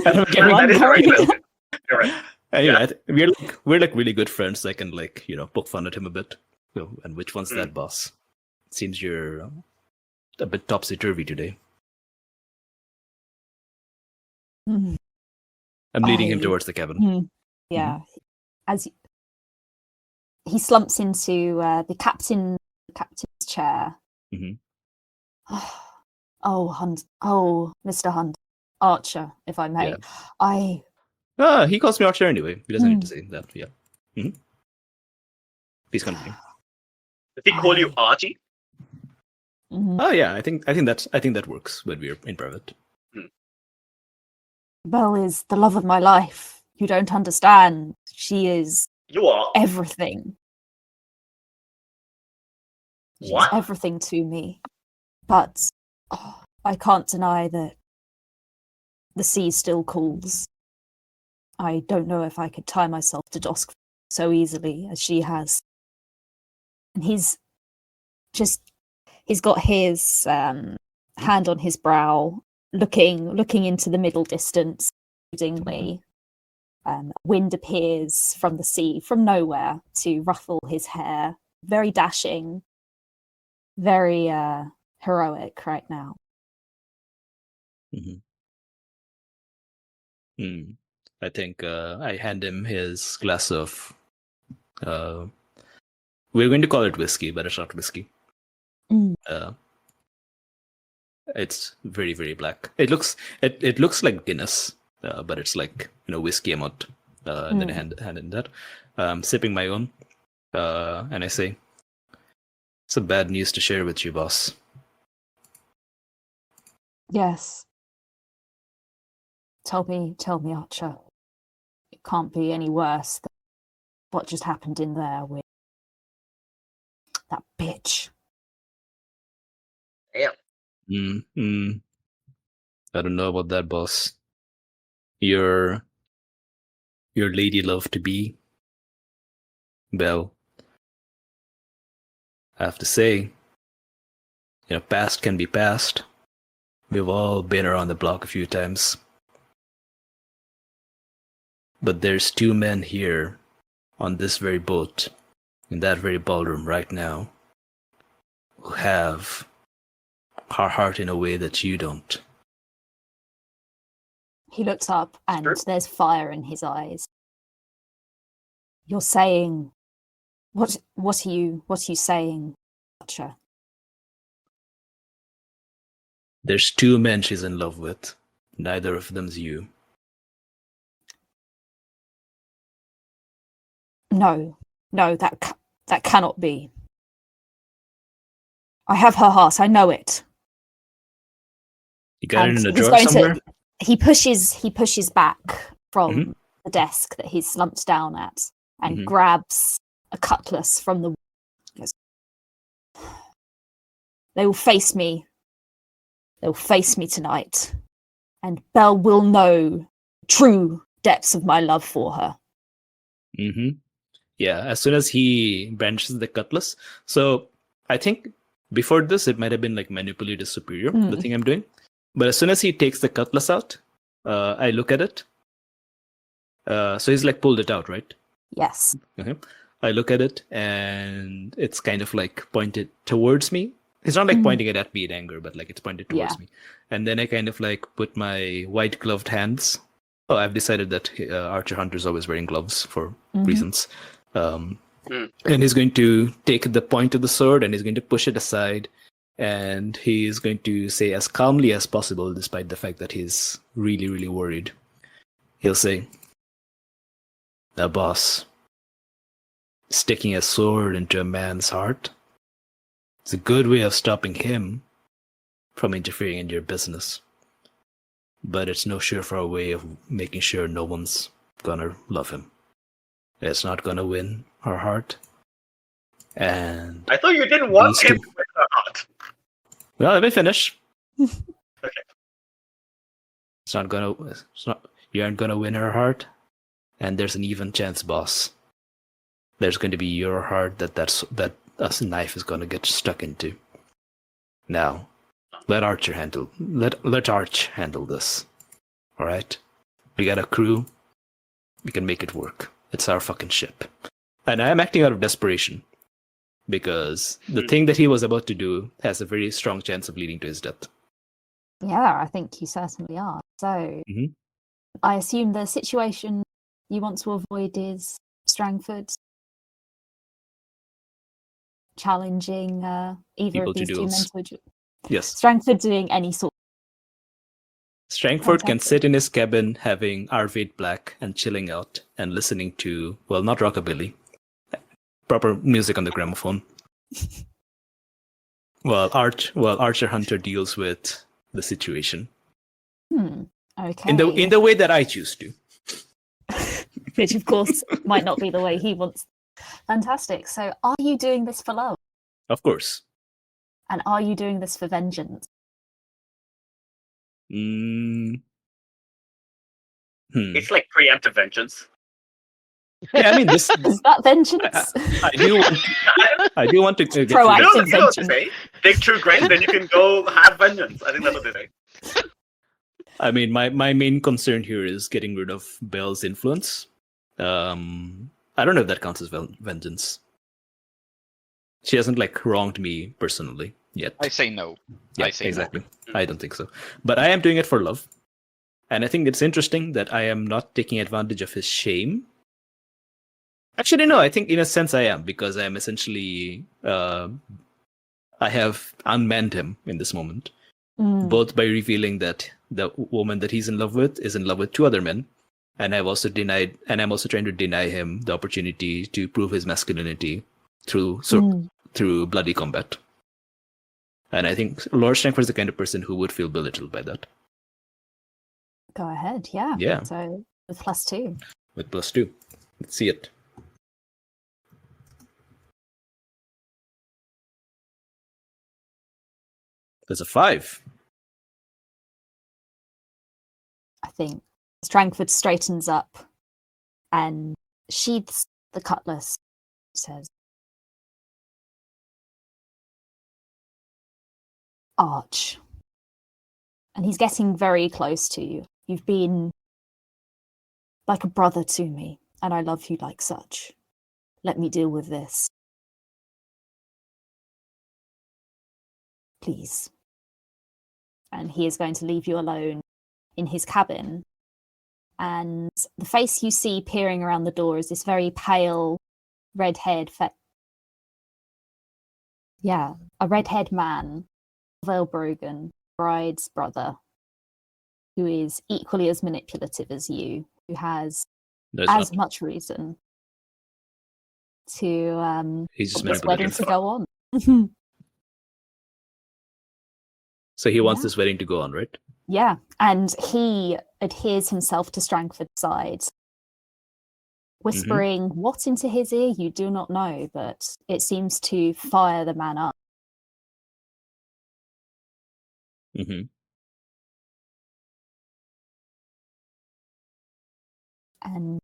I don't get That is currently- right. You're right. Anyway, we're like really good friends. So I can like poke fun at him a bit. So, and which one's that, boss? Seems you're a bit topsy turvy today. Mm. I'm leading him I- towards the cabin. Mm. Yeah. As he slumps into the captain's chair. Mhm. Oh, Mr. Hunt, Archer, if I may. Yeah. He calls me Archer anyway. He doesn't need to say that. Yeah. Mm-hmm. Please continue. Does he call you Archie? Mhm. Oh yeah, I think that works when we're in private. Belle is the love of my life. You don't understand. She is You are. everything. She's What? everything to me. But I can't deny that the sea still calls. I don't know if I could tie myself to Dosk so easily as she has. And he's got his hand on his brow, looking into the middle distance, broodingly. Wind appears from the sea, from nowhere, to ruffle his hair. Very dashing, very heroic right now. I think I hand him his glass of. We're going to call it whiskey, but it's not whiskey. Mm. It's very, very black. It looks like Guinness, but it's like whiskey amount. And then I hand in that. Sipping my own, and I say, "Some bad news to share with you, boss." Yes. Tell me, Archer. It can't be any worse than what just happened in there with that bitch. Damn. I don't know about that, boss. Your lady love to be, Belle. I have to say, past can be past. We've all been around the block a few times. But there's two men here on this very boat, in that very ballroom right now, who have her heart in a way that you don't. He looks up and Sure. there's fire in his eyes. You're saying what are you saying, Archer? There's two men she's in love with. Neither of them's you. No, that cannot be. I have her heart, I know it. You got it in a he's drawer going somewhere? He pushes back from Mhm. the desk that he's slumped down at and Mhm. grabs a cutlass from the. He goes, They will face me. They will face me tonight, and Belle will know true depths of my love for her. Mm-hmm. Yeah, as soon as he brandishes the cutlass. So I think before this, it might have been like manipulative superior, the thing I'm doing. But as soon as he takes the cutlass out, I look at it. So he's like pulled it out, right? Yes. Okay. I look at it and it's kind of like pointed towards me. It's not like pointing it at me in anger, but like it's pointed towards me. And then I kind of like put my white gloved hands. Oh, I've decided that Archer Hunter is always wearing gloves for reasons. And he's going to take the point of the sword and he's going to push it aside. And he's going to say as calmly as possible, despite the fact that he's really, really worried. He'll say, "Now, boss, sticking a sword into a man's heart, it's a good way of stopping him from interfering in your business. But it's no surefire way of making sure no one's gonna love him. It's not gonna win her heart. And I thought you didn't want These him two- to win her heart. well, let me finish. Okay. You aren't gonna win her heart, and there's an even chance, boss. There's going to be your heart that a knife is gonna get stuck into. Now, let Arch handle this. All right, we got a crew. We can make it work. It's our fucking ship, and I am acting out of desperation because the thing that he was about to do has a very strong chance of leading to his death. Yeah, I think you certainly are. So Mhm. I assume the situation you want to avoid is Strangford challenging either People of to these two duels. men to Yes, Strangford doing any sort. Strangford can Fantastic. sit in his cabin having Arvade Black and chilling out and listening to, well, not rockabilly, proper music on the gramophone. While Archer Hunter deals with the situation Okay. in the way that I choose to. Which of course might not be the way he wants. Fantastic. So are you doing this for love? Of course. And are you doing this for vengeance? It's like preemptive vengeance. Yeah, I mean this. Is that vengeance? I do want to get Proactive. You know what they vengeance. say? Dig through grain, then you can go have vengeance. I think that's what they say. I mean, my main concern here is getting rid of Belle's influence. I don't know if that counts as vengeance. She hasn't wronged me personally yet. I say no. Yeah, I say exactly. no. I don't think so. But I am doing it for love. And I think it's interesting that I am not taking advantage of his shame. Actually, no, I think in a sense I am, because I am essentially... I have unmanned him in this moment. Both by revealing that the woman that he's in love with is in love with two other men. And I'm also trying to deny him the opportunity to prove his masculinity through bloody combat. And I think Lord Strangford is the kind of person who would feel belittled by that. Go ahead, yeah. Yeah. So with +2. With +2. Let's see it. There's a 5. I think Strangford straightens up and sheaths the cutlass, says, Arch. And he's getting very close to you. You've been like a brother to me, and I love you like such. Let me deal with this. Please. And he is going to leave you alone in his cabin. And the face you see peering around the door is this very pale, red-haired a red-haired man, Belle Brogan, bride's brother, who is equally as manipulative as you, who has much reason to He's just want this wedding manipulative. to go on. So he wants this wedding to go on, right? Yeah, and he adheres himself to Strangford's side, whispering what into his ear you do not know, but it seems to fire the man up. And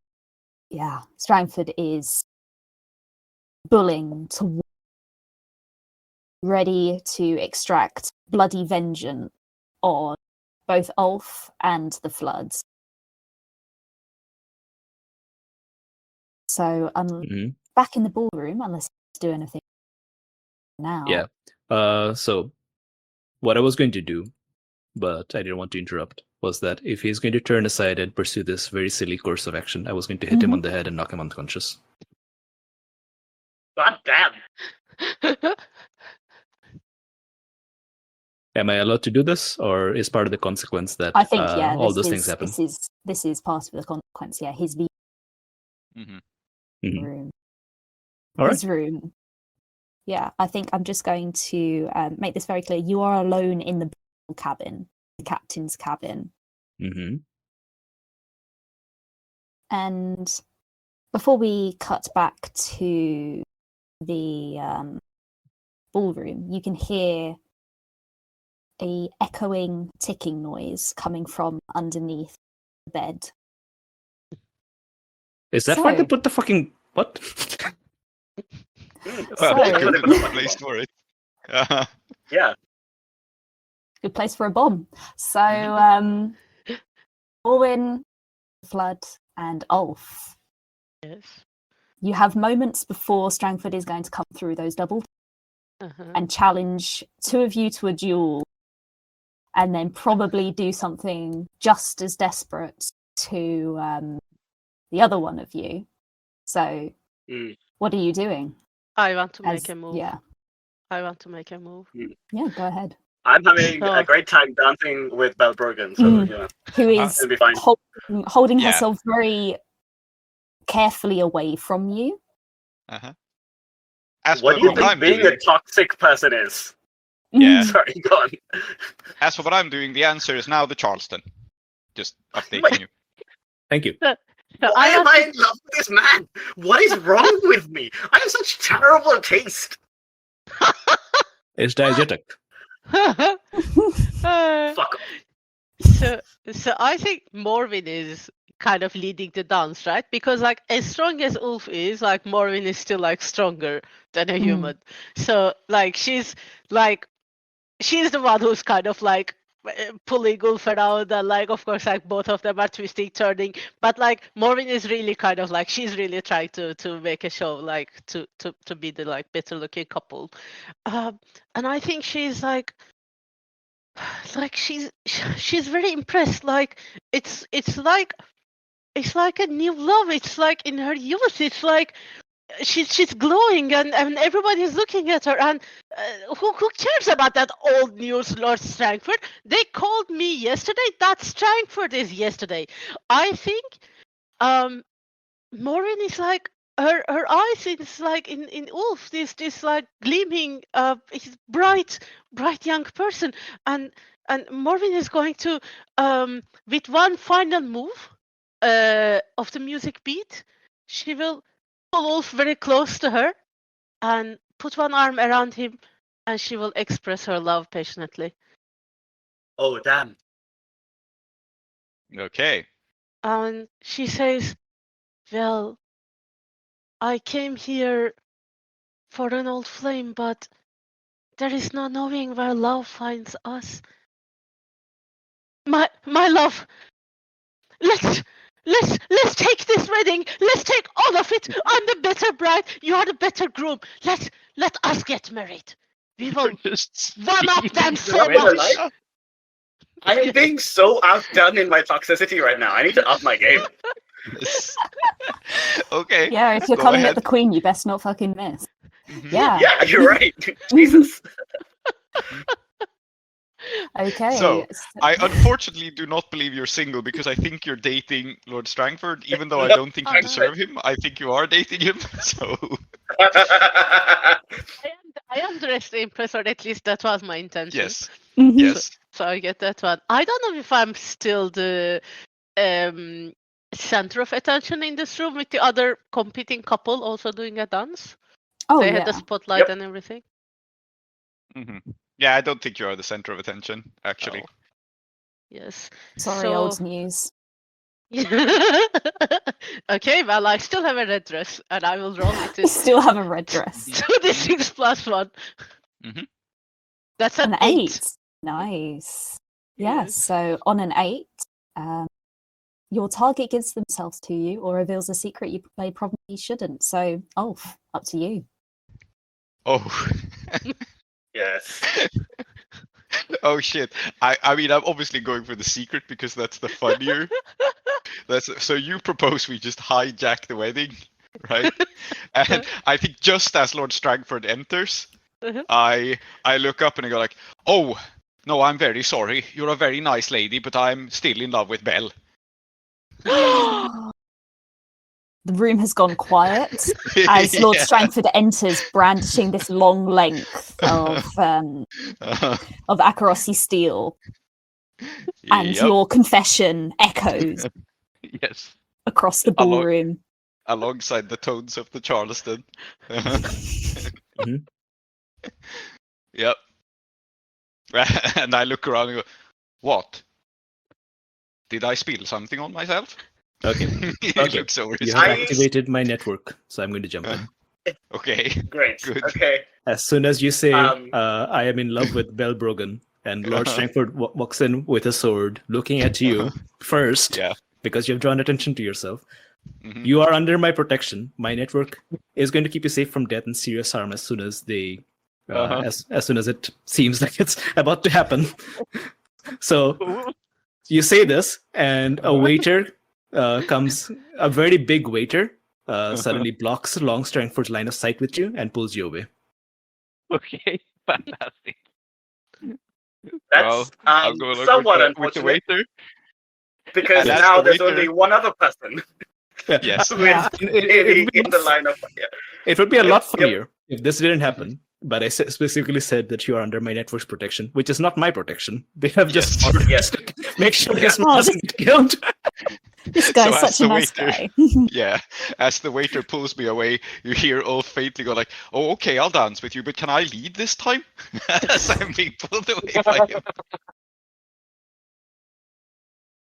yeah, Strangford is bullying to ready to extract bloody vengeance on both Ulf and the Floods. So back in the ballroom, unless he's doing anything now. Yeah. So what I was going to do, but I didn't want to interrupt, was that if he's going to turn aside and pursue this very silly course of action, I was going to hit him on the head and knock him unconscious. God damn. Am I allowed to do this, or is part of the consequence that I think all those things happen? This is part of the consequence. Yeah, his room. All right. His room. Yeah, I think I'm just going to make this very clear. You are alone in the cabin, the captain's cabin. And before we cut back to the ballroom, you can hear a echoing ticking noise coming from underneath the bed. Is that why they put the fucking what? Good place for it. Yeah. Good place for a bomb. So, Orwin, Flood, and Ulf. Yes. You have moments before Strangford is going to come through those double and challenge two of you to a duel, and then probably do something just as desperate to the other one of you. So, what are you doing? I want to make a move. Yeah. I want to make a move. Yeah, go ahead. I'm having a great time dancing with Belle Brogan, so yeah. Who is it'll be fine. holding herself very carefully away from you. As What do you think being a toxic person is? Yeah. Sorry, go on. As for what I'm doing, the answer is now the Charleston. Just updating you. Thank you. Why am I in love with this man? What is wrong with me? I have such terrible taste. It's diegetic. Fuck. So I think Morwin is kind of leading the dance, right? Because like as strong as Ulf is, like Morwin is still like stronger than a human. So like she's the one who's kind of like pulling Ulf around, and like of course like both of them are twisting, turning, but like Morwin is really kind of like she's really trying to make a show, like to be the like better looking couple, and I think she's like she's very impressed. Like it's like a new love. It's like in her youth. It's like she's glowing, and everybody's looking at her. And who cares about that old news, Lord Strangford? They called me yesterday. That Strangford is yesterday. I think Maureen is like her eyes is like in Ulf, this like gleaming he's bright young person, and Morwin is going to with one final move of the music beat, she will pull Ulf very close to her and put one arm around him, and she will express her love passionately. Oh damn. Okay. And she says, well, I came here for an old flame, but there is no knowing where love finds us. My love, let's take this wedding. Let's take all of it. I'm the better bride. You are the better groom. Let us get married. We will one up them so much. I am being so outdone in my toxicity right now. I need to up my game. Okay. Yeah, if you're go calling ahead. it the Queen, you best not fucking miss. Yeah. Yeah, you're right. Jesus. Okay. So, I unfortunately do not believe you're single, because I think you're dating Lord Strangford, even though I don't think you deserve him. I think you are dating him, so... I underestimated the impress, or at least that was my intention. Yes. Yes. So I get that one. I don't know if I'm still the center of attention in this room with the other competing couple also doing a dance. Oh, They yeah. had the spotlight and everything. Yeah, I don't think you are the center of attention, actually. Oh. Yes. Sorry, So... old news. Okay, well, I still have a red dress, and I will roll with You it. still have a red dress. 2d6 plus 1. That's an 8. Nice. Yeah, Yes. so on an 8, your target gives themselves to you or reveals a secret they probably shouldn't. So, Ulf, up to you. Oh. Yes. Oh shit. I mean, I'm obviously going for the secret because that's the funnier. So you propose we just hijack the wedding, right? And I think just as Lord Strangford enters, I look up and I go like, oh, no, I'm very sorry. You're a very nice lady, but I'm still in love with Belle. The room has gone quiet as Lord Strangford enters, brandishing this long length of Akarossi steel, and your confession echoes Yes. across the ballroom. alongside the tones of the Charleston. Mhm. Yep. And I look around and go, "What? Did I spill something on myself?" Okay. He Okay. looks over his You have I- activated my network, so I'm going to jump in. Okay. Great. Good. Okay. As soon as you say, Um, I am in love with Belle Brogan, and Lord Strangford walks in with a sword, looking at you first, Yeah. because you've drawn attention to yourself. Mhm. You are under my protection. My network is going to keep you safe from death and serious harm as soon as they, as soon as it seems like it's about to happen. So you say this, and a waiter comes, a very big waiter, suddenly blocks Long Strangford's line of sight with you and pulls you away. Okay, fantastic. That's I'll go along somewhat with the unfortunate waiter. because And as now the there's waiter- only one other person Yes. who Yeah. is in the line of fire. It would be a Yep, lot yep. funnier if this didn't happen. But I specifically said that you are under my network's protection, which is not my protection. They have just Yes. ordered Yes. us to make sure Yeah. this man doesn't get killed. This guy's So as such a the nice waiter- guy. Yeah. As the waiter pulls me away, you hear Ulf faintly go like, "Oh, okay, I'll dance with you, but can I lead this time?" As I'm being pulled away by him.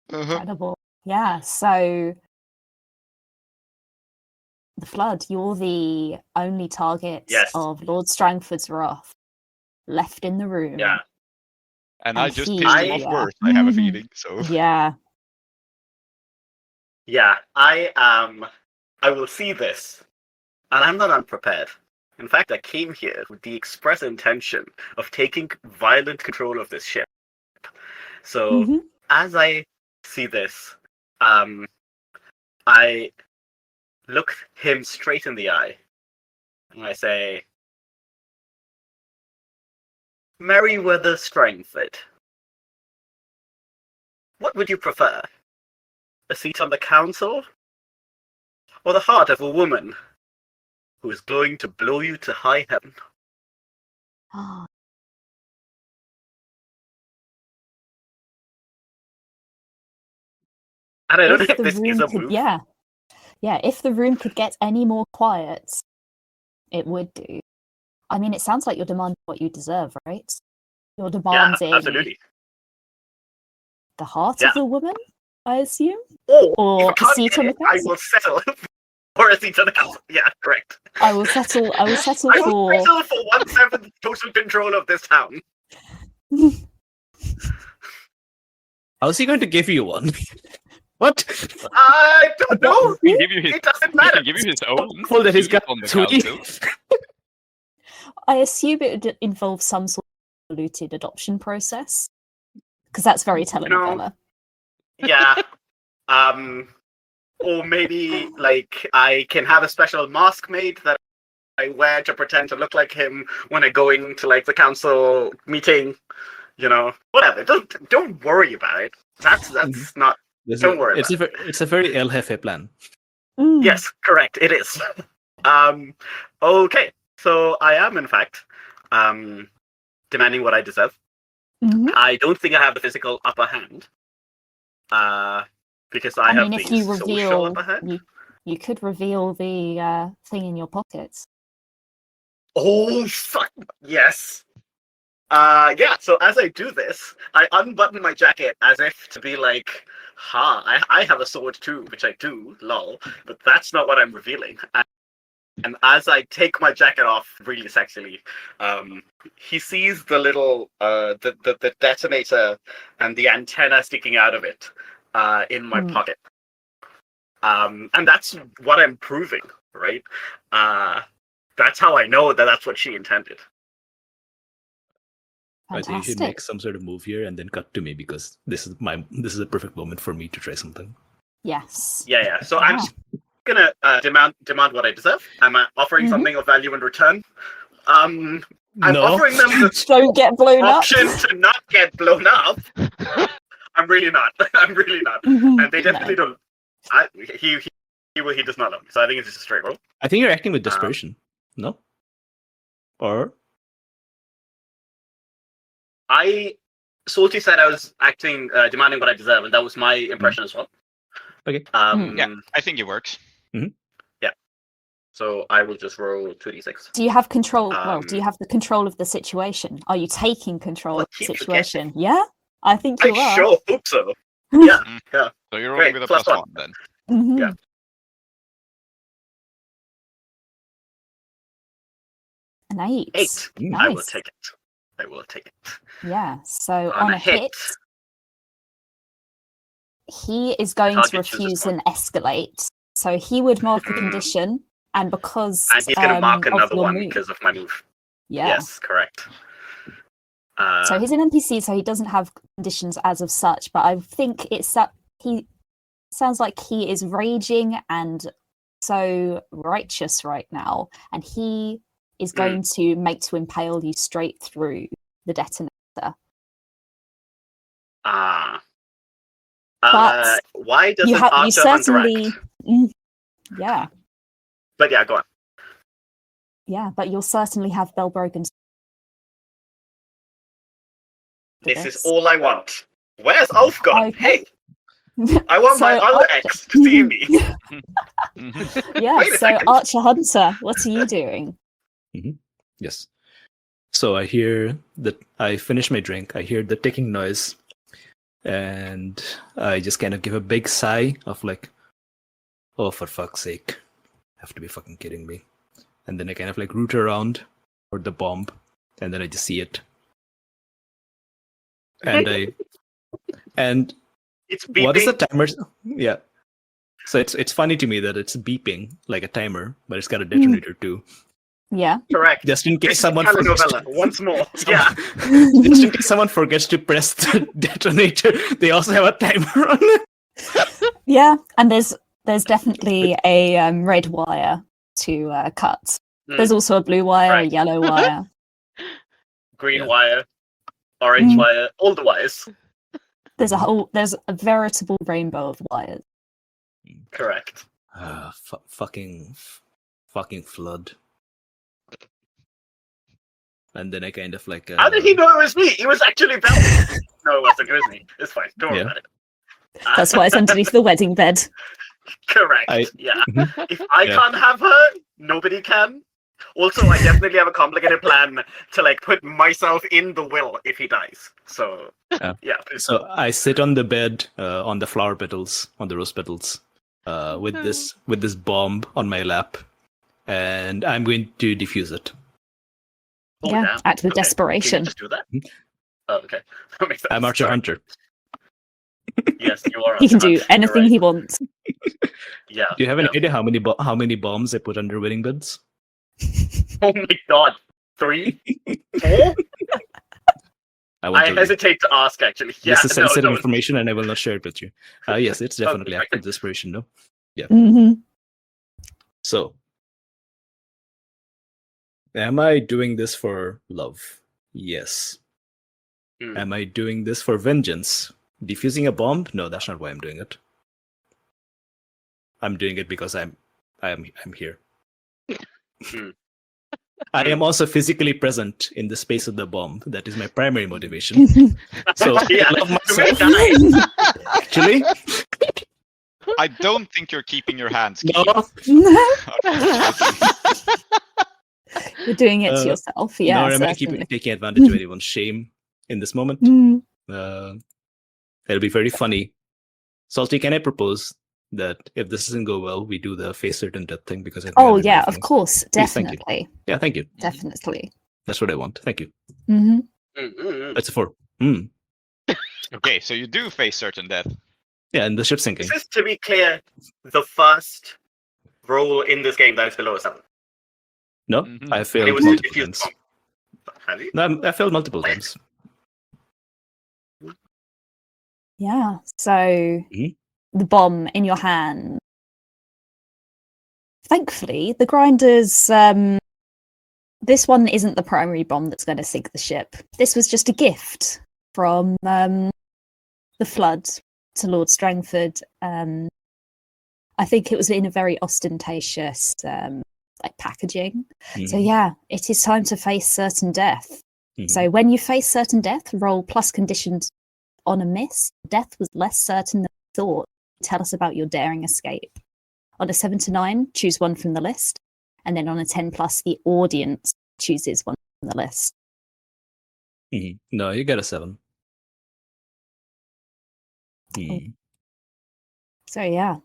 Incredible. Yeah, so the Flood, you're the only target Yes. of Lord Strangford's wrath left in the room. Yeah. And I And just he- pissed him off yeah. worse, I have a feeling. So Yeah. Yeah. I will see this, and I'm not unprepared. In fact, I came here with the express intention of taking violent control of this ship. So Mhm. as I see this, I look him straight in the eye, and I say, "Merryweather Strangford, what would you prefer? A seat on the council, or the heart of a woman who is going to blow you to high heaven?" And I don't know If if the this is room a could, move. yeah, if the room could get any more quiet, it would do. I mean, it sounds like you're demanding what you deserve, right? You're Yeah, demanding absolutely. the heart Yeah. of the woman, I assume, Or or if I can't seat get on the it, I council. will settle for a seat on the council. Yeah, correct. I will settle. I will settle I will for. settle for 1/7 total control of this town. How's he going to give you one? What? I don't know. He can give you his. It doesn't He matter. can give you his own. Well, that he's seat got on the three. council. I assume it would involve some sort of diluted adoption process, because that's very telenovela. Yeah. Or maybe like I can have a special mask made that I wear to pretend to look like him when I go into like the council meeting. You know, whatever. Don't worry about it. That's not. Don't worry It's a very El Jefe plan. Mm. Yes, correct. It is. Okay. So I am in fact demanding what I deserve. Mhm. I don't think I have the physical upper hand. Because I have mean, if the you social reveal, upper hand. you could reveal the thing in your pockets. Oh fuck yes. Yeah, so as I do this, I unbutton my jacket as if to be like, I have a sword too, which I do, lol, but that's not what I'm revealing. And as I take my jacket off really sexily, he sees the little, the detonator and the antenna sticking out of it in my pocket. And that's what I'm proving, right? That's how I know that that's what she intended. I think you should Fantastic. make some sort of move here and then cut to me, because this is a perfect moment for me to try something. Yes. Yeah. So Wow. I'm just gonna demand what I deserve. I'm offering Mhm. something of value in return. I'm No. offering them the Don't get blown up. option to not get blown up. I'm really not. I'm really not. Mhm. And they definitely don't. He does not know me. So I think it's just a straight roll. I think you're acting with desperation. No? Or Salty said I was acting, demanding what I deserve, and that was my impression as well. Okay. Um, yeah, I think it works. So I will just roll 2d6. Do you have control? Do you Um, have the control of the situation? Are you taking control Well, of the keep situation? Yeah, I think you I are. sure hope so. Yeah, yeah. So you're rolling Great, with a plus +1 one. then. Mhm. Yeah. An 8. 8. Nice. I will take it. I will take it. Yeah. So On on a a hit, he is going to Target chooses refuse one. and escalate. So he would mark a Mhm. condition, and because And he's going to mark of another your one move, because of my move. yeah. Yes, correct. So he's an NPC, so he doesn't have conditions as of such. But I think he sounds like he is raging and so righteous right now, and he is going to make to impale you straight through the detonator. But why does you an archer certainly, interact? Yeah, But yeah, go on. yeah, but you'll certainly have Belle Brogan. This is all I want. Where's Ulf gone? Okay. Hey, I want my So other ex to see me. Yeah, Wait a so second. Archer Hunter, what are you doing? Yes. So I finish my drink, I hear the ticking noise, and I just kind of give a big sigh of like, oh, for fuck's sake. Have to be fucking kidding me. And then I kind of like root around for the bomb, and then I just see it. And It's beeping. what is the timer? Yeah. So it's funny to me that it's beeping like a timer, but it's got a detonator too. Yeah. Correct. Just in case This is someone telenovela. Once more. Yeah. just in case someone forgets to press the detonator, they also have a timer on it. Yeah, and there's definitely a red wire to cut. There's also a blue wire, Right. a yellow wire. Green Yeah. wire, orange wire, all the wires. There's a veritable rainbow of wires. Correct. Fucking flood. And then I kind of like. How did he know it was me? It was actually Belle. No, it wasn't. It was me. It's fine. Don't worry Yeah. about it. That's why it's underneath the wedding bed. Correct. Yeah. If I Yeah. can't have her, nobody can. Also, I definitely have a complicated plan to like put myself in the will if he dies. So yeah. Please. So I sit on the bed, on the flower petals, on the rose petals, with this bomb on my lap, and I'm going to defuse it. Oh, Yeah, damn. act with Okay. desperation. Can you just do that? Oh, okay. That makes sense. I'm Archer Sorry. Hunter. Yes, you are. He can Archer do Hunter. anything You're he right. wants. Yeah. Do you have any yeah. idea how many bombs I put under wedding beds? Oh my god. 3? 4? I I hesitate to ask, actually. Yeah, This is sensitive no. information, and I will not share it with you. Yes, it's definitely Okay. active desperation. No. Hmm. So, am I doing this for love? Yes. Am I doing this for vengeance? Defusing a bomb? No, that's not why I'm doing it. I'm doing it because I'm here. I am also physically present in the space of the bomb. That is my primary motivation. So Yeah, I love you may myself. die. Actually, I don't think you're keeping your hands no. clean. You're doing it to yourself. Yeah, Nor am I certainly. taking advantage of anyone's shame in this moment. Mm. It'll be very funny. Salty, can I propose that if this doesn't go well, we do the face certain death thing? Because I think Oh I've yeah, been of course, Please, thank you. definitely, Yeah, thank you. definitely. That's what I want. Thank you. Hmm. It's a 4. Okay, so you do face certain death. Yeah, and the ship's sinking. This is, to be clear, the first roll in this game that is below a 7. No, Mhm. I And it failed was a multiple diffused times. bomb. Have you? No, I failed multiple times. Yeah. So Mhm. the bomb in your hand. Thankfully, the grinders. This one isn't the primary bomb that's going to sink the ship. This was just a gift from the flood to Lord Strangford. I think it was in a very ostentatious like packaging. So yeah, it is time to face certain death. So when you face certain death, roll plus conditions on a miss. Death was less certain than thought. Tell us about your daring escape. On a 7 to 9, choose one from the list. and then on a 10 plus, the audience chooses one on the list. No, you get a 7. So yeah,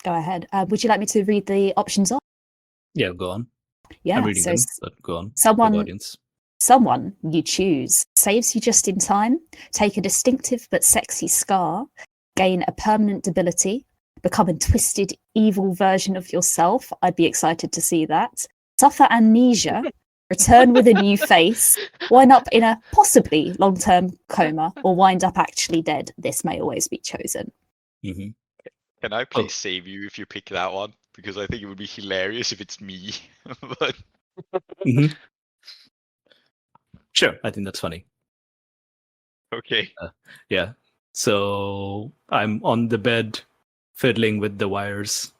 go ahead. Would you like me to read the options off? Yeah, go on. Yeah, I'm reading so them, but go on. someone- For the audience. someone you choose saves you just in time, take a distinctive but sexy scar, gain a permanent debility, become a twisted, evil version of yourself. I'd be excited to see that. Suffer amnesia, return with a new face, wind up in a possibly long-term coma, or wind up actually dead. This may always be chosen. Mm-hmm. Can I please save you if you pick that one? Because I think it would be hilarious if it's me. But Mm-hmm. Sure, I think that's funny. okay. Yeah. So I'm on the bed, fiddling with the wires,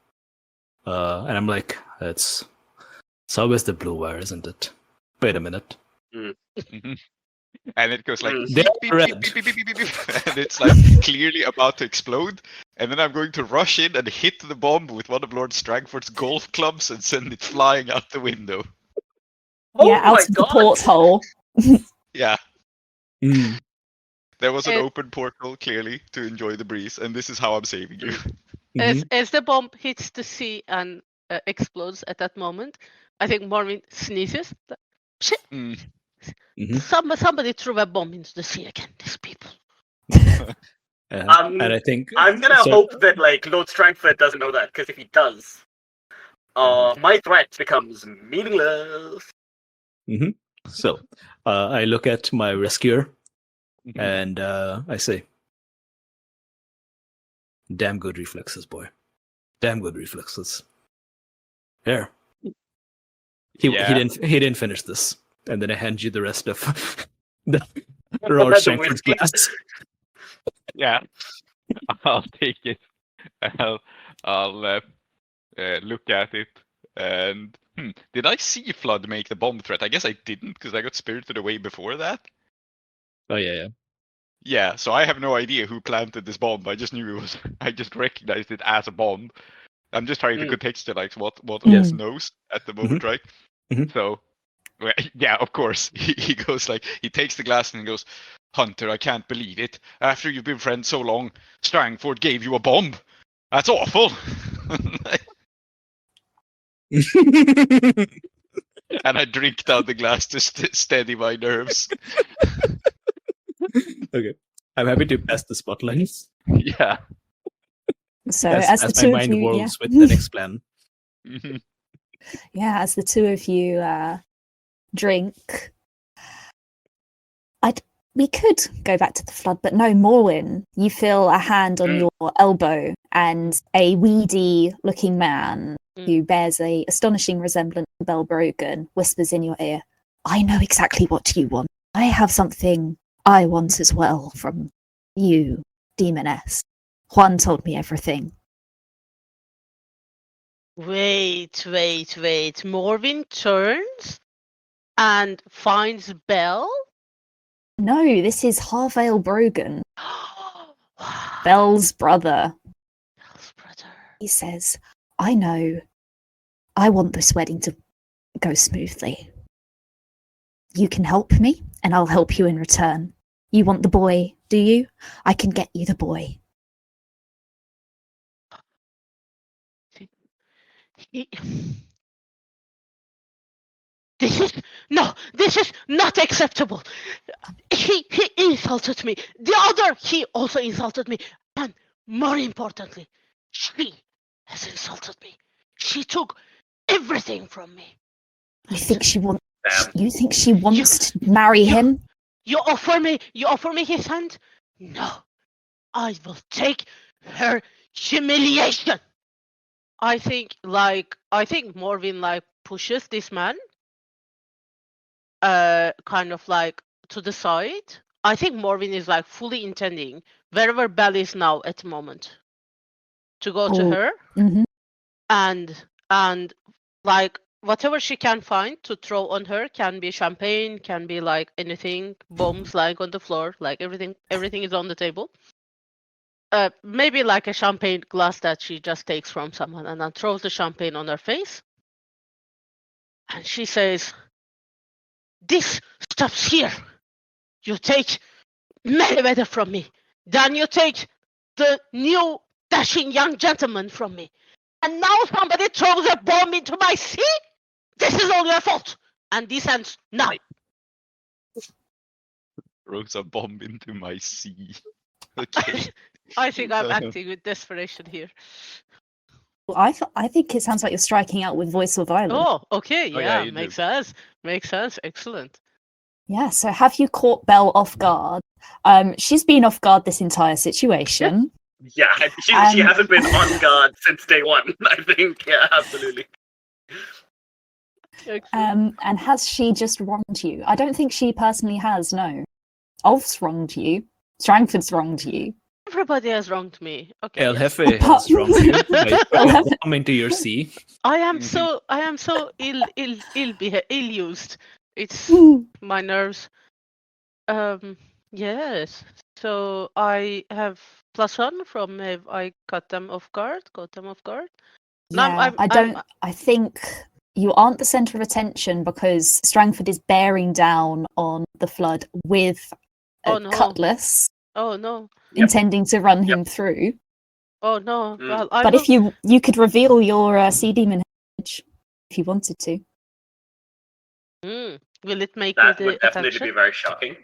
and I'm like, it's always the blue wire, isn't it? Wait a minute. Mhm. And it goes like Mm. beep, They're beep, beep, beep, beep, beep, beep, beep, and it's like clearly about to explode. And then I'm going to rush in and hit the bomb with one of Lord Strangford's golf clubs and send it flying out the window. Yeah, Oh out my of the god! porthole. Yeah, Mm. there was an It- open portal clearly to enjoy the breeze, and this is how I'm saving you. Mhm. As the bomb hits the sea and explodes at that moment, I think Marvin sneezes. Shit! Mm. Mhm. Somebody threw a bomb into the sea again. These people. And I think I'm gonna so- hope that like Lord Strangford doesn't know that, because if he does, my threat becomes meaningless. Mhm. So I look at my rescuer Mhm. and I say, "Damn good reflexes, boy. Damn good reflexes." Here. He Yeah. didn't finish this, and then I hand you the rest of the Lord The Strangford's whiskey. glass. Yeah, I'll take it. I'll look at it. And did I see Flood make the bomb threat? I guess I didn't because I got spirited away before that. Oh yeah. Yeah, so I have no idea who planted this bomb. I just knew it was. I just recognized it as a bomb. I'm just trying to Mm. contextualize what Yes. Oz knows at the moment, right? Mhm. So, well, yeah, of course. He goes like, he takes the glass and he goes, Hunter, I can't believe it. After you've been friends so long, Strangford gave you a bomb. That's awful. And I drink down the glass to steady my nerves. Okay. I'm happy to pass the spotlight Yeah. So as the my two of mind you, whirls with the next plan. Mhm. yeah, as the two of you drink, we could go back to the flood, but no, Morwin, you feel a hand on your elbow, and a weedy-looking man who bears a astonishing resemblance to Belle Brogan whispers in your ear, "I know exactly what you want. I have something I want as well from you, demoness. Juan told me everything." Wait. Morvin turns and finds Belle. No, this is Harvale Brogan, Belle's brother. Belle's brother. He says, "I know. I want this wedding to go smoothly. You can help me, and I'll help you in return. You want the boy, do you? I can get you the boy." He... This is not acceptable. He insulted me. The other, he also insulted me. And more importantly, she has insulted me. She took everything from me. You think she wants? Damn. You think she wants to marry him? You offer me his hand? No. I will take her humiliation. I think Morvin like pushes this man kind of like to the side. I think Morvin is like fully intending wherever Belle is now at the moment to go to Oh. her Mm-hmm. and like whatever she can find to throw on her, can be champagne, can be like anything, bombs lying on the floor, like everything is on the table. maybe like a champagne glass that she just takes from someone and then throws the champagne on her face. And she says, "This stops here. You take Merryweather from me. Then you take the new dashing young gentleman from me. And now somebody throws a bomb into my sea? This is all your fault. And this ends now." Throws a bomb into my sea. Okay. I think I'm acting with desperation here. Well, I think it sounds like you're striking out with voice or violence. Oh, okay. Oh, yeah, Yeah, you makes do. sense. Makes sense. Excellent. Yeah, so have you caught Belle off guard? She's been off guard this entire situation. Yeah, she hasn't been on guard since day one, I think. Yeah, absolutely. Excellent. And has she just wronged you? I don't think she personally has, no. Ulf's wronged you. Strangford's wronged you. Everybody has wronged me. Okay. El yes. Jefe has wronged you by throwing a bomb into your sea. I am so ill-used. It's my nerves. Yes. So I have +1 from if I caught them off guard. No, Yeah, I think you aren't the centre of attention because Strangford is bearing down on the flood with a Oh, no. cutlass, Oh no. intending to run him through. Oh no. Mm. Well, I But will... if you could reveal your sea demon heritage if you wanted to. Will it make That me would the definitely attention? be very shocking.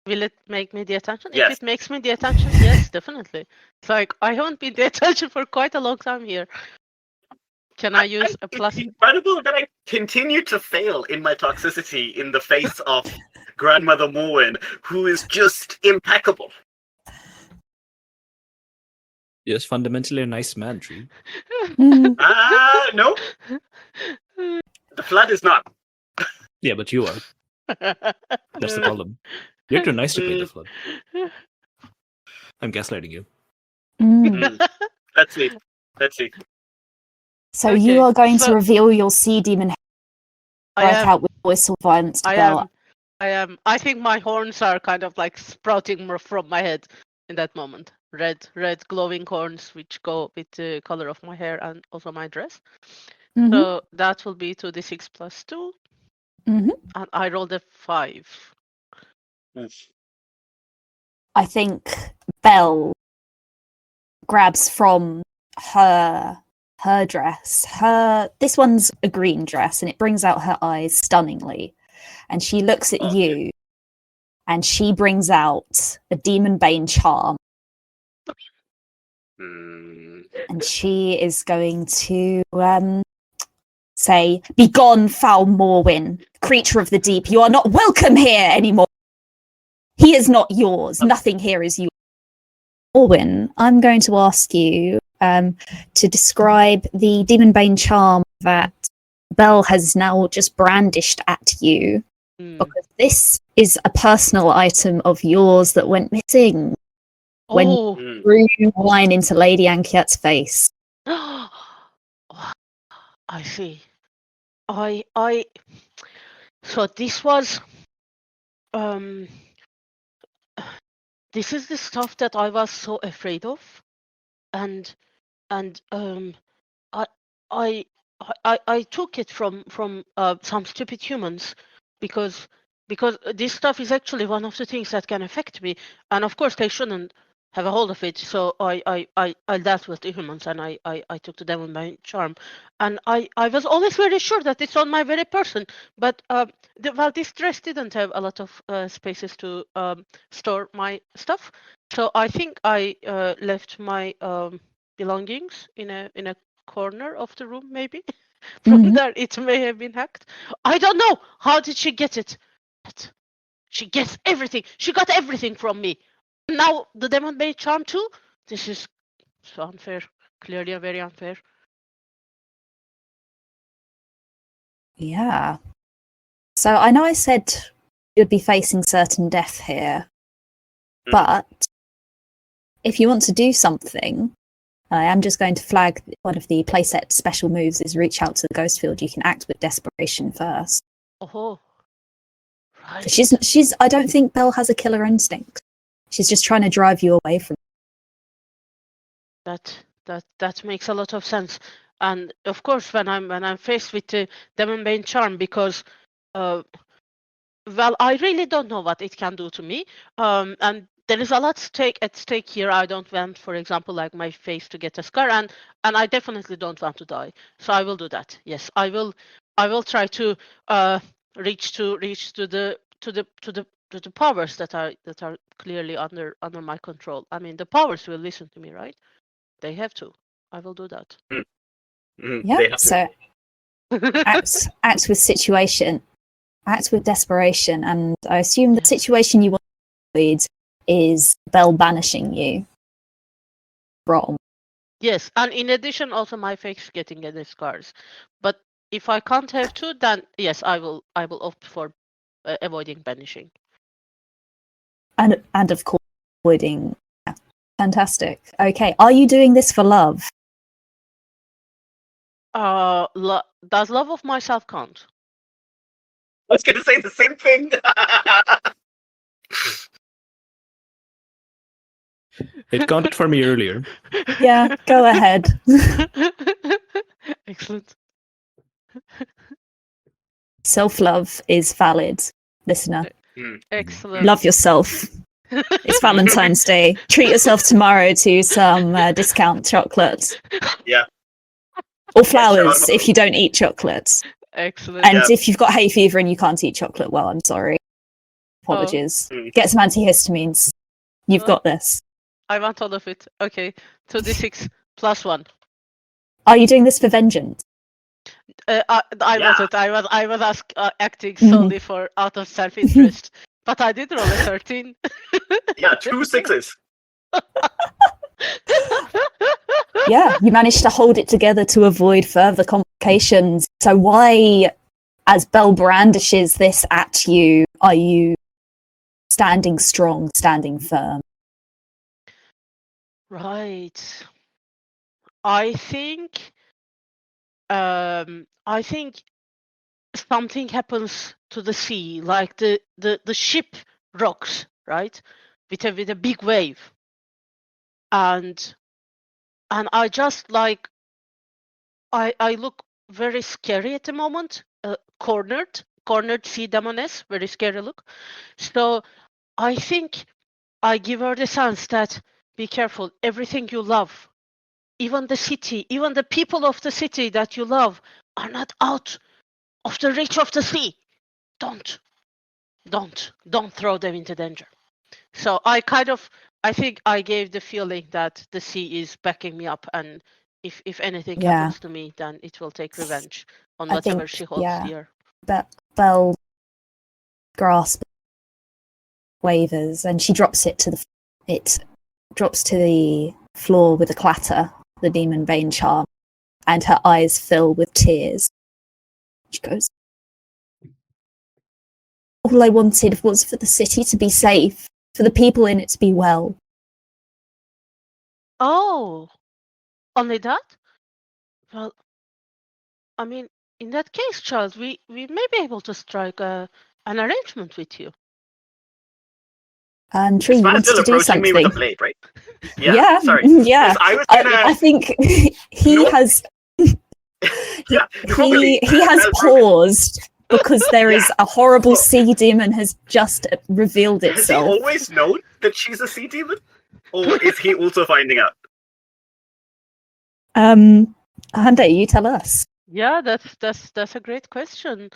Will it make me the attention? Yes. If it makes me the attention, yes, definitely. It's like I haven't been the attention for quite a long time here. Can I use a plus? It's incredible that I continue to fail in my toxicity in the face of Grandmother Morwen, who is just impeccable. Yes, fundamentally a nice man, Tree. Mm. No, the flood is not. Yeah, but you are. That's the problem. You're too nice to pay the flood. I'm gaslighting you. Mm. Let's see. So Okay, you are going so- to reveal your sea demon I break am. out with voice or violence to Belle. I am. I think my horns are kind of like sprouting more from my head in that moment. Red glowing horns, which go with the color of my hair and also my dress. Mhm. So that will be 2d6 plus 2. Mhm. And I rolled a 5. I think Belle grabs from her dress. This one's a green dress, and it brings out her eyes stunningly. And she looks at you, and she brings out a Demon Bane charm, and she is going to say, "Begone, foul Morwen, creature of the deep! You are not welcome here anymore. He is not yours. Nothing here is yours." Morwen, I'm going to ask you to describe the Demon Bane charm that Belle has now just brandished at you, because this is a personal item of yours that went missing when you threw wine into Lady Ankiyat's face. I see. So this was this is the stuff that I was so afraid of, and I took it from some stupid humans because this stuff is actually one of the things that can affect me, and of course they shouldn't have a hold of it. So I dealt with the humans, and I took to them with my charm, and I was always very sure that it's on my very person. But this dress didn't have a lot of spaces to store my stuff, so I think I left my belongings in a corner of the room, maybe. From there it may have been hacked. I don't know. How did she get it? But she gets everything. She got everything from me. Now the Demon Bane charm too? This is so unfair. Clearly very unfair. Yeah. So I know I said you'd be facing certain death here, but if you want to do something, I am just going to flag one of the playset special moves is reach out to the ghost field. You can act with desperation first. Oh, right. She's I don't think Belle has a killer instinct. She's just trying to drive you away from That makes a lot of sense. And of course, when I'm faced with the Demon Bane charm, because well, I really don't know what it can do to me. And there is a lot at stake here. I don't want, for example, like my face to get a scar, and I definitely don't want to die. So I will do that. Yes, I will try to reach to the powers that are clearly under my control. I mean, the powers will listen to me, right? They have to. I will do that. Yeah. So act with situation. Act with desperation, and I assume the situation you want to avoid is Belle banishing you from. Yes, and in addition, also my face getting any scars. But if I can't have two, then yes, I will opt for avoiding banishing. And of course, avoiding. Yeah. Fantastic. Okay, are you doing this for love? Does love of myself count? I was going to say the same thing. It counted for me earlier. Yeah, go ahead. Excellent. Self-love is valid, listener. Excellent. Love yourself. It's Valentine's Day. Treat yourself tomorrow to some discount chocolate. Yeah. Or flowers if you don't eat chocolates. Excellent. And if you've got hay fever and you can't eat chocolate, well, I'm sorry. Apologies. Get some antihistamines. You've got this. I want all of it. Okay. 2d6 plus 1. Are you doing this for vengeance? I wasn't. I was acting solely for out of self-interest. But I did roll a 13. Yeah, 2 6s. Yeah, you managed to hold it together to avoid further complications. So why, as Belle brandishes this at you, are you standing strong, standing firm? Right. I think something happens to the sea, like the ship rocks, right? With a big wave. And I just like I look very scary at the moment. Cornered sea demoness, very scary look. So I think I give her the sense that be careful, everything you love, even the city, even the people of the city that you love are not out of the reach of the sea. Don't throw them into danger. So I think I gave the feeling that the sea is backing me up, and if anything happens to me, then it will take revenge on whatever she holds dear. Belle grasps, wavers, and she drops it to the floor with a clatter, the Demon Bane charm, and her eyes fill with tears. She goes, all I wanted was for the city to be safe, for the people in it to be well. Oh, only that? Well, I mean, in that case, child, we may be able to strike an arrangement with you. Tree, you wanted to do something. Me with a blade, right? Yeah, sorry. Yeah, I think he has. He has paused because there is a horrible sea demon has just revealed itself. Has he always known that she's a sea demon, or is he also finding out? Hande, you tell us. Yeah, that's a great question.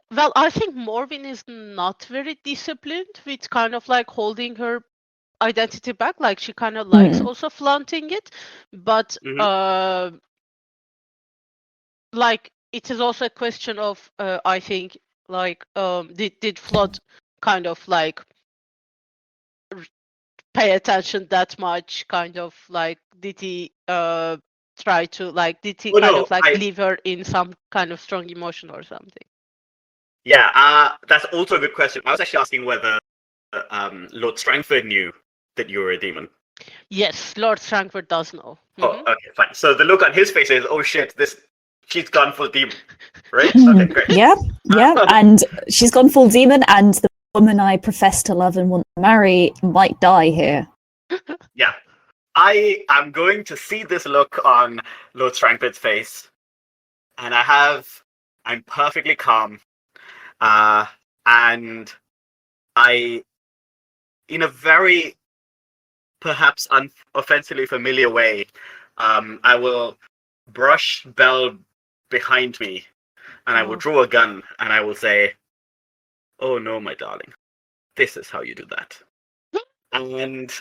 Well, I think Morvin is not very disciplined with kind of like holding her identity back. Like she kind of likes also flaunting it, but like it is also a question of I think like did Flood kind of like pay attention that much? Kind of like did he try to like did he leave her in some kind of strong emotion or something? Yeah, that's also a good question. I was actually asking whether Lord Strangford knew that you were a demon. Yes, Lord Strangford does know. Oh, okay, fine. So the look on his face is, oh shit, she's gone full demon, right? Okay, great. Yeah, and she's gone full demon, and the woman I profess to love and want to marry might die here. Yeah. I am going to see this look on Lord Strangford's face, and I'm perfectly calm. And I, in a very perhaps offensively familiar way, I will brush Belle behind me, and I will draw a gun, and I will say, "Oh no, my darling, this is how you do that." And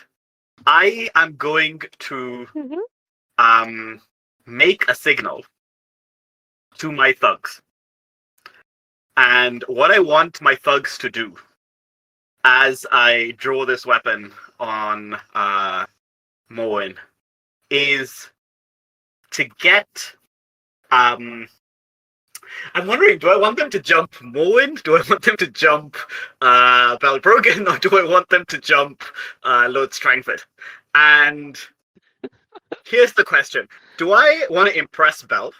I am going to make a signal to my thugs. And what I want my thugs to do as I draw this weapon on Moen is to get I'm wondering, do I want them to jump Moen? Do I want them to jump Belle Brogan? Or do I want them to jump Lord Strangford? And here's the question. Do I want to impress Belle?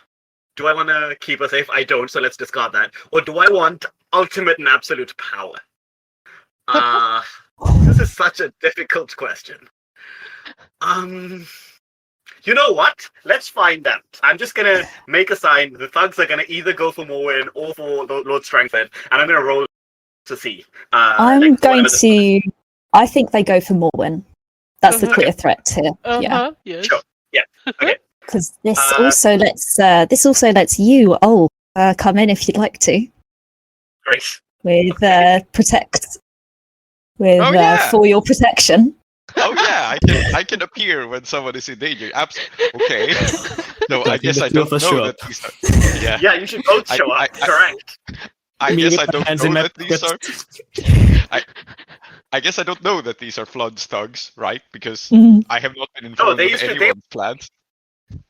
Do I want to keep her safe? I don't, so let's discard that. Or do I want ultimate and absolute power? This is such a difficult question. You know what? Let's find out. I'm just going to make a sign. The thugs are going to either go for Morwen or for Lord Strangford, and I'm going to roll to see. I think they go for Morwen. That's the clear threat here. Yeah. Yes. Sure. Yeah. Okay. Because this also lets you, come in if you'd like to. Great. With protect. With for your protection. Oh yeah, I can appear when someone is in danger. Okay. No, I guess I don't know that these are. Yeah. Yeah, you should both show up. Correct. I guess I don't know that these are. I guess I don't know that these are Flood's thugs, right? Because I have not been informed of anyone's plans.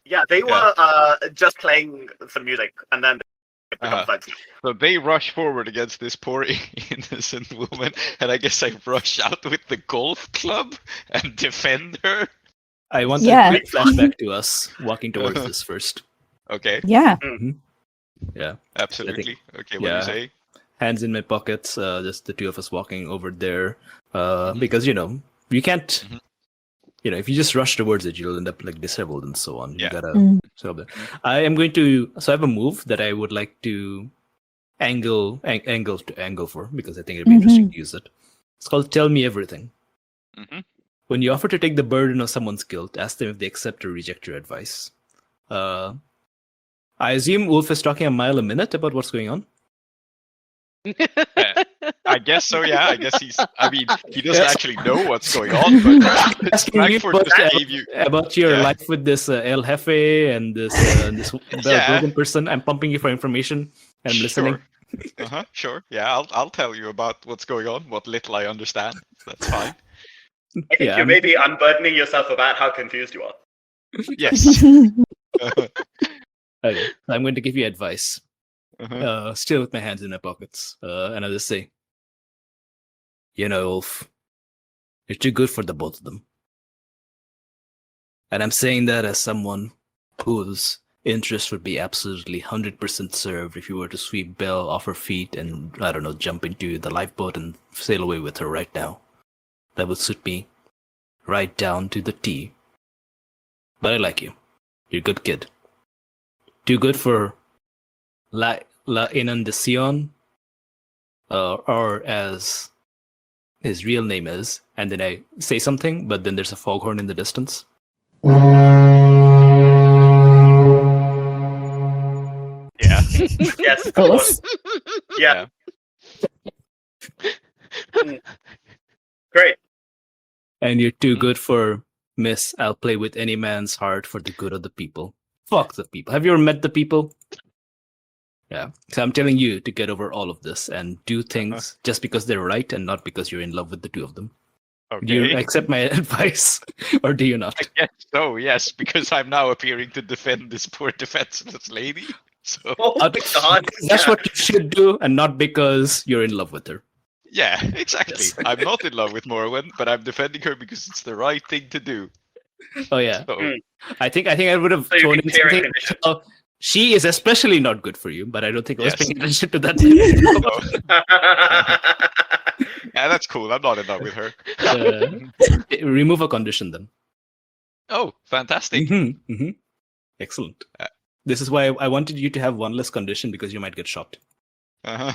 Yeah, they were just playing some music, and then they become thugs. So they rush forward against this poor innocent woman, and I guess I rush out with the golf club and defend her. I want a quick flashback to us walking towards this first. Okay. Yeah. Mm-hmm. Yeah. Absolutely. Okay, what do you say? Hands in my pockets, just the two of us walking over there. Because, you can't... if you just rush towards it, you'll end up disabled and so on. You gotta solve that. I am going to. So I have a move that I would like to angle for because I think it'd be interesting to use it. It's called "Tell Me Everything." When you offer to take the burden of someone's guilt, ask them if they accept or reject your advice. I assume Wolf is talking a mile a minute about what's going on. I guess so, yeah. I guess he doesn't actually know what's going on, but Strangford gave you about your life with this El Jefe and this Belle Brogan person. I'm pumping you for information and I'm listening. Sure. Yeah, I'll tell you about what's going on, what little I understand. That's fine. I think you may be unburdening yourself about how confused you are. Yes. Okay, I'm going to give you advice. Still with my hands in my pockets. And I'll just say, Ulf, you're too good for the both of them. And I'm saying that as someone whose interest would be absolutely 100% served if you were to sweep Belle off her feet and, I don't know, jump into the lifeboat and sail away with her right now. That would suit me right down to the T. But I like you. You're a good kid. Too good for La Inundación, or as his real name is, and then I say something, but then there's a foghorn in the distance. Yeah. Yes, of course. Yeah. Great. And you're too good for Miss. I'll play with any man's heart for the good of the people. Fuck the people. Have you ever met the people? Yeah. So I'm telling you to get over all of this and do things just because they're right and not because you're in love with the two of them. Okay. Do you accept my advice or do you not? I guess so, yes, because I'm now appearing to defend this poor defenseless lady. So that's what you should do and not because you're in love with her. Yeah, exactly. Yes. I'm not in love with Morwen, but I'm defending her because it's the right thing to do. Oh yeah. So, I think I would have thrown in something. She is especially not good for you, but I don't think I was paying attention to that. Yeah, that's cool. I'm not in love with her. Remove a condition then. Oh, fantastic. Excellent. This is why I wanted you to have one less condition because you might get shot. Uh-huh.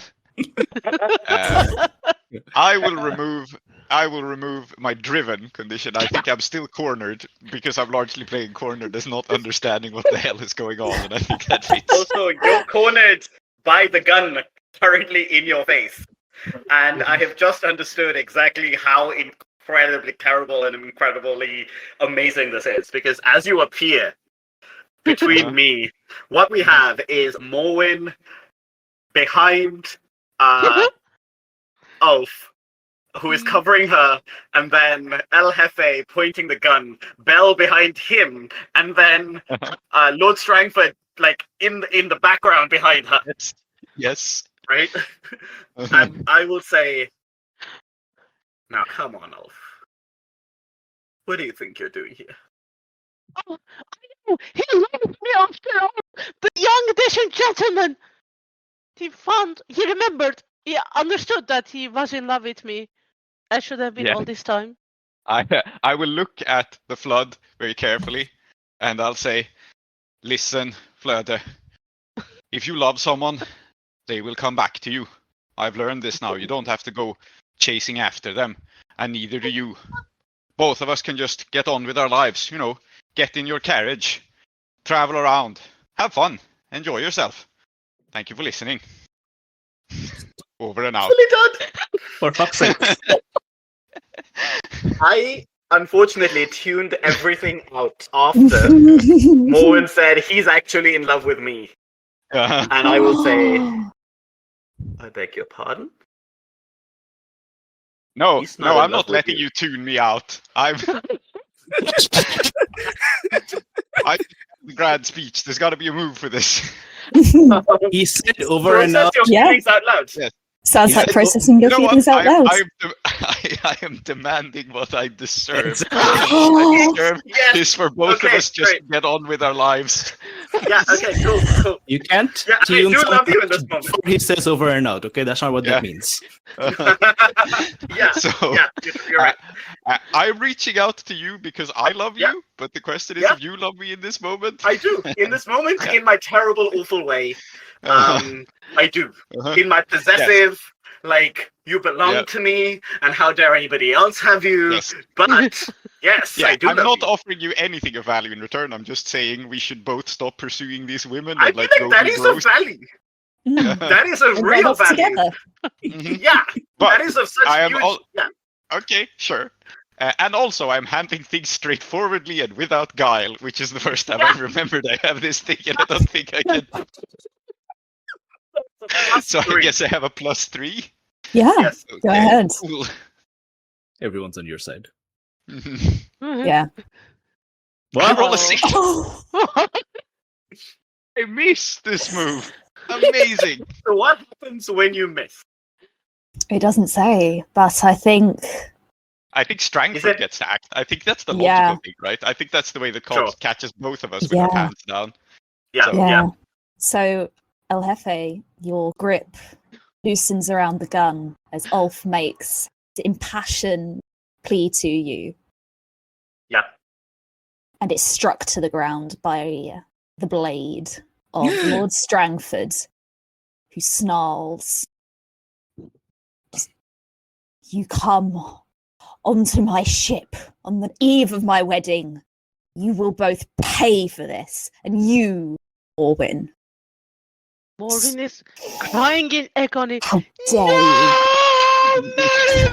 I will remove my driven condition. I think I'm still cornered because I'm largely playing cornered as not understanding what the hell is going on, and I think that fits. Also, you're cornered by the gun currently in your face. And I have just understood exactly how incredibly terrible and incredibly amazing this is. Because as you appear between me, what we have is Morwen behind Ulf, who is covering her, and then El Jefe pointing the gun, Belle behind him, and then Lord Strangford like in the background behind her. Yes. Right? And I will say, now come on, Ulf. What do you think you're doing here? Oh, I know. He loves me after all. The young Dishon gentleman. He remembered. He understood that he was in love with me. I should have been all this time. I will look at the flood very carefully, and I'll say, listen, Flöde, if you love someone, they will come back to you. I've learned this now. You don't have to go chasing after them, and neither do you. Both of us can just get on with our lives, get in your carriage, travel around, have fun, enjoy yourself. Thank you for listening. Over and out. For fuck's sake. I unfortunately tuned everything out after Morwen said he's actually in love with me. And I will say, I beg your pardon? No, He's not in I'm love not with letting you. you tune me out. I grand speech. There's got to be a move for this. He said over and out. Process your feelings out loud. Yes. Sounds like Yes. processing your You know feelings what? out loud. I am demanding what I deserve. Oh. I deserve Yes. is for both of Okay, us just great. to get on with our lives. Yeah, okay, cool. You can't Yeah, I tune do love someone you in this before moment. he says over and out, okay? That's not what Yeah. that means. Yeah, So, you're right. I'm reaching out to you because I love Yeah. you, but the question is Yeah. if you love me in this moment. I do. In this moment, in my terrible, awful way, I do. Uh-huh. In my possessive, like, you belong Yeah. to me, and how dare anybody else have you. Yes. But, yes, Yeah, I do I'm love not you. offering you anything of value in return. I'm just saying we should both stop pursuing these women I and feel like like go that be is bros. a value. Mm. That is a And real run off value. together. Mhm. Yeah, But that is of such I am huge... Yeah. okay, sure. And also, I'm handling things straightforwardly and without guile, which is the first time I remembered I have this thing, and I don't think I can. So I +3. guess I have a +3. Yeah, Yes. go ahead. Cool. Everyone's on your side. Yeah. I roll a Wow. 6. Oh, I missed this move. Amazing. So what happens when you miss? it doesn't say, but I think I think Is Strangford it- gets sacked. I think that's the logical Yeah. thing, right? I think that's the way the Sure. cops catches both of us with our Yeah. pants down. Yeah, So- yeah. So El Jefe, your grip loosens around the gun as Ulf makes the impassioned plea to you, Yeah. and it's struck to the ground by the blade of Lord Strangford, who snarls, "You come onto my ship on the eve of my wedding. You will both pay for this, and you, Orwin. Morwen is crying in agony. How dare you!" No! Mary,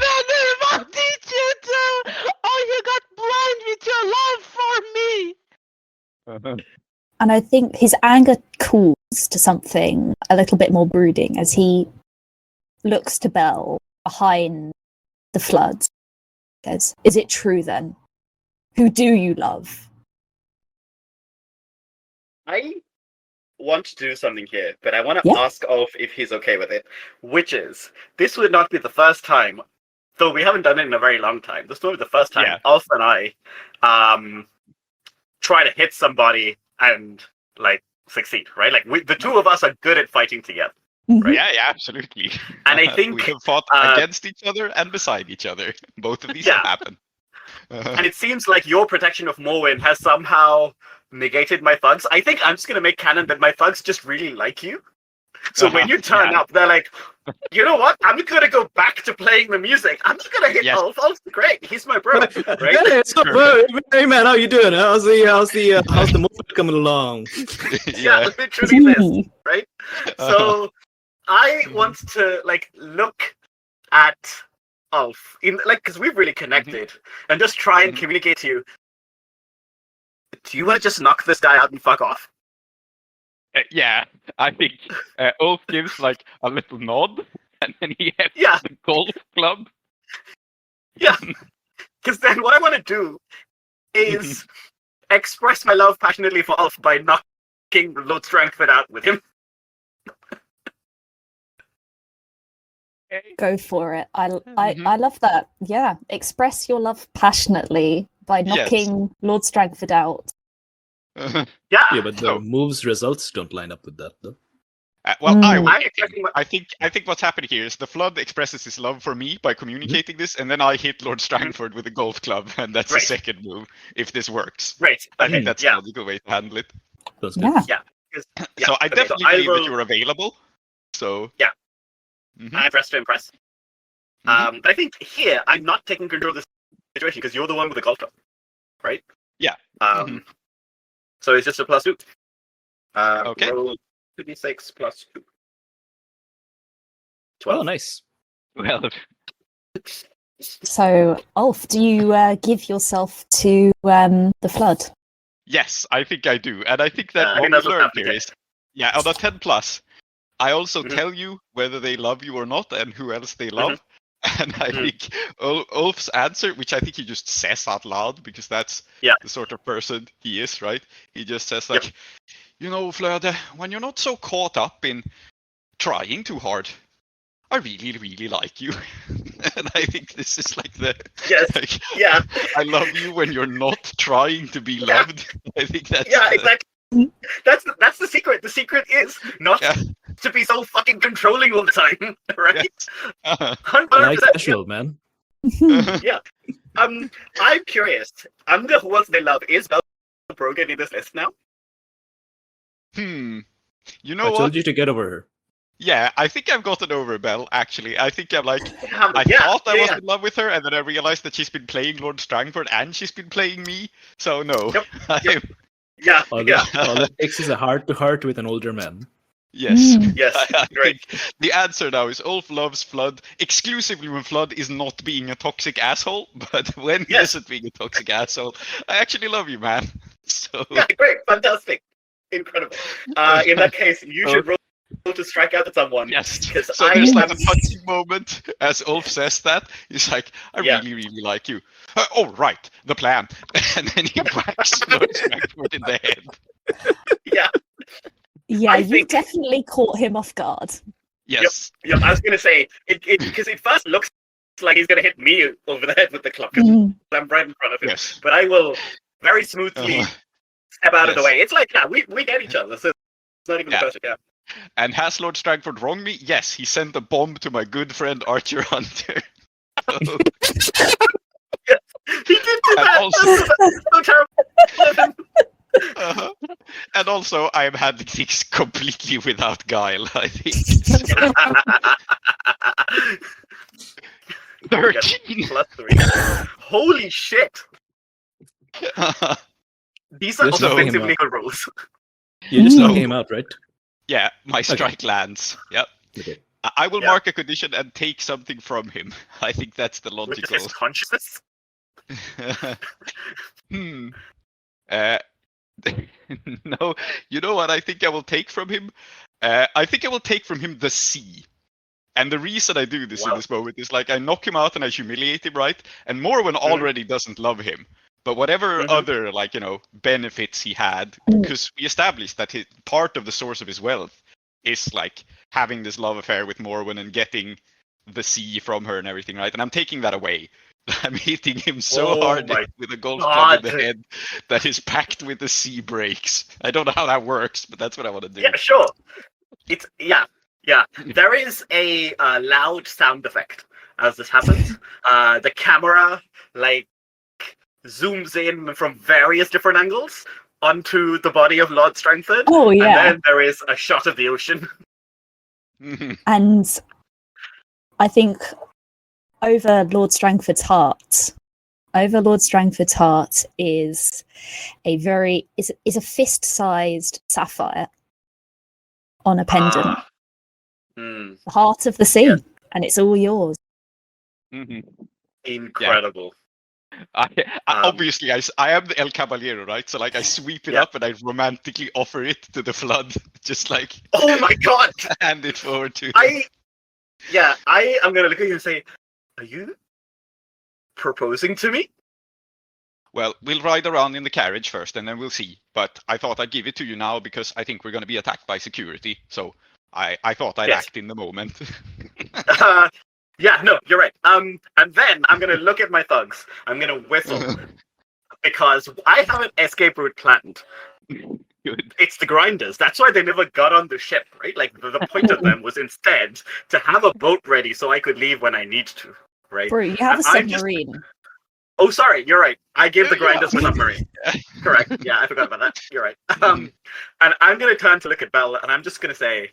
what did you do? Oh, you got blind with your love for me. And I think his anger cools to something a little bit more brooding as he looks to Belle behind the flood. Says, "Is it true then? Who do you love?" I want to do something here, but I want to Yeah. ask Ulf if he's okay with it. Which is, this would not be the first time, though we haven't done it in a very long time. This will be the first time Yeah. Ulf and I try to hit somebody and like succeed, right? Like the two of us are good at fighting together. Mhm. Yeah, absolutely. And I think, we have fought against each other and beside each other. Both of these have happened. And it seems like your protection of Morwen has somehow negated my thugs. I think I'm just gonna make canon that my thugs just really like you. So when you turn up, they're like, you know what? I'm gonna go back to playing the music. I'm not gonna hit Ulf. Ulf's great. He's my bro. Right? Hey, so, hey man, how you doing? How's the movement coming along? Yeah, literally this, right? So I want to look at Ulf because we've really connected, and just try and communicate to you. Do you want to just knock this guy out and fuck off? Yeah, I think Ulf gives like a little nod, and then he has the golf club. Yeah, because then what I want to do is express my love passionately for Ulf by knocking Lord Strangford out with him. Go for it. I love that. Yeah, express your love passionately by knocking Lord Strangford out. Yeah, but the moves results don't line up with that, though. I think what's happening here is the Flood expresses his love for me by communicating this, and then I hit Lord Strangford with a golf club, and that's the second move. If this works, right? I think that's a logical way to handle it. That's good. Yeah. So I definitely believe that you're available. So I press to impress. But I think here I'm not taking control of the situation because you're the one with the golf club, right? Yeah. So it's just a +2. Okay. Roll 2d6 +2. 12. Oh, nice. Well, So, Ulf, do you give yourself to the Flood? yes, I think I do, and I think that what we learned here is, on a 10+, I also tell you whether they love you or not, and who else they love. And I think Ulf's answer, which I think he just says out loud, because that's the sort of person he is, right? He just says like, you know, Flood, when you're not so caught up in trying too hard, I really, really like you. And I think this is like I love you when you're not trying to be loved. I think that's exactly. That's the secret. The secret is not to be so fucking controlling all the time, right? Like special, man. Yeah. I'm curious. The who else they love is Belle Brogan in this list now? You know I what? told you to get over her. Yeah, I think I've gotten over Belle, actually. I think I'm like, I thought I was in love with her, and then I realized that she's been playing Lord Strangford and she's been playing me. So no. All it takes is a heart-to-heart with an older man. Yes. Yes. I think the answer now is Ulf loves Flood exclusively when Flood is not being a toxic asshole, but when he isn't being a toxic asshole, I actually love you, man. So yeah, great, fantastic, incredible. In that case, you should roll to strike out at someone. Yes. Because so there's like a touching moment as Ulf says that. He's like, I really, really like you. Oh, right, the plan. And then he whacks Lord Strangford in the head. Yeah. Yeah, you definitely caught him off guard. Yes. Yep. I was going to say, because it first looks like he's going to hit me over the head with the club, because I'm right in front of him. Yes. But I will very smoothly step out of the way. It's like, we get each other, so it's not even a question, And has Lord Strangford wronged me? Yes, he sent a bomb to my good friend Archer Hunter. So... He did do that! That's so terrible. And also, I am handling things completely without guile, I think. 13 +3. Holy shit! These are offensively good rolls. You just knock him out, right? Yeah, my strike lands. Yep. Okay. I will mark a condition and take something from him. I think that's the logical. Which is his consciousness? No, you know what I think I will take from him? I think I will take from him the sea. And the reason I do this in this moment is like I knock him out and I humiliate him, right? And Morwen already doesn't love him. But whatever other, like, you know, benefits he had, because we established that part of the source of his wealth is like having this love affair with Morwen and getting the sea from her and everything, right? And I'm taking that away. I'm hitting him so hard with a golf club in the head that his pact with the sea breaks. I don't know how that works, but that's what I want to do. Yeah, sure. It's Yeah, there is a loud sound effect as this happens. The camera zooms in from various different angles onto the body of Lord Strangford. Oh, yeah. And then there is a shot of the ocean. And I think over Lord Strangford's heart is a fist-sized sapphire on a pendant. The heart of the sea, Yes. and it's all yours. Incredible. Obviously, I am the El Caballero, right? So I sweep it up and I romantically offer it to the flood, just oh my god! hand it forward to. I am gonna look at you and say, "Are you proposing to me?" Well, we'll ride around in the carriage first, and then we'll see. But I thought I'd give it to you now because I think we're going to be attacked by security. So I thought I'd act in the moment. Yeah, no, you're right. And then I'm gonna look at my thugs. I'm gonna whistle because I have an escape route planned. Good. It's the grinders. That's why they never got on the ship, right? The point of them was instead to have a boat ready so I could leave when I need to, right? Bro, you have a submarine. Oh, sorry, you're right. I gave the grinders a submarine. Correct. Yeah, I forgot about that. You're right. And I'm gonna turn to look at Belle, and I'm just gonna say,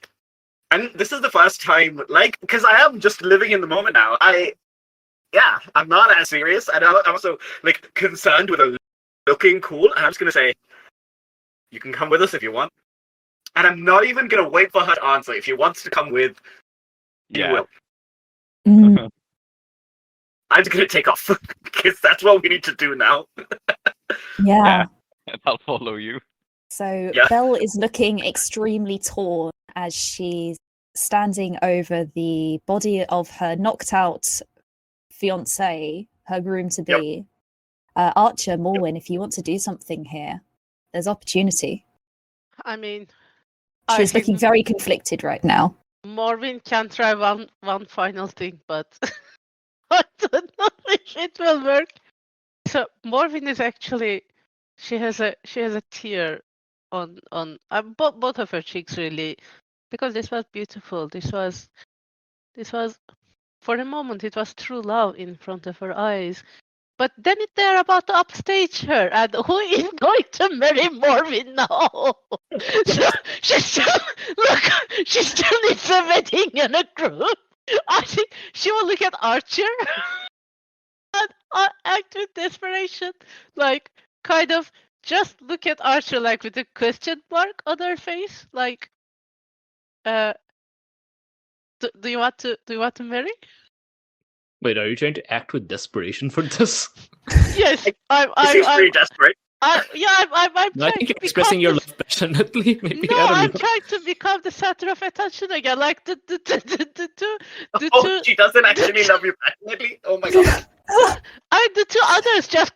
and this is the first time, because I am just living in the moment now. I'm not as serious, and I'm also concerned with her looking cool. And I'm just gonna say, you can come with us if you want. And I'm not even gonna wait for her to answer. If she wants to come with, you will. I'm just gonna take off because that's what we need to do now. Yeah. I'll follow you. So Belle is looking extremely torn as she's standing over the body of her knocked out fiance, her groom to be. Archer, Morwen, if you want to do something here, there's opportunity. I mean, she's looking very conflicted right now. Morwen can try one final thing, but I don't know if it will work. So Morwen is actually she has a tear on both of her cheeks, really, because this was beautiful. This was for a moment it was true love in front of her eyes. But then they're about to upstage her, and who is going to marry Morwen now? So she still needs a wedding and a groom. I think she will look at Archer and act with desperation, kind of just look at Archer with a question mark on her face, do you want to marry? Wait, are you trying to act with desperation for this? Yes, I'm pretty desperate. I'm I think you're expressing your love passionately. Maybe no, I'm trying to become the center of attention again. She doesn't actually love you passionately. Oh my god! The two others just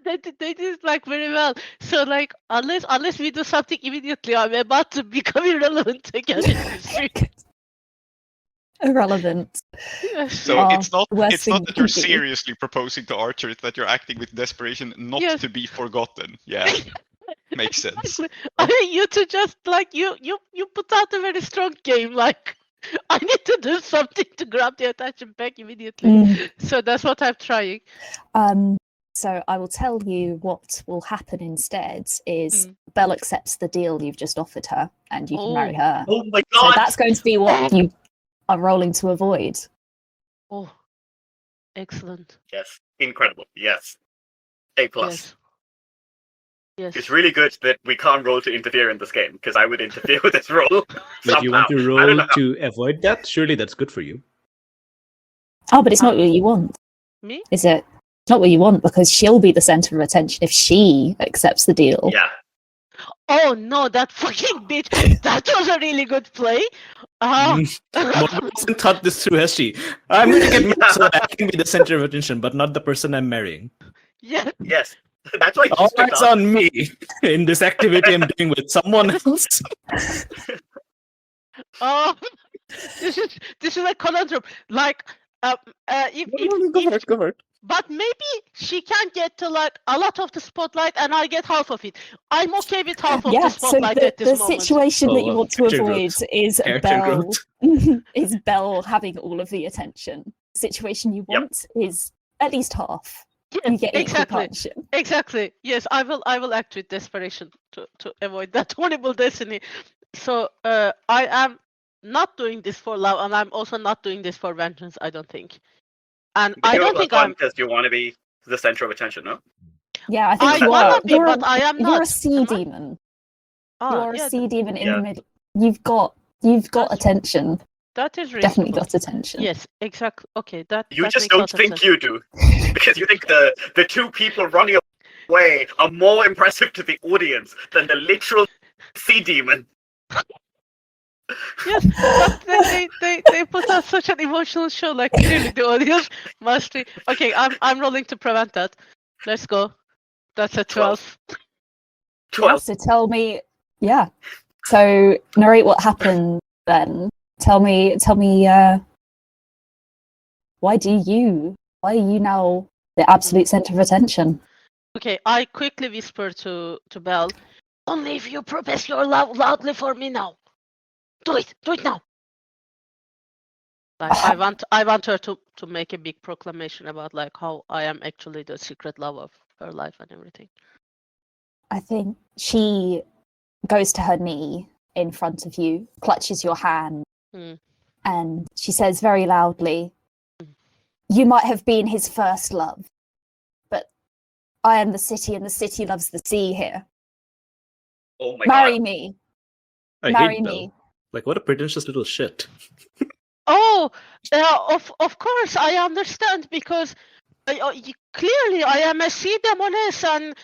they did very well. So unless we do something immediately, I'm about to become irrelevant again in history. Irrelevant. So it's not that you're seriously proposing to Archer, it's that you're acting with desperation not to be forgotten. Yeah. Makes sense. I mean, you two just you put out a very strong game. I need to do something to grab the attention back immediately. So that's what I'm trying. So I will tell you what will happen instead is Belle accepts the deal you've just offered her, and you can marry her. Oh my god! So that's going to be what you are rolling to avoid. Oh, excellent. Yes, incredible. Yes, A+. Yes. It's really good that we can't roll to interfere in this game, because I would interfere with this roll. If you want to roll to avoid that, surely that's good for you. Oh, but it's not what you want. Me? Is it? It's not what you want, because she'll be the center of attention if she accepts the deal. Yeah. Oh no, that fucking bitch! That was a really good play. Morwen hasn't thought this through, has she? I'm going to get married so that I can be the center of attention, but not the person I'm marrying. Yeah. Yes. That's why all eyes on me in this activity I'm doing with someone else. Oh, this is a conundrum. Go for it. but maybe she can get to like a lot of the spotlight, and I get half of it. I'm okay with half of the So spotlight at this the moment. situation that you want to character avoid growth. is Character Belle growth. is Belle having all of the attention. The situation you want is at least half. You Yes, get equal exactly. partnership. Exactly. Yes, I will act with desperation to avoid that horrible destiny. So I am not doing this for love, and I'm also not doing this for vengeance, I don't think. And But I don't think I'm because you want to be the center of attention, no? Yeah, I think I you wanna are. be, but I am You're a not. sea Am I? demon. You Ah, are a yeah, sea demon in yeah. the middle. You've got That's- attention. that is Definitely reasonable. got attention. Yes, exactly. Okay, that You that just makes don't lots of think sense. you do. Because you think the two people running away are more impressive to the audience than the literal sea demon. Yes, but they put out such an emotional show. Like clearly the audience must be okay. I'm rolling to prevent that. Let's go. That's a 12. 12. Yeah, so tell me. Yeah. So narrate what happened then. Tell me. Why are you now the absolute center of attention? Okay, I quickly whisper to Belle. Only if you profess your love loudly for me now. Do it now. Like I want her to make a big proclamation about like how I am actually the secret love of her life and everything. I think she goes to her knee in front of you, clutches your hand, and she says very loudly, "You might have been his first love, but I am the city, and the city loves the sea here. Oh my Marry god. me. I Marry hate me." Belle. Like, what a pretentious little shit. Oh, of course I understand because clearly I am a sea demoness and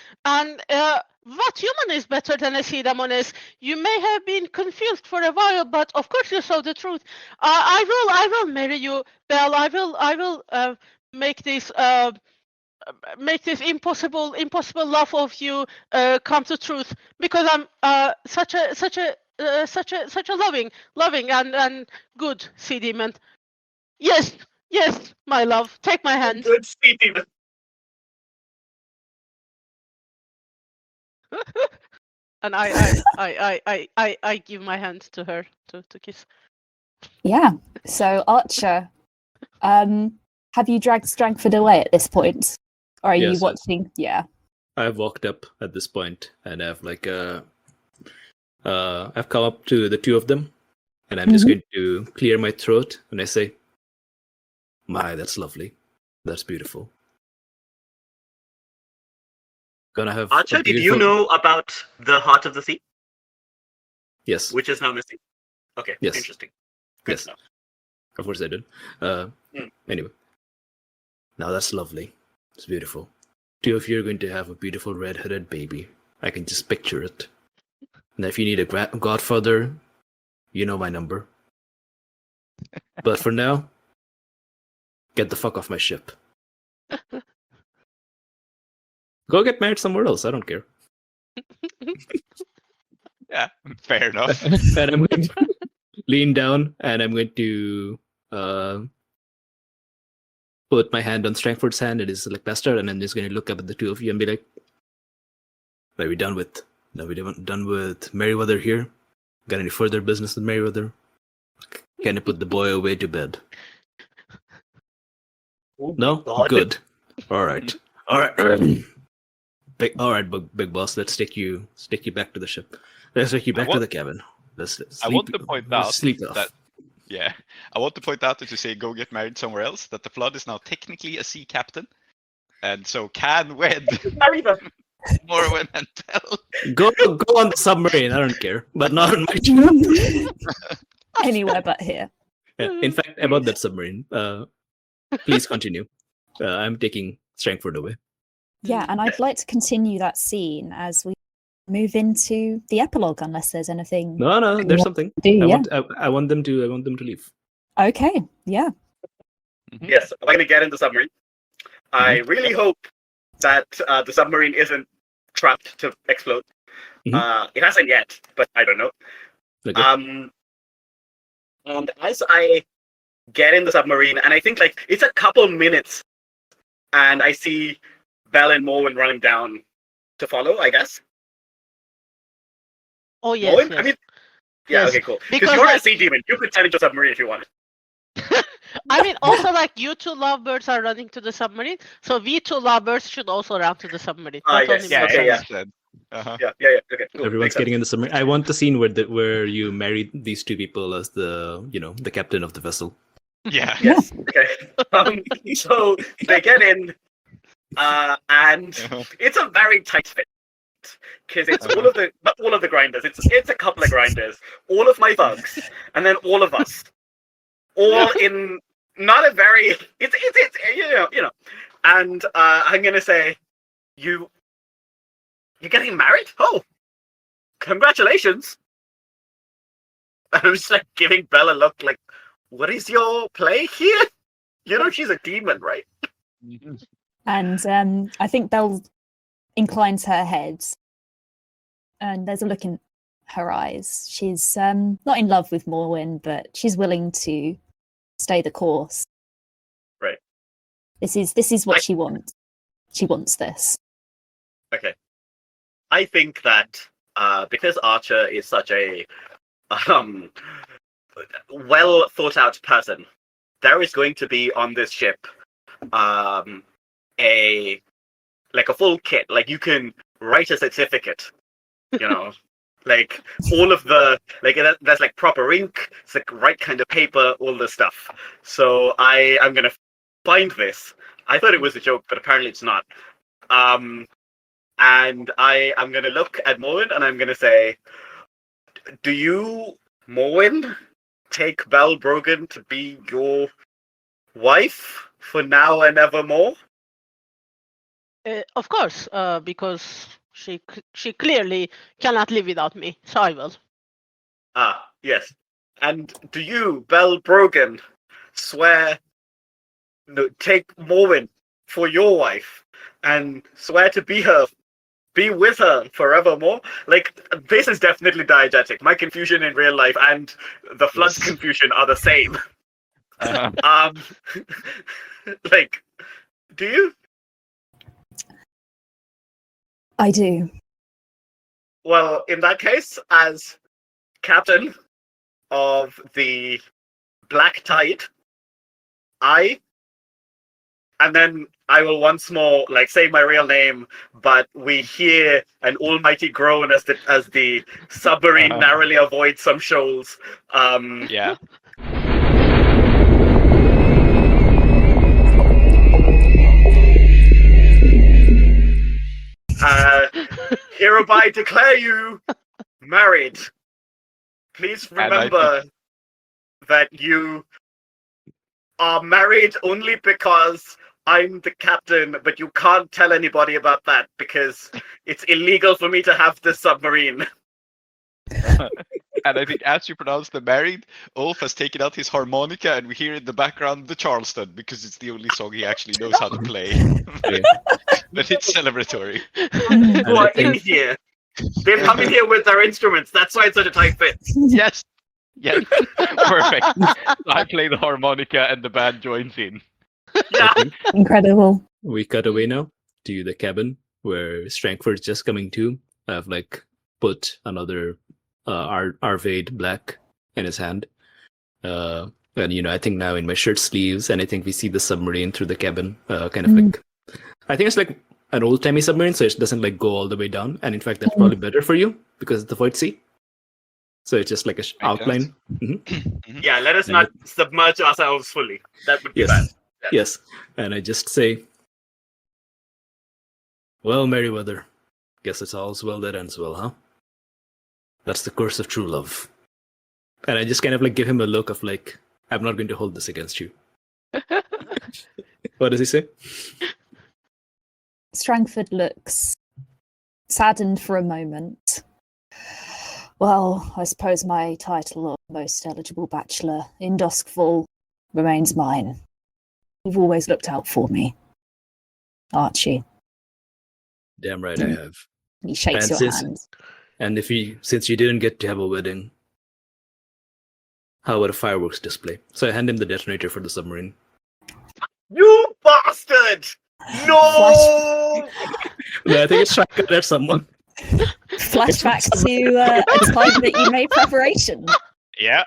what human is better than a sea demoness? You may have been confused for a while, but of course you saw the truth. I will marry you, Belle. I will make this impossible love of you come to truth because I'm such a loving and good sea demon. Yes, my love. Take my hand. Good sea demon. And I give my hand to her to kiss. Yeah. So Archer, have you dragged Strangford away at this point? Or are you Yes, yes. watching? Yeah. I've walked up at this point and I've I've come up to the two of them and I'm just going to clear my throat and I say, "My, that's lovely. That's beautiful." Gonna have Archer, did you know about the Heart of the Sea, Yes. which is now missing? Okay, Yes. interesting. Good Yes. to know. Of course I did. Anyway. Now that's lovely. It's beautiful. Two of you are going to have a beautiful red-headed baby. I can just picture it. And if you need a godfather, you know my number. But for now, get the fuck off my ship. Go get married somewhere else. I don't care. Yeah, fair enough. And I'm going to lean down and I'm going to put my hand on Strangford's hand. It is like Pastor, and I'm just going to look up at the two of you and be like, "Are we done with? Are we done with Merryweather here? Got any further business with Merryweather? Can I put the boy away to bed?" Oh No? God. Good. All right. Big boss. Let's take you back to the ship. Let's take you back to the cabin. Let's sleep. I want to point out sleep off. that I want to point out that you say go get married somewhere else, that the Flood is now technically a sea captain, and so can wed Marry them. Morwen and Belle. Go on the submarine. I don't care, but not on my ship. Anywhere but here. Yeah, in fact, about that submarine, please continue. I'm taking Strangford away. Yeah, and I'd like to continue that scene as we move into the epilogue, unless there's anything. No, there's something. I want them to leave. Okay, yeah. Yes, I'm going to get in the submarine. I really hope that the submarine isn't trapped to explode. It hasn't yet, but I don't know. Okay. And as I get in the submarine, and I think like it's a couple minutes and I see Belle and Morwen running down to follow, I guess. Oh yes, Morwen? yes. I mean, yeah, Yes, okay, cool. because, Because you're a like- sea demon. You could turn into a submarine if you wanted. I mean, also like you two lovebirds are running to the submarine, so we two lovebirds should also run to the submarine. Ah, That yes. only Yeah, makes Okay, sense. yeah. understood. Uh-huh. Yeah, okay, cool. Everyone's Makes getting sense. in the submarine. I want the scene where you married these two people as the captain of the vessel. Yeah. Yes, okay. So they get in, and Uh-huh. it's a very tight fit. Because it's not all of the grinders. It's a couple of grinders, all of my thugs, and then all of us, all in not a very. It's you know. And I'm gonna say, you're getting married? Oh, congratulations! And I'm just like giving Belle a look, like, what is your play here? You know she's a demon, right? And I think Belle inclines her head, and there's a look in her eyes. She's not in love with Morwen, but she's willing to stay the course. Right. This is what she wants. She wants this. Okay. I think that because Archer is such a well thought out person, there is going to be on this ship a full kit. Like you can write a certificate, you know, like all of the there's like proper ink, it's like right kind of paper, all this stuff. So I'm gonna find this. I thought it was a joke, but apparently it's not. And I'm gonna look at Morwen and I'm gonna say, do you, Morwen, take Belle Brogan to be your wife for now and evermore? Of course, because she clearly cannot live without me, so I will. Ah, yes. And do you, Belle Brogan, swear take Morwen for your wife and swear to be with her forevermore? Like, this is definitely diegetic. My confusion in real life and the Flood's confusion are the same. Uh-huh. Like, do you? I do. Well, in that case, as captain of the Black Tide, and then I will once more say my real name, but we hear an almighty groan as the submarine narrowly avoids some shoals. Yeah. Hereby declare you married. Please remember that you are married only because I'm the captain, but you can't tell anybody about that because it's illegal for me to have this submarine. And I think as you pronounce the married, Ulf has taken out his harmonica and we hear in the background the Charleston because it's the only song he actually knows how to play. But it's celebratory. Who are in here? They've come in here with their instruments. That's why it's such a tight fit. Yes. Yes. Perfect. I play the harmonica and the band joins in. Yeah. Incredible. We cut away now to the cabin where Strangford's just coming to. I've put another Arvade black in his hand. And I think now in my shirt sleeves, and I think we see the submarine through the cabin. I think it's an old timey submarine, so it doesn't go all the way down. And in fact, that's probably better for you because it's the Void Sea. So it's just an outline. Mm-hmm. Yeah, let us not submerge ourselves fully. That would be bad. Yes. And I just say, well, Merryweather, guess it's all's well that ends well, huh? That's the curse of true love. And I just give him a look of I'm not going to hold this against you. What does he say? Strangford looks saddened for a moment. Well, I suppose my title of most eligible bachelor in Duskfall remains mine. You've always looked out for me, Archie. Damn right I have. He shakes And your hand. And since you didn't get to have a wedding, how about a fireworks display? So I hand him the detonator for the submarine. You bastard! No! No, I think it's shotgun at someone. Flashback to a time that you made preparation. Yeah.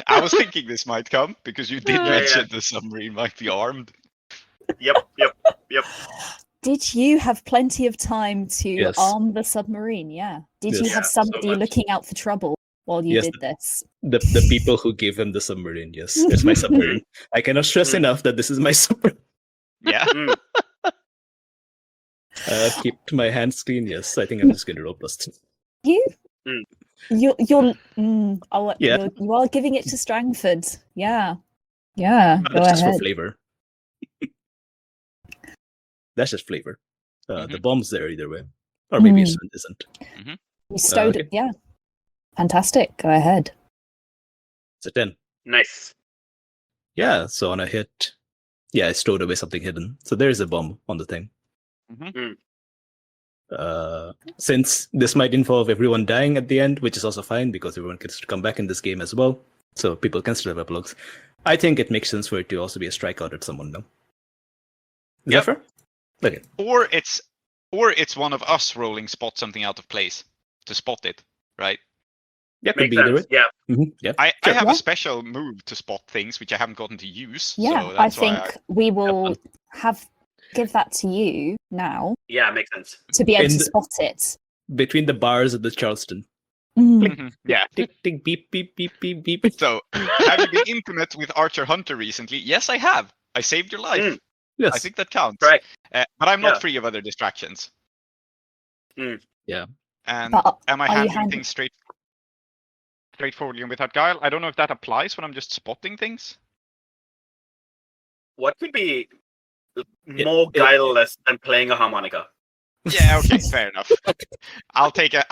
I was thinking this might come because you did Yeah, mention the submarine might be armed. Yep. Did you have plenty of time to Yes. arm the submarine? Yeah. Did you Yes. have Yeah, so somebody much. looking out for trouble while you Yes. did this? The people who gave him the submarine, yes. It's my submarine. I cannot stress enough that this is my submarine. Yeah. Keep my hands clean, yes. I think I'm just going to roll +2. You? Mm. You Yeah. you are giving it to Strangford. Yeah. Yeah. Go That's just for ahead. flavor. That's just flavor. The bomb's there either way. Or maybe it isn't. You stowed okay. it. Yeah. Fantastic. Go ahead. It's a 10. Nice. Yeah, so on a hit, I stowed away something hidden. So there's a bomb on the thing. Since this might involve everyone dying at the end, which is also fine because everyone gets to come back in this game as well, so people can still have epilogues. I think it makes sense for it to also be a strikeout at someone now. Is that fair? Okay. Or it's one of us rolling spot something out of place to spot it, right? Yeah, could Makes be either way. sense. Yeah. Yeah. I have Yeah. a special move to spot things which I haven't gotten to use. Yeah, so I that's why think we will give that to you now Yeah, makes sense. to be able In to the- spot it. Between the bars of the Charleston. Yeah. Tick, tick, beep, beep, beep, beep, beep. So, have you been intimate with Archer Hunter recently? Yes, I have. I saved your life. Yes. I think that counts. Correct. But I'm not Yeah. free of other distractions. Yeah. And But am I are you handling handling- things straightforwardly and without guile? I don't know if that applies when I'm just spotting things. What could be more guileless than playing a harmonica? Yeah, okay, fair enough. I'll take it.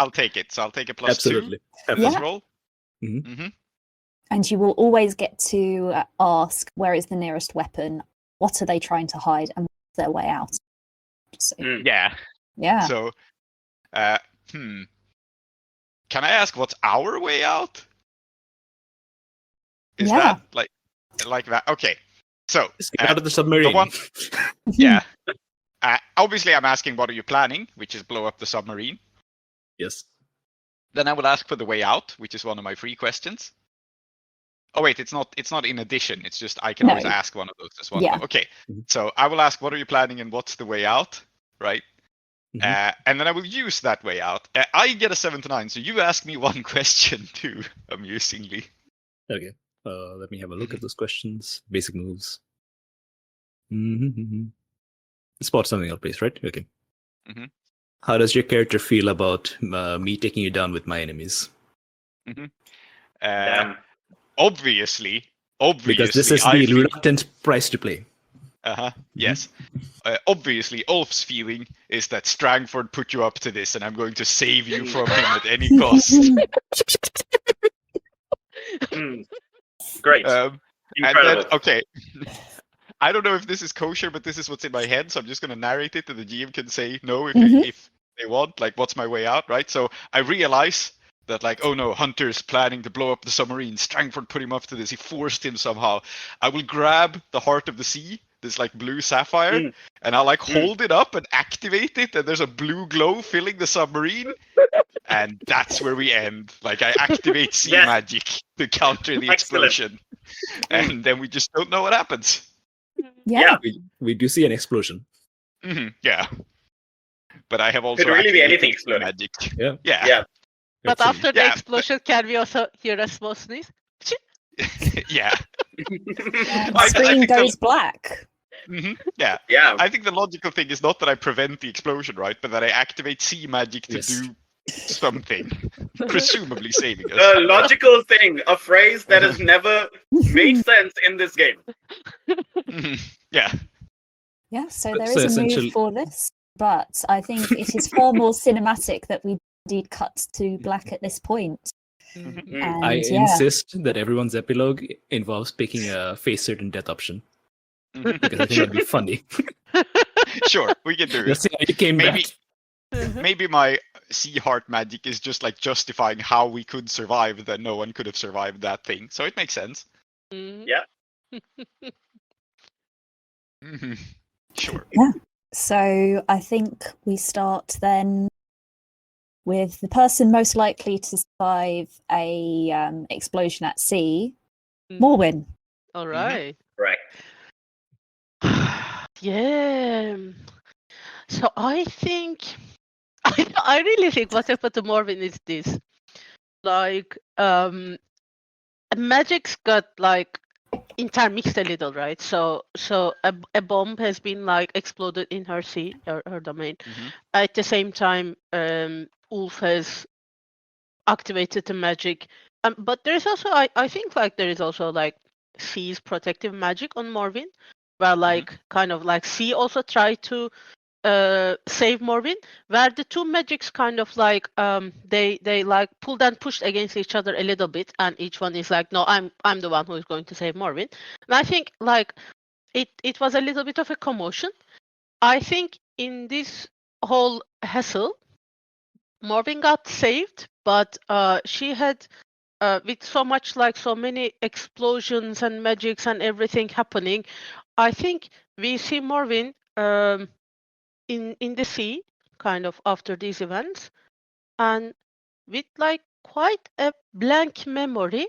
So I'll take a +2 Absolutely. for Yeah. this roll. and you will always get to ask where is the nearest weapon, what are they trying to hide, and what's their way out. So, Yeah. yeah. So, can I ask what's our way out? Is Yeah. that like that? Okay. So, Just get out of the submarine. one- yeah. Obviously, I'm asking what are you planning, which is blow up the submarine. Yes. Then I will ask for the way out, which is one of my free questions. Oh wait, it's not in addition. It's just I can No. always ask one of those as well. Yeah. Okay. Mhm. So I will ask what are you planning and what's the way out, right? Mhm. And then I will use that way out. I get a 7 to 9, so you ask me one question too, amusingly. Okay. Let me have a look at those questions. Basic moves. Mm-hmm. Spot something out, please, right? Okay. Mhm. How does your character feel about me taking you down with my enemies? Damn. Obviously, Because this is I the feel- reluctant price to play. Yes. Obviously, Ulf's feeling is that Strangford put you up to this, and I'm going to save you from him at any cost. Great. And Incredible. then, okay. I don't know if this is kosher, but this is what's in my head, so I'm just going to narrate it, and the GM can say no if they want. Like, what's my way out, right? So I realize that, like, oh no, Hunter's planning to blow up the submarine. Strangford put him up to this. He forced him somehow. I will grab the Heart of the Sea, this like blue sapphire, and I'll like hold it up and activate it, and there's a blue glow filling the submarine. And that's where we end. Like, I activate sea Yes. magic to counter the Excellent. explosion. And then we just don't know what happens. Yeah. We do see an explosion. Yeah. But I have also Could really be activated anything sea exploding. magic. Yeah. Yeah. Yeah. But Actually, after the Yeah, explosion, can we also hear a small sneeze? Yeah. The I screen think goes black. Yeah. Yeah. I think the logical thing is not that I prevent the explosion, right? But that I activate sea magic to Yes. do something. Presumably saving us. The logical thing, a phrase that has never made sense in this game. Yeah. Yeah, so So there is a essentially- move for this, but I think it is far more cinematic that we indeed cut to black at this point. And I yeah, insist that everyone's epilogue involves picking a face certain death option. Because I think that'd be funny. Sure, we can do it. Let's see how you came Maybe- back. Maybe my sea heart magic is just like justifying how we could survive that no one could have survived that thing. So it makes sense. Mhm. Yeah. Mhm. Sure. So I think we start then with the person most likely to survive a explosion at sea, Morwin. All right. Right. Yeah. So I think I really think what happened to Morvin is this. Like, magic's got like intermixed a little, right? So a bomb has been like exploded in her sea, her domain. At the same time, Ulf has activated the magic. But there's also I think like there is also like Sea's protective magic on Morvin, where like kind of like Sea also tried to save Morvin, where the two magics kind of like they like pulled and pushed against each other a little bit, and each one is like, no, I'm the one who is going to save Morvin. And I think like it was a little bit of a commotion. I think in this whole hassle, Morvin got saved, but she had with so much like so many explosions and magics and everything happening, I think we see Morvin in the sea kind of after these events, and with like quite a blank memory,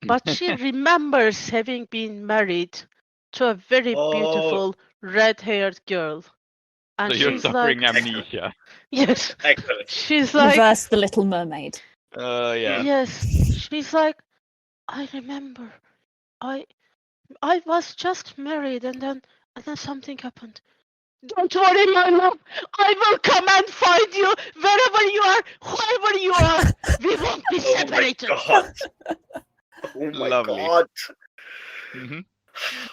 but she remembers having been married to a very beautiful red-haired girl, and So you're she's suffering like, amnesia. yes, Excellent. she's like, Reverse the Little Mermaid. Yeah. yes, she's like, I remember, I was just married, and then something happened. Don't worry, my love. I will come and find you wherever you are, whoever you are. We won't be Oh my separated. god. Oh my Lovely. god. hmm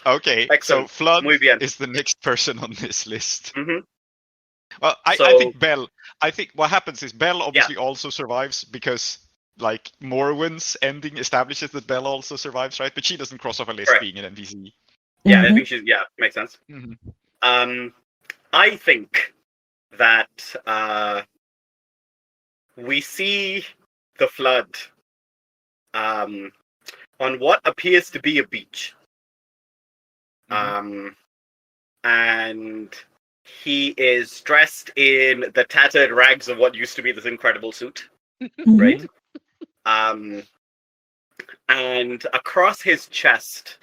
Okay, Excellent. so Flood Muy bien. is the next person on this list. Mhm. Well, I So- think Belle. I think what happens is Belle obviously also survives because like Morwin's ending establishes that Belle also survives, right? But she doesn't cross off a list Correct. being an NPC. Yeah, I Mhm. think she's makes sense. Mhm. I think that we see the flood on what appears to be a beach. And he is dressed in the tattered rags of what used to be this incredible suit, right? And across his chest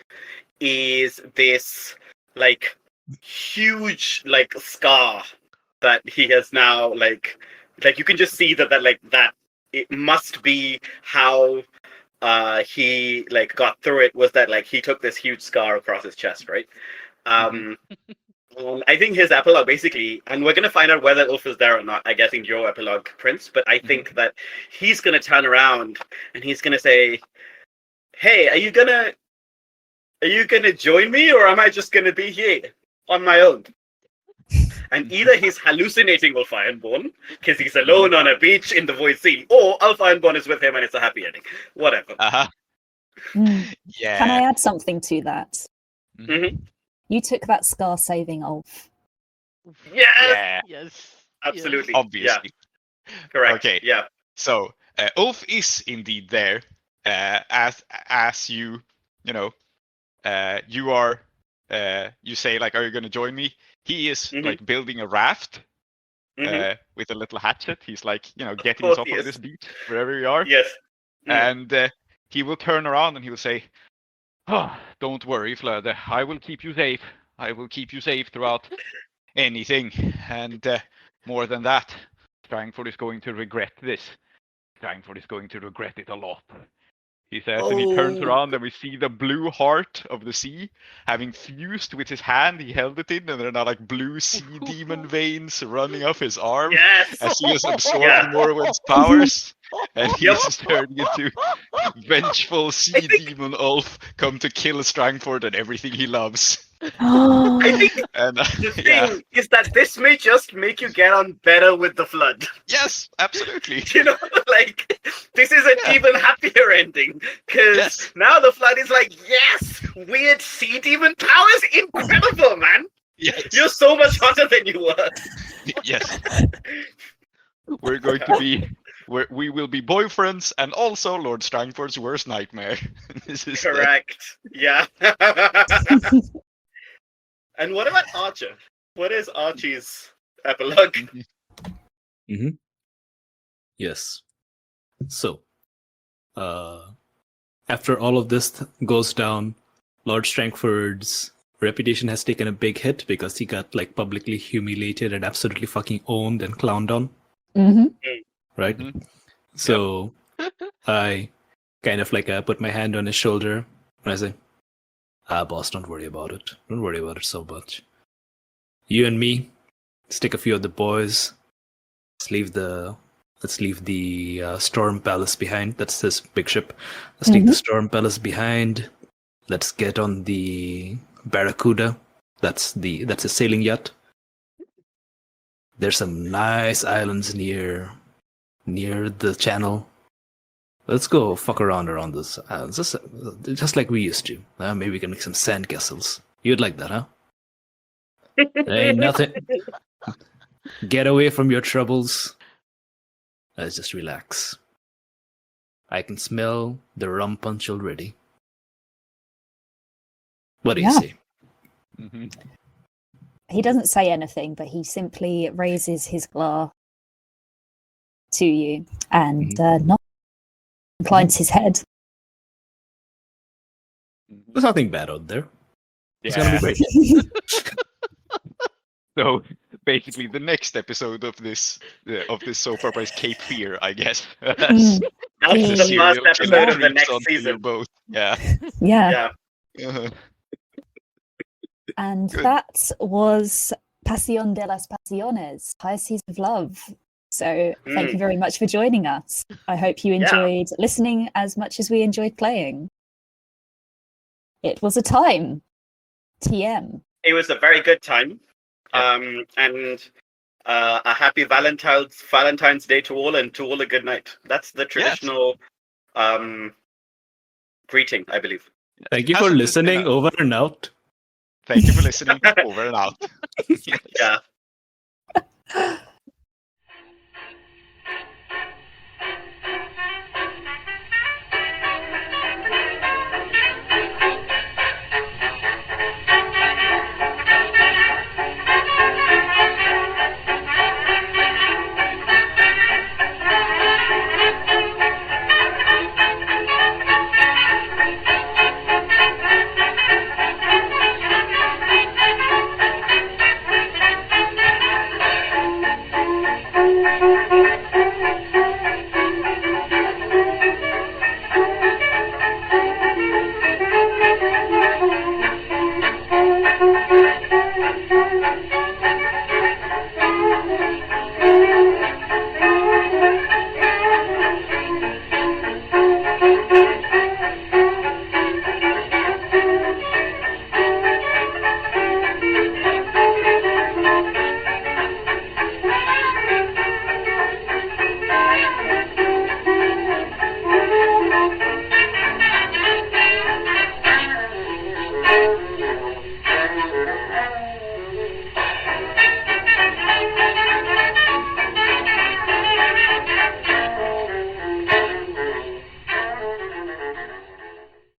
is this like huge like scar that he has now like you can just see that it must be how he like got through it, was that like he took this huge scar across his chest, right? I think his epilogue basically, and we're going to find out whether Ulf is there or not, I guess, in your epilogue, Prince, but I think that he's going to turn around and he's going to say, hey, are you gonna join me, or am I just going to be here on my own? And either he's hallucinating Ulf Ironborn because he's alone on a beach in the Void Sea, or Ulf Ironborn is with him and it's a happy ending. Whatever. Yeah. Can I add something to that? Mhm. You took that scar saving Ulf. Yes! Yeah. Yes. Absolutely. Obviously. Yeah. Correct. Okay. Yeah. So Ulf is indeed there, as you know, you are. You say like, "Are you going to join me?" He is like building a raft with a little hatchet. He's like, getting us off of this beach wherever we are. Yes. And he will turn around and he will say, "Oh, don't worry, Flood. I will keep you safe. I will keep you safe throughout anything. And more than that, Strangford is going to regret this. Strangford is going to regret it a lot." He says, and he turns around and we see the blue heart of the sea having fused with his hand. He held it in, and there are now like blue sea demon veins running off his arm as he has absorbed Morwen's powers. And he's turning into vengeful sea demon Ulf, come to kill Strangford and everything he loves. I think And the thing is that this may just make you get on better with the flood. Yes, absolutely. Like, this is an even happier ending. Because now the flood is like, yes, weird sea demon powers, incredible, man. Yes. You're so much hotter than you were. Yes. We're going to be... We will be boyfriends and also Lord Strangford's worst nightmare. This is correct. Yeah. And what about Archer? What is Archie's epilogue? Mm-hmm. Yes. So, after all of this goes down, Lord Strangford's reputation has taken a big hit because he got like publicly humiliated and absolutely fucking owned and clowned on. Mm-hmm. Right? Mhm. So I kind of like put my hand on his shoulder and I say, boss, don't worry about it. Don't worry about it so much. You and me, let's take a few of the boys. Let's leave the Storm Palace behind. That's his big ship. Let's leave the Storm Palace behind. Let's get on the Barracuda. That's a sailing yacht. There's some nice islands near the channel. Let's go fuck around this island, just like we used to. Maybe we can make some sand castles. You'd like that, huh? Ain't nothing. Get away from your troubles. Let's just relax. I can smell the rum punch already. What do you say? Mm-hmm. He doesn't say anything, but he simply raises his glass to you and inclines his head. There's nothing bad out there. It's Yeah. gonna be great. So basically, the next episode of this soap opera is Cape Fear, I guess. Mm. That's The the serial first killer episode of the creeps next onto your season. boat. Yeah. Yeah. Yeah. Uh-huh. And Good. that was Pasión de las Pasiones, High Seas of Love. So thank you very much for joining us. I hope you enjoyed listening as much as we enjoyed playing. It was a time. TM. It was a very good time. Yeah. And a happy Valentine's Day to all, and to all a good night. That's the traditional greeting, I believe. Thank you for Hasn't this been listening. Over and out. Thank you for listening. Over and out. Yes. Yeah.